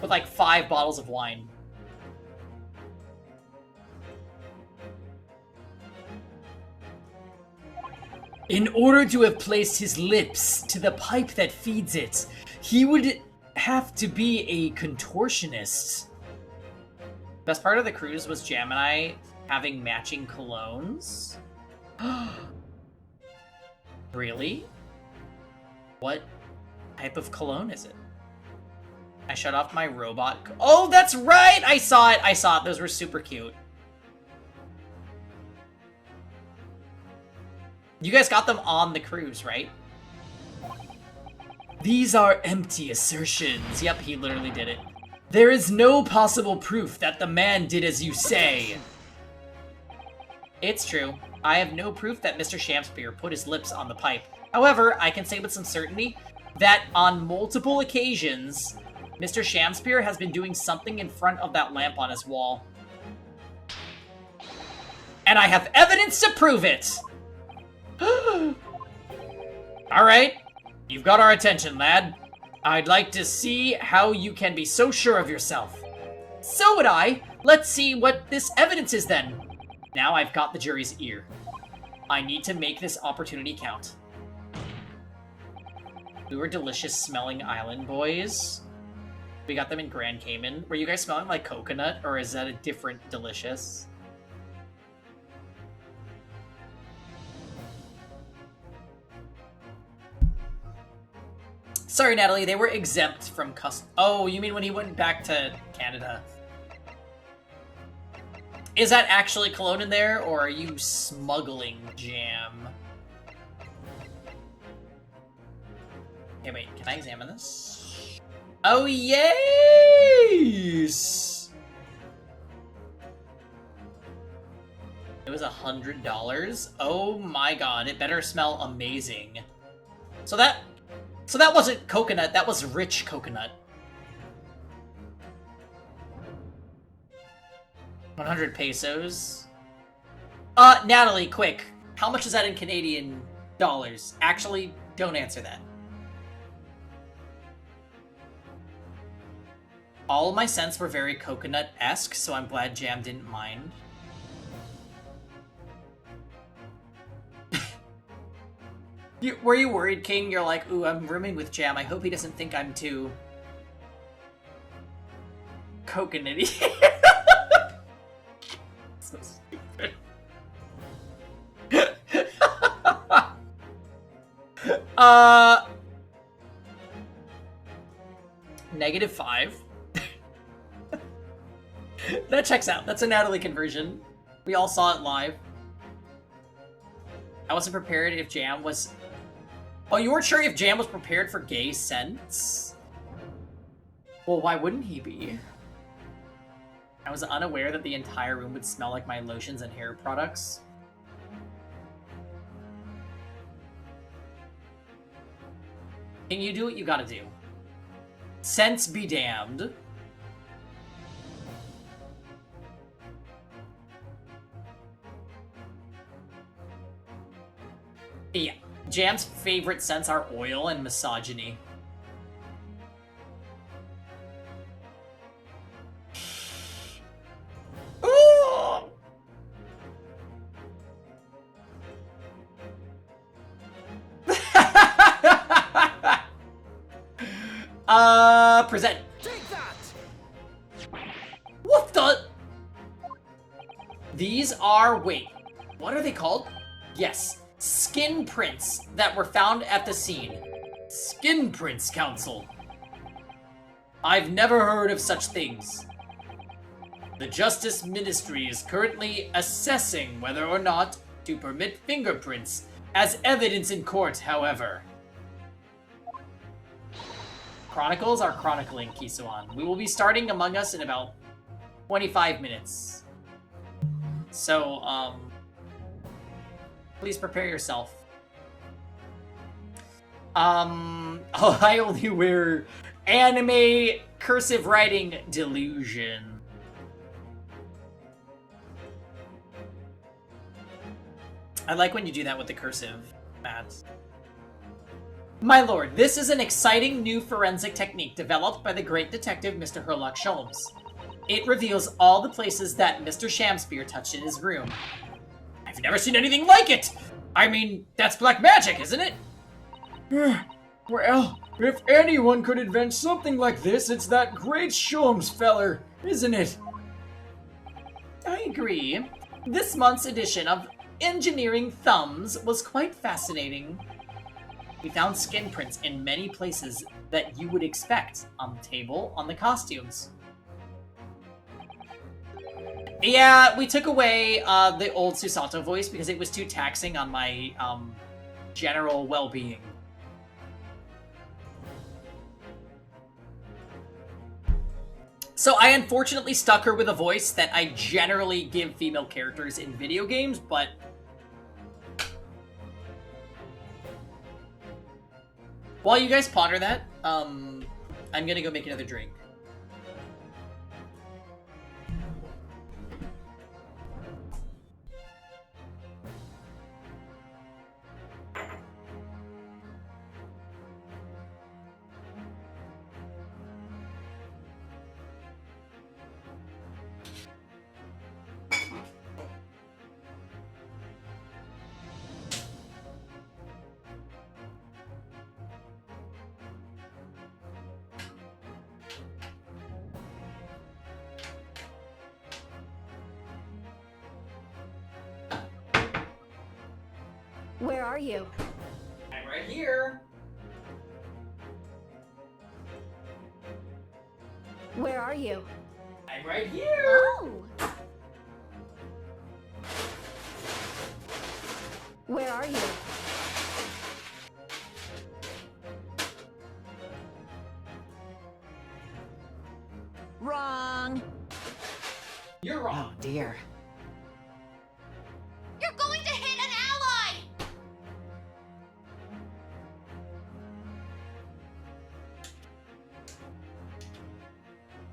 5 bottles of wine. In order to have placed his lips to the pipe that feeds it, he would have to be a contortionist. Best part of the cruise was Gemini having matching colognes. Really? What type of cologne is it? I shut off my robot. Oh, that's right! I saw it. Those were super cute. You guys got them on the cruise, right? These are empty assertions. Yep, he literally did it. There is no possible proof that the man did as you say. It's true. I have no proof that Mr. Shamspear put his lips on the pipe. However, I can say with some certainty that on multiple occasions, Mr. Shamspear has been doing something in front of that lamp on his wall. And I have evidence to prove it! Alright, you've got our attention, lad. I'd like to see how you can be so sure of yourself. So would I. Let's see what this evidence is then. Now I've got the jury's ear. I need to make this opportunity count. We were delicious smelling island boys. We got them in Grand Cayman. Were you guys smelling like coconut, or is that a different delicious? Sorry, Natalie, they were exempt from Oh, you mean when he went back to Canada? Is that actually cologne in there, or are you smuggling jam? Okay, wait, can I examine this? Oh, yes! It was $100? Oh my god, it better smell amazing. So that wasn't coconut, that was rich coconut. 100 pesos. Natalie, quick. How much is that in Canadian dollars? Actually, don't answer that. All of my scents were very coconut-esque, so I'm glad Jam didn't mind. Were you worried, King? You're like, ooh, I'm rooming with Jam. I hope he doesn't think I'm too coconutty. So stupid. -5. That checks out. That's a Natalie conversion. We all saw it live. I wasn't prepared if Jam was... Oh, you weren't sure if Jam was prepared for gay scents? Well, why wouldn't he be? I was unaware that the entire room would smell like my lotions and hair products. Can you do what you gotta do? Scents be damned. Yeah, Jam's favorite scents are oil and misogyny. Ooh! Present. Take that! What the? These are, wait, what are they called? Yes, skin prints that were found at the scene. Skin prints, Council. I've never heard of such things. The Justice Ministry is currently assessing whether or not to permit fingerprints as evidence in court, however. Chronicles are chronicling, Kisuan. We will be starting Among Us in about 25 minutes. So, please prepare yourself. Oh, I only wear anime cursive writing delusion. I like when you do that with the cursive, Matt. My lord, this is an exciting new forensic technique developed by the great detective Mr. Herlock Sholmes. It reveals all the places that Mr. Shamspear touched in his room. I've never seen anything like it! I mean, that's black magic, isn't it? Well, if anyone could invent something like this, it's that great Sholmes feller, isn't it? I agree. This month's edition of Engineering Thumbs was quite fascinating. We found skin prints in many places that you would expect. On the table, on the costumes. Yeah, we took away the old Susato voice because it was too taxing on my general well-being. So I unfortunately stuck her with a voice that I generally give female characters in video games, but... While you guys ponder that, I'm gonna go make another drink. Where are you? I'm right here. Where are you? I'm right here. Oh! Where are you? Wrong. You're wrong. Oh dear. You're going to hit an ally!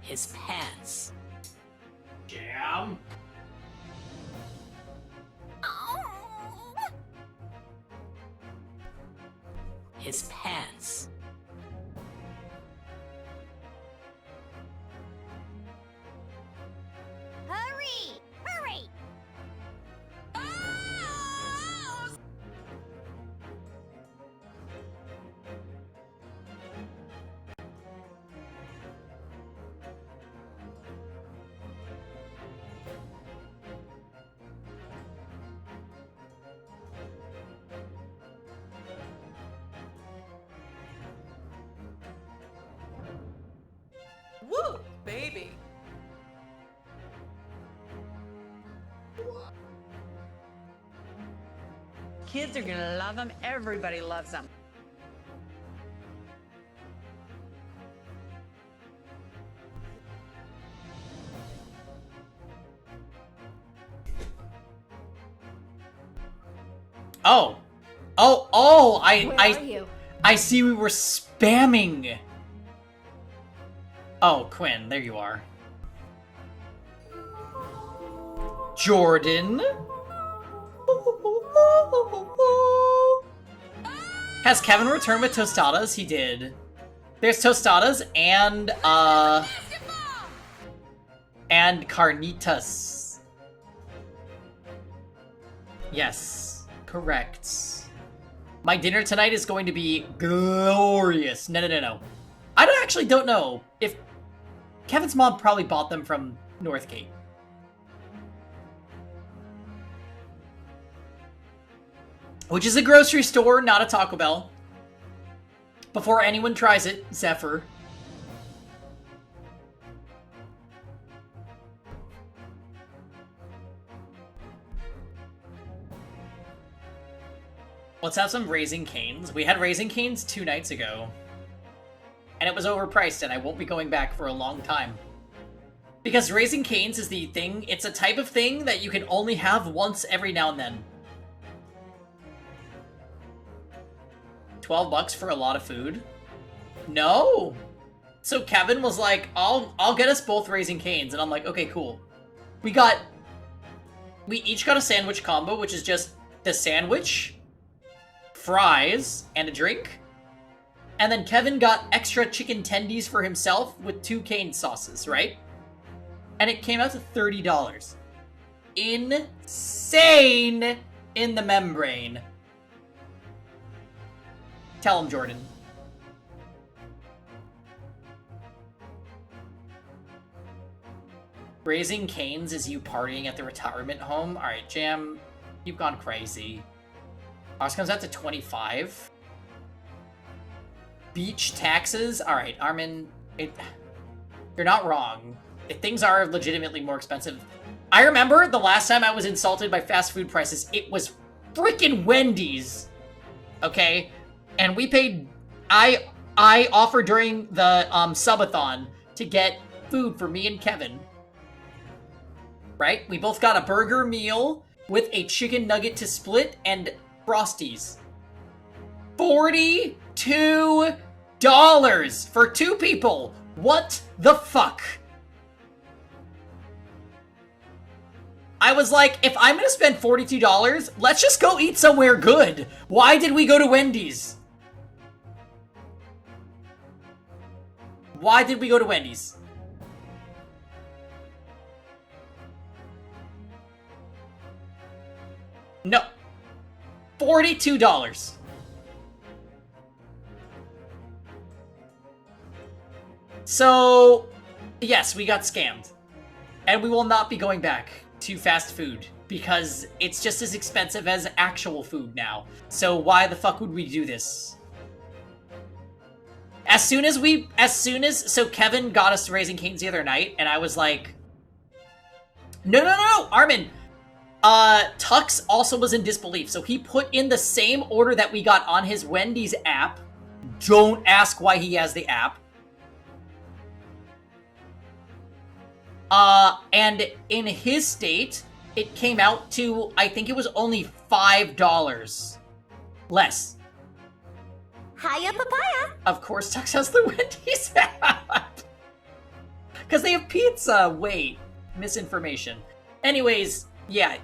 His pants. Jam. His pants. Hurry! Hurry! Woo, baby. Kids are gonna love them. Everybody loves them. Oh, Where are you? I see we were spamming. Oh, Quinn, there you are. Jordan. Has Kevin returned with tostadas? He did. There's tostadas and carnitas. Yes, correct. My dinner tonight is going to be glorious. No. I actually don't know if Kevin's mom probably bought them from Northgate. Which is a grocery store, not a Taco Bell. Before anyone tries it, Zephyr. Let's have some Raising Cane's. We had Raising Cane's 2 nights ago. And it was overpriced, and I won't be going back for a long time. Because Raising Cane's is the thing, it's a type of thing that you can only have once every now and then. $12 for a lot of food? No! So Kevin was like, I'll get us both Raising Cane's, and I'm like, okay, cool. We each got a sandwich combo, which is just the sandwich, fries, and a drink. And then Kevin got extra chicken tendies for himself with 2 cane sauces, right? And it came out to $30. Insane in the membrane. Tell him, Jordan. Raising Cane's is you partying at the retirement home? Alright, Jam, you've gone crazy. Ours comes out to $25. Beach taxes? Alright, Armin, you're not wrong. Things are legitimately more expensive. I remember the last time I was insulted by fast food prices, it was freaking Wendy's. Okay? And we paid... I offered during the subathon to get food for me and Kevin. Right? We both got a burger meal with a chicken nugget to split and Frosties. $42 for 2 people. What the fuck? I was like, if I'm gonna spend $42, let's just go eat somewhere good. Why did we go to Wendy's? Why did we go to Wendy's? No. $42. So, yes, we got scammed. And we will not be going back to fast food because it's just as expensive as actual food now. So why the fuck would we do this? So Kevin got us to Raising Cane's the other night, and I was like, no, Armin. Tux also was in disbelief, so he put in the same order that we got on his Wendy's app. Don't ask why he has the app. And in his state, it came out to, I think it was only $5 less. Hiya, papaya. Of course, Tux has the Wendy's app. Because they have pizza. Wait, misinformation. Anyways, yeah.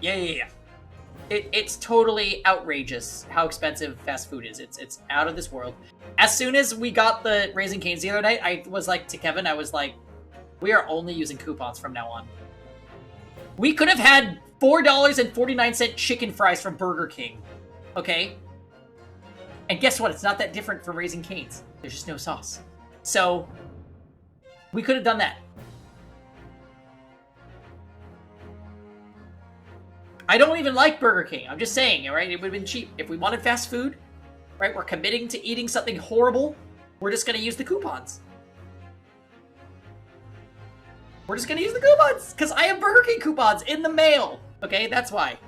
It's totally outrageous how expensive fast food is. It's out of this world. As soon as we got the Raising Cane's the other night, I was like to Kevin, I was like, we are only using coupons from now on. We could have had $4.49 chicken fries from Burger King. Okay? And guess what? It's not that different from Raising Cane's. There's just no sauce. So, we could have done that. I don't even like Burger King. I'm just saying, right? It would have been cheap. If we wanted fast food, right? We're committing to eating something horrible. We're just going to use the coupons. We're just going to use the coupons. Because I have Burger King coupons in the mail. Okay? That's why.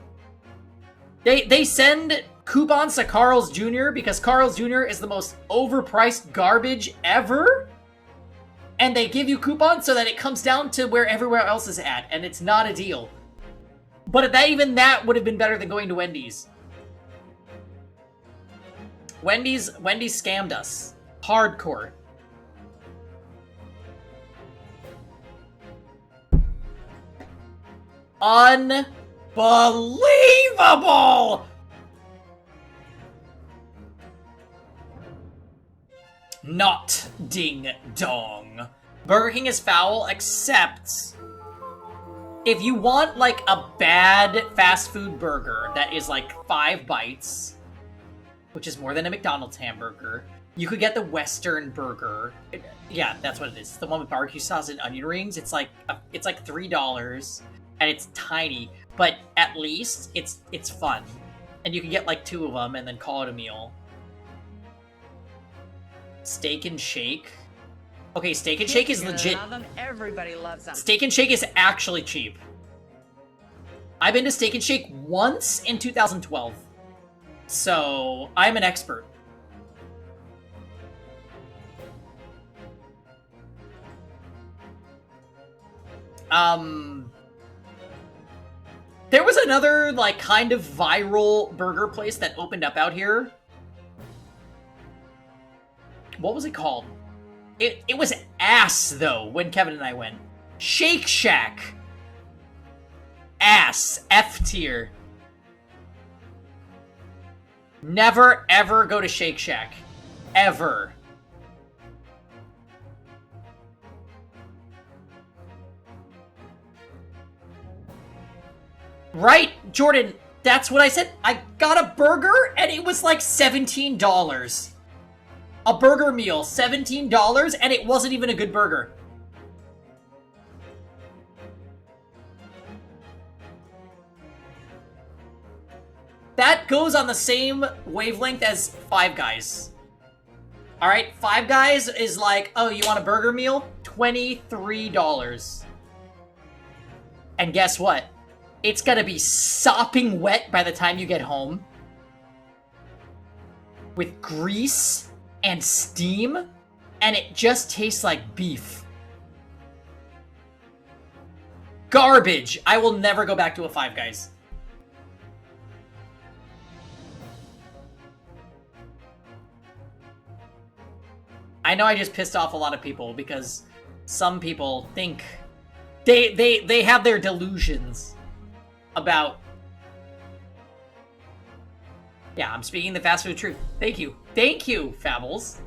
They send coupons to Carl's Jr. because Carl's Jr. is the most overpriced garbage ever. And they give you coupons so that it comes down to where everywhere else is at. And it's not a deal. But even that would have been better than going to Wendy's. Wendy's scammed us. Hardcore. Unbelievable! Not ding dong. Burger King is foul, except if you want, like, a bad fast food burger that is, like, 5 bites, which is more than a McDonald's hamburger, you could get the Western burger. Yeah, that's what it is. The one with barbecue sauce and onion rings. It's like $3, and it's tiny, but at least it's fun. And you can get, like, 2 of them and then call it a meal. Steak and Shake. Okay, Steak and Shake is legit. Love them. Everybody loves them. Steak and Shake is actually cheap. I've been to Steak and Shake once in 2012. So, I'm an expert. There was another, like, kind of viral burger place that opened up out here. What was it called? It was ass, though, when Kevin and I went. Shake Shack. Ass. F tier. Never, ever go to Shake Shack. Ever. Right, Jordan, that's what I said. I got a burger, and it was like $17. A burger meal, $17, and it wasn't even a good burger. That goes on the same wavelength as Five Guys. Alright, Five Guys is like, oh, you want a burger meal? $23. And guess what? It's gonna be sopping wet by the time you get home. With grease and steam, and it just tastes like beef. Garbage. I will never go back to a Five Guys. I know I just pissed off a lot of people because some people think they have their delusions about. Yeah, I'm speaking the fast food truth. Thank you. Thank you, Fabbles.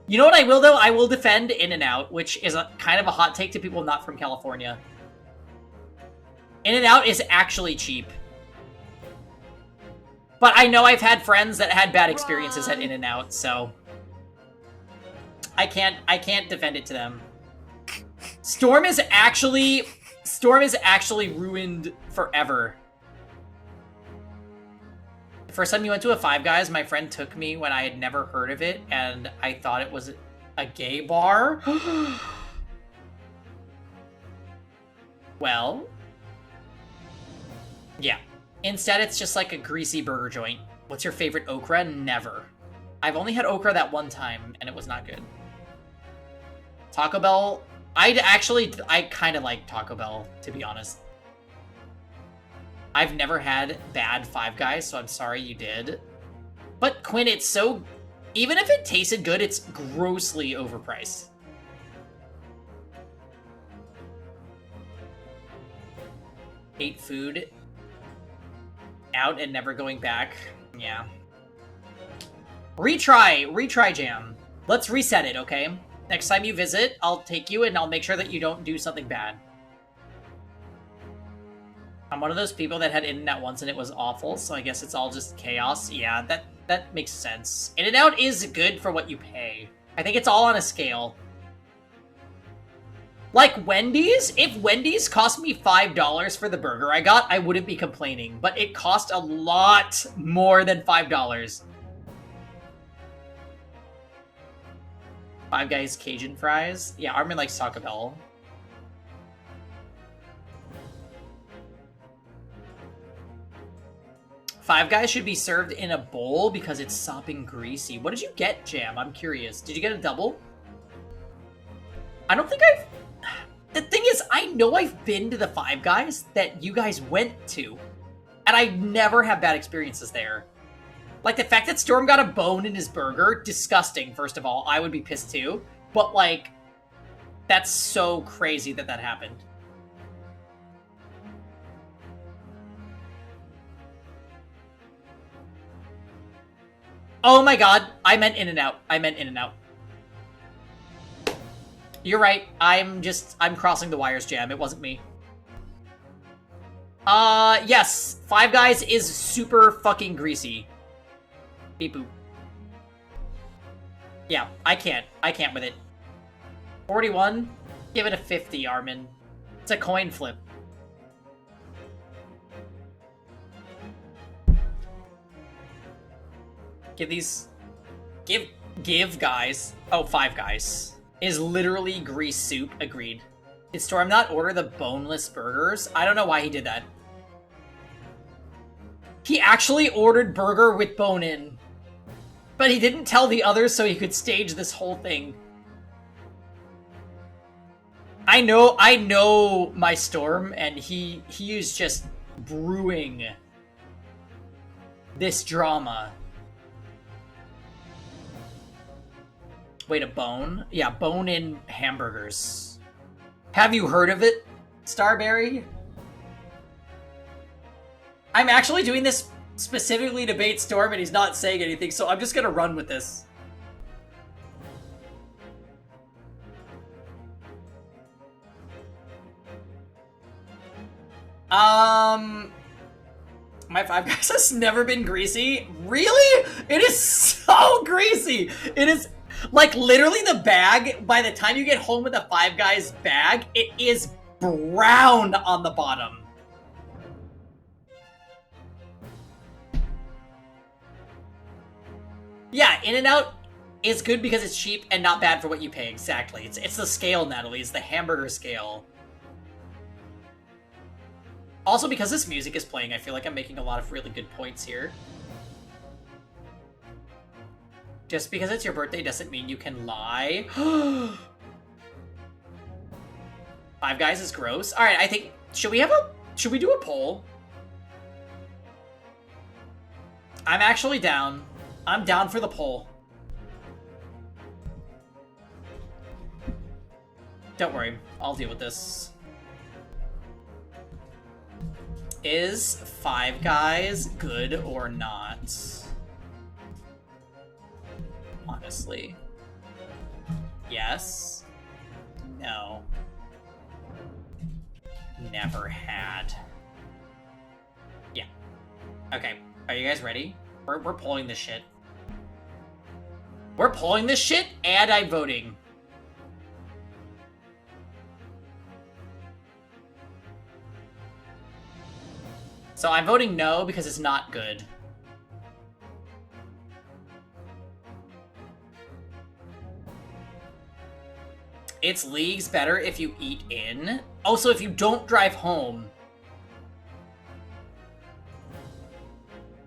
You know what I will, though? I will defend In-N-Out, which is a kind of a hot take to people not from California. In-N-Out is actually cheap. But I know I've had friends that had bad experiences at In-N-Out, so I can't defend it to them. Storm is actually ruined forever. The first time you went to a Five Guys, my friend took me when I had never heard of it, and I thought it was a gay bar. Well, yeah. Instead, it's just like a greasy burger joint. What's your favorite okra? Never. I've only had okra that one time, and it was not good. Taco Bell, I kind of like Taco Bell, to be honest. I've never had bad Five Guys, so I'm sorry you did. But Quinn, it's so... Even if it tasted good, it's grossly overpriced. Ate food out and never going back. Yeah. Retry Jam. Let's reset it, okay? Next time you visit, I'll take you and I'll make sure that you don't do something bad. I'm one of those people that had In-N-Out once and it was awful, so I guess it's all just chaos. Yeah, that makes sense. In-N-Out is good for what you pay. I think it's all on a scale. Like Wendy's, if Wendy's cost me $5 for the burger I got, I wouldn't be complaining, but it cost a lot more than $5. Five Guys Cajun fries? Yeah, Armin likes Taco Bell. Five Guys should be served in a bowl because it's sopping greasy. What did you get, Jam? I'm curious. Did you get a double? I don't think I've... The thing is, I know I've been to the Five Guys that you guys went to, and I never have bad experiences there. Like, the fact that Storm got a bone in his burger, disgusting, first of all. I would be pissed too. But, like, that's so crazy that that happened. Oh my god, I meant In-N-Out. I meant In-N-Out. You're right. I'm crossing the wires, Jam. It wasn't me. Yes. Five Guys is super fucking greasy. Beep boop. Yeah, I can't with it. 41? Give it a 50, Armin. It's a coin flip. Give guys. Oh, Five Guys. Is literally grease soup. Agreed. Did Storm not order the boneless burgers? I don't know why he did that. He actually ordered burger with bone in. But he didn't tell the others so he could stage this whole thing. I know my Storm, and he is just brewing this drama. Wait, a bone? Yeah, bone-in hamburgers. Have you heard of it, Starberry? I'm actually doing this specifically to bait Storm, and he's not saying anything, so I'm just gonna run with this. My Five Guys has never been greasy? Really? It is so greasy! It is... Like, literally the bag, by the time you get home with a Five Guys bag, it is brown on the bottom. Yeah, In-N-Out is good because it's cheap and not bad for what you pay, exactly. It's the scale, Natalie, it's the hamburger scale. Also, because this music is playing, I feel like I'm making a lot of really good points here. Just because it's your birthday doesn't mean you can lie. Five Guys is gross. Alright, I think... Should we do a poll? I'm actually down. I'm down for the poll. Don't worry. I'll deal with this. Is Five Guys good or not? Honestly. Yes. No. Never had. Yeah. Okay. Are you guys ready? We're pulling this shit. We're pulling this shit, and I'm voting. So I'm voting no because it's not good. It's leagues better if you eat in. Also, if you don't drive home.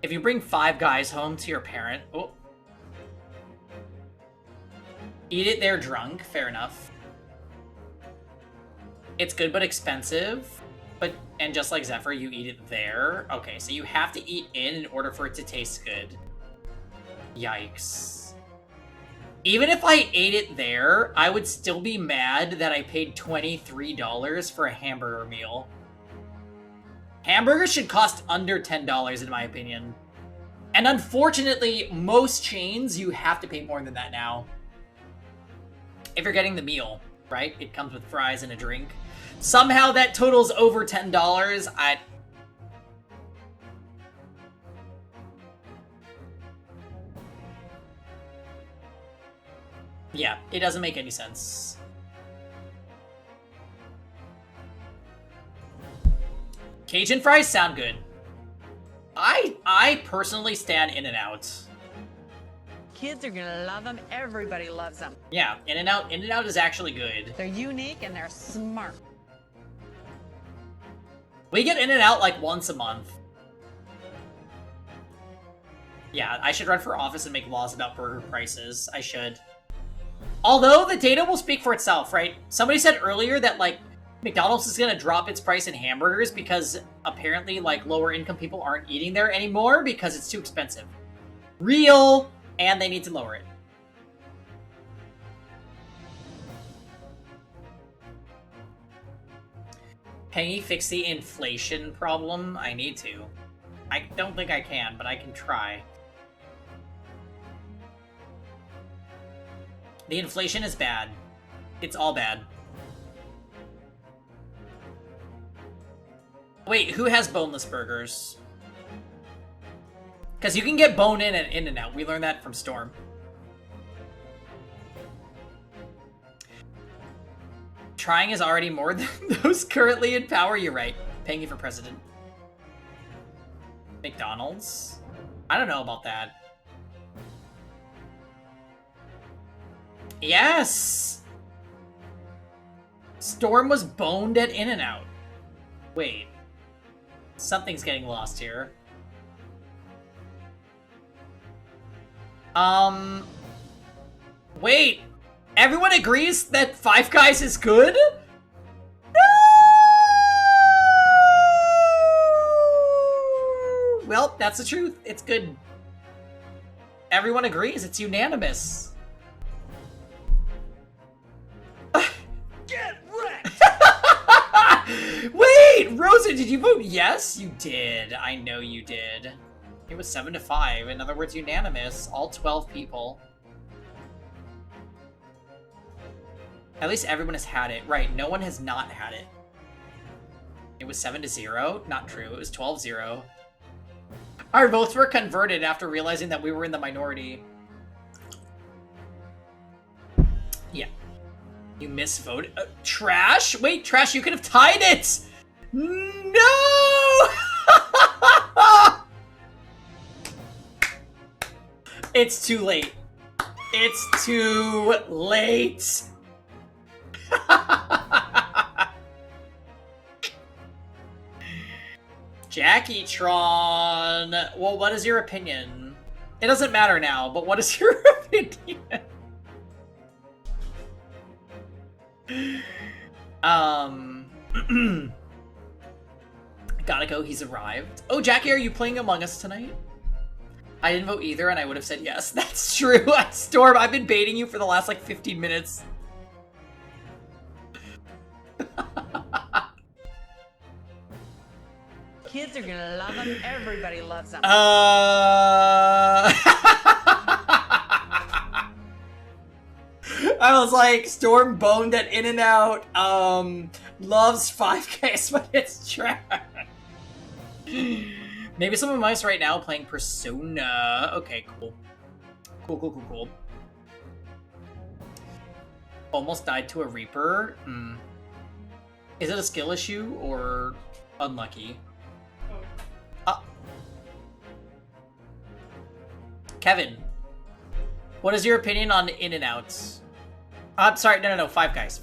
If you bring Five Guys home to your parent... Oh. Eat it there drunk. Fair enough. It's good but expensive. And just like Zephyr, you eat it there. Okay, so you have to eat in order for it to taste good. Yikes. Even if I ate it there, I would still be mad that I paid $23 for a hamburger meal. Hamburgers should cost under $10 in my opinion. And unfortunately, most chains, you have to pay more than that now. If you're getting the meal, right? It comes with fries and a drink. Somehow that totals over $10. Yeah, it doesn't make any sense. Cajun fries sound good. I personally stand In-N-Out. Kids are gonna love them. Everybody loves them. Yeah, In-N-Out is actually good. They're unique and they're smart. We get In-N-Out like once a month. Yeah, I should run for office and make laws about burger prices. I should. Although the data will speak for itself, right? Somebody said earlier that like McDonald's is gonna drop its price in hamburgers because apparently like lower income people aren't eating there anymore because it's too expensive. Real, and they need to lower it. Can you fix the inflation problem? I need to. I don't think I can, but I can try. The inflation is bad. It's all bad. Wait, who has boneless burgers? Because you can get bone-in at In-N-Out. We learned that from Storm. Trying is already more than those currently in power. You're right. Paying you for president. McDonald's? I don't know about that. Yes! Storm was boned at In-N-Out. Wait. Something's getting lost here. Wait! Everyone agrees that Five Guys is good? No! Well, that's the truth. It's good. Everyone agrees. It's unanimous. Get wrecked! Wait! Rosa, did you vote yes? You did. I know you did. It was 7-5. In other words, unanimous. All 12 people. At least everyone has had it. Right, no one has not had it. It was 7-0? Not true. It was 12-0. Our votes were converted after realizing that we were in the minority. Yeah. You misvoted. Trash? Wait, Trash, you could have tied it! No! It's too late. It's too late. Jackie Tron. Well, what is your opinion? It doesn't matter now, but what is your opinion? Gotta go, he's arrived. Oh, Jackie, are you playing Among Us tonight? I didn't vote either, and I would have said yes. That's true. Storm, I've been baiting you for the last, like, 15 minutes. Kids are gonna love them. Everybody loves them. I was like, Storm boned at In-N-Out, loves 5Ks, but it's trash. Maybe some of mice right now playing Persona. Okay, cool. Cool. Almost died to a Reaper. Is it a skill issue or unlucky? Kevin, what is your opinion on In-N-Outs? I'm sorry, no, Five Guys.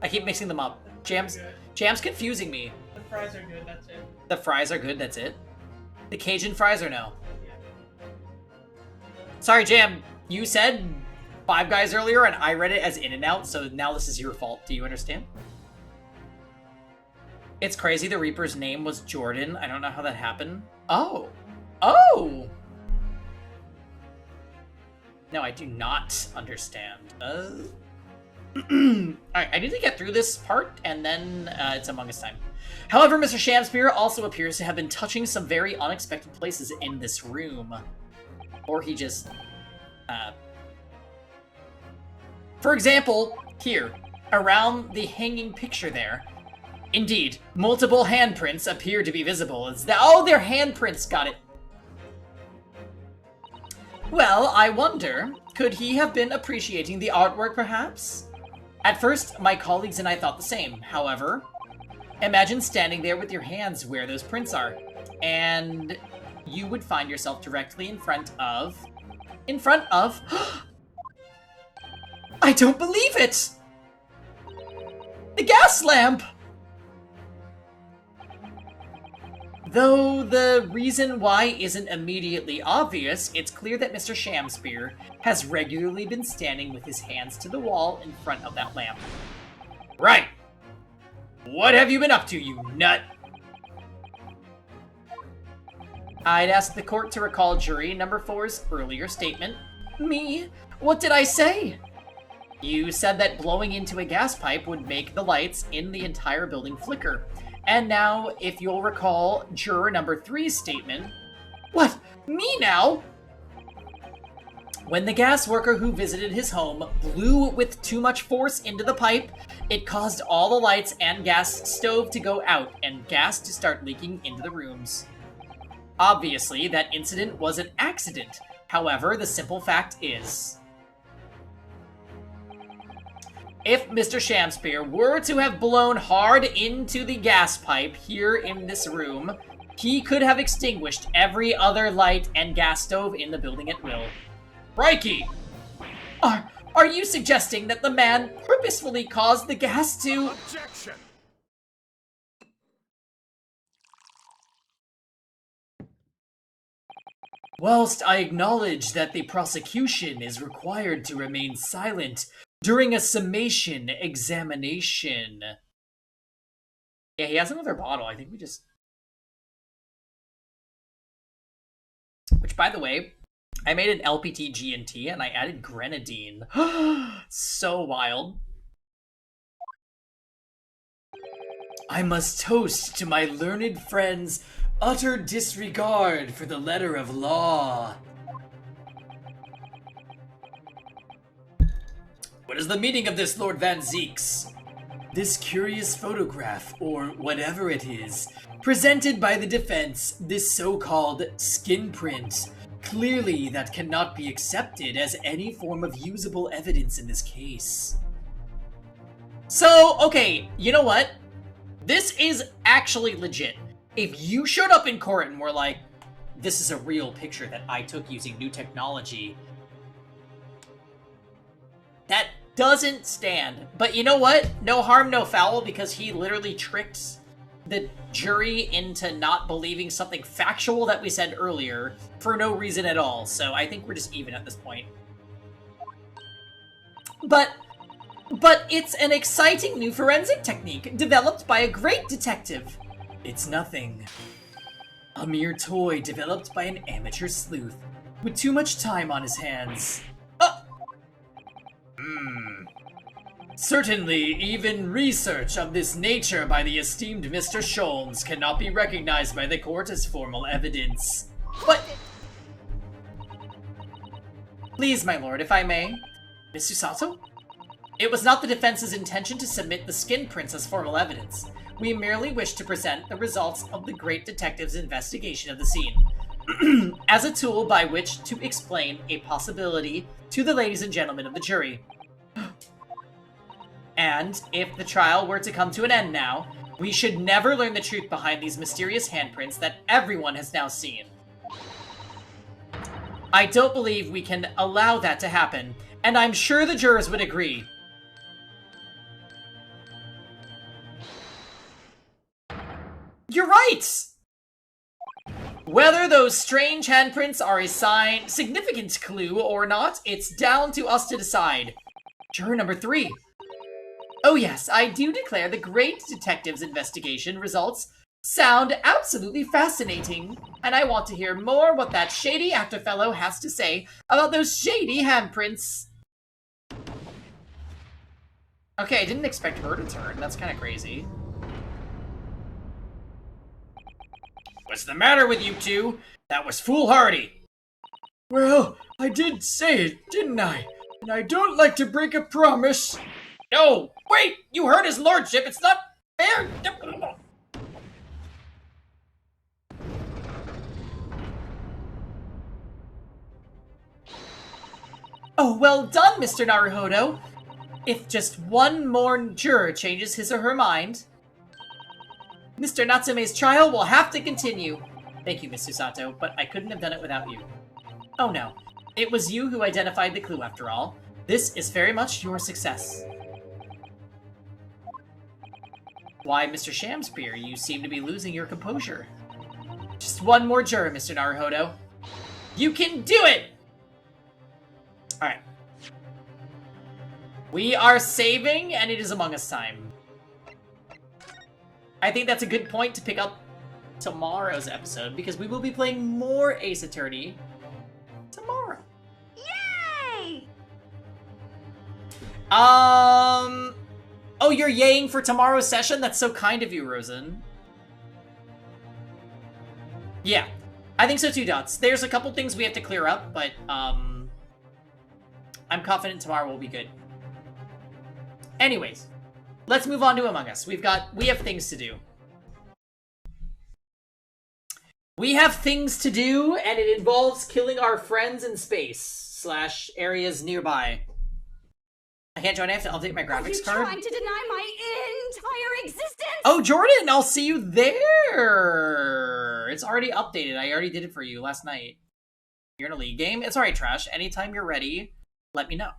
I keep mixing them up. Jam's confusing me. The fries are good, that's it. The fries are good, that's it? The Cajun fries or no? Yeah. Sorry, Jam, you said Five Guys earlier and I read it as In-N-Out, so now this is your fault. Do you understand? It's crazy the Reaper's name was Jordan. I don't know how that happened. Oh! No, I do not understand. Alright, I need to get through this part, and then it's Among Us time. However, Mr. Shamspear also appears to have been touching some very unexpected places in this room. Or he just... For example, here, around the hanging picture there. Indeed, multiple handprints appear to be visible. Oh, they're handprints, got it. Well, I wonder, could he have been appreciating the artwork, perhaps? At first, my colleagues and I thought the same. However, imagine standing there with your hands where those prints are, and you would find yourself directly in front of... I don't believe it! The gas lamp! Though the reason why isn't immediately obvious, it's clear that Mr. Shamspear has regularly been standing with his hands to the wall in front of that lamp. Right! What have you been up to, you nut? I'd ask the court to recall jury number 4's earlier statement. Me? What did I say? You said that blowing into a gas pipe would make the lights in the entire building flicker. And now, if you'll recall juror number 3's statement... What? Me now? When the gas worker who visited his home blew with too much force into the pipe, it caused all the lights and gas stove to go out and gas to start leaking into the rooms. Obviously, that incident was an accident. However, the simple fact is... if Mr. Shamspear were to have blown hard into the gas pipe here in this room, he could have extinguished every other light and gas stove in the building at will. Crikey! Are you suggesting that the man purposefully caused the gas to... Objection! Whilst I acknowledge that the prosecution is required to remain silent during a summation examination. Yeah, he has another bottle. I think we just... Which, by the way, I made an LPT G&T and I added grenadine. So wild. I must toast to my learned friend's utter disregard for the letter of law. What is the meaning of this, Lord Van Zeeks? This curious photograph, or whatever it is, presented by the defense, this so-called skin print, clearly that cannot be accepted as any form of usable evidence in this case. So, okay, you know what? This is actually legit. If you showed up in court and were like, this is a real picture that I took using new technology, that doesn't stand. But you know what? No harm, no foul, because he literally tricked the jury into not believing something factual that we said earlier for no reason at all. So I think we're just even at this point. But But it's an exciting new forensic technique developed by a great detective. It's nothing. A mere toy developed by an amateur sleuth with too much time on his hands. Certainly, even research of this nature by the esteemed Mr. Sholmes cannot be recognized by the court as formal evidence. But... Please, my lord, if I may. Miss Susato? It was not the defense's intention to submit the skin prints as formal evidence. We merely wish to present the results of the great detective's investigation of the scene as a tool by which to explain a possibility to the ladies and gentlemen of the jury. And if the trial were to come to an end now, we should never learn the truth behind these mysterious handprints that everyone has now seen. I don't believe we can allow that to happen, and I'm sure the jurors would agree. You're right! Whether those strange handprints are a significant clue or not, it's down to us to decide. Juror number 3. Oh yes, I do declare the great detective's investigation results sound absolutely fascinating, and I want to hear more what that shady actor fellow has to say about those shady handprints. Okay, I didn't expect her to turn. That's kind of crazy. What's the matter with you two? That was foolhardy. Well, I did say it, didn't I? And I don't like to break a promise. No! Wait! You heard his lordship! It's not fair! Oh, well done, Mr. Naruhodo! If just one more juror changes his or her mind, Mr. Natsume's trial will have to continue. Thank you, Miss Susato, but I couldn't have done it without you. Oh no. It was you who identified the clue after all. This is very much your success. Why, Mr. Shamspear, you seem to be losing your composure. Just one more juror, Mr. Naruhodo. You can do it! Alright. We are saving, and it is Among Us time. I think that's a good point to pick up tomorrow's episode, because we will be playing more Ace Attorney tomorrow. Yay! Oh, you're yaying for tomorrow's session? That's so kind of you, Rosen. Yeah, I think so too, Dots. There's a couple things we have to clear up, but, I'm confident tomorrow will be good. Anyways, let's move on to Among Us. We have things to do. We have things to do, and it involves killing our friends in space / areas nearby. I can't join. I have to update my graphics card. Are you trying to deny my entire existence? Oh, Jordan, I'll see you there. It's already updated. I already did it for you last night. You're in a league game. It's alright, Trash. Anytime you're ready, let me know.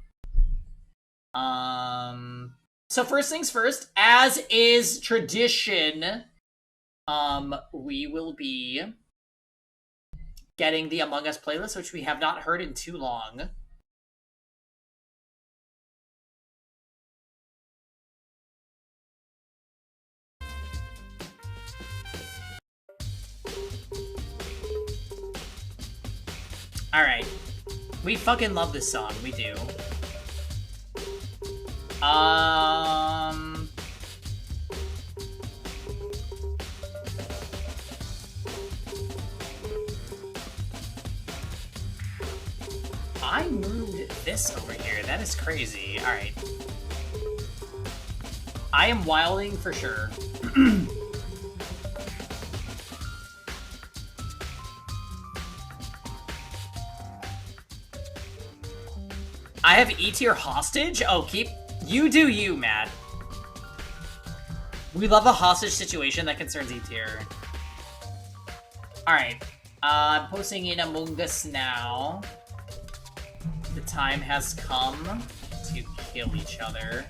So first things first, as is tradition, we will be getting the Among Us playlist, which we have not heard in too long. Alright. We fucking love this song. We do. I moved this over here. That is crazy. Alright. I am wilding for sure. I have E-tier hostage? Oh, you do you, Matt. We love a hostage situation that concerns E-tier. Alright. I'm posting in Among Us now. The time has come to kill each other.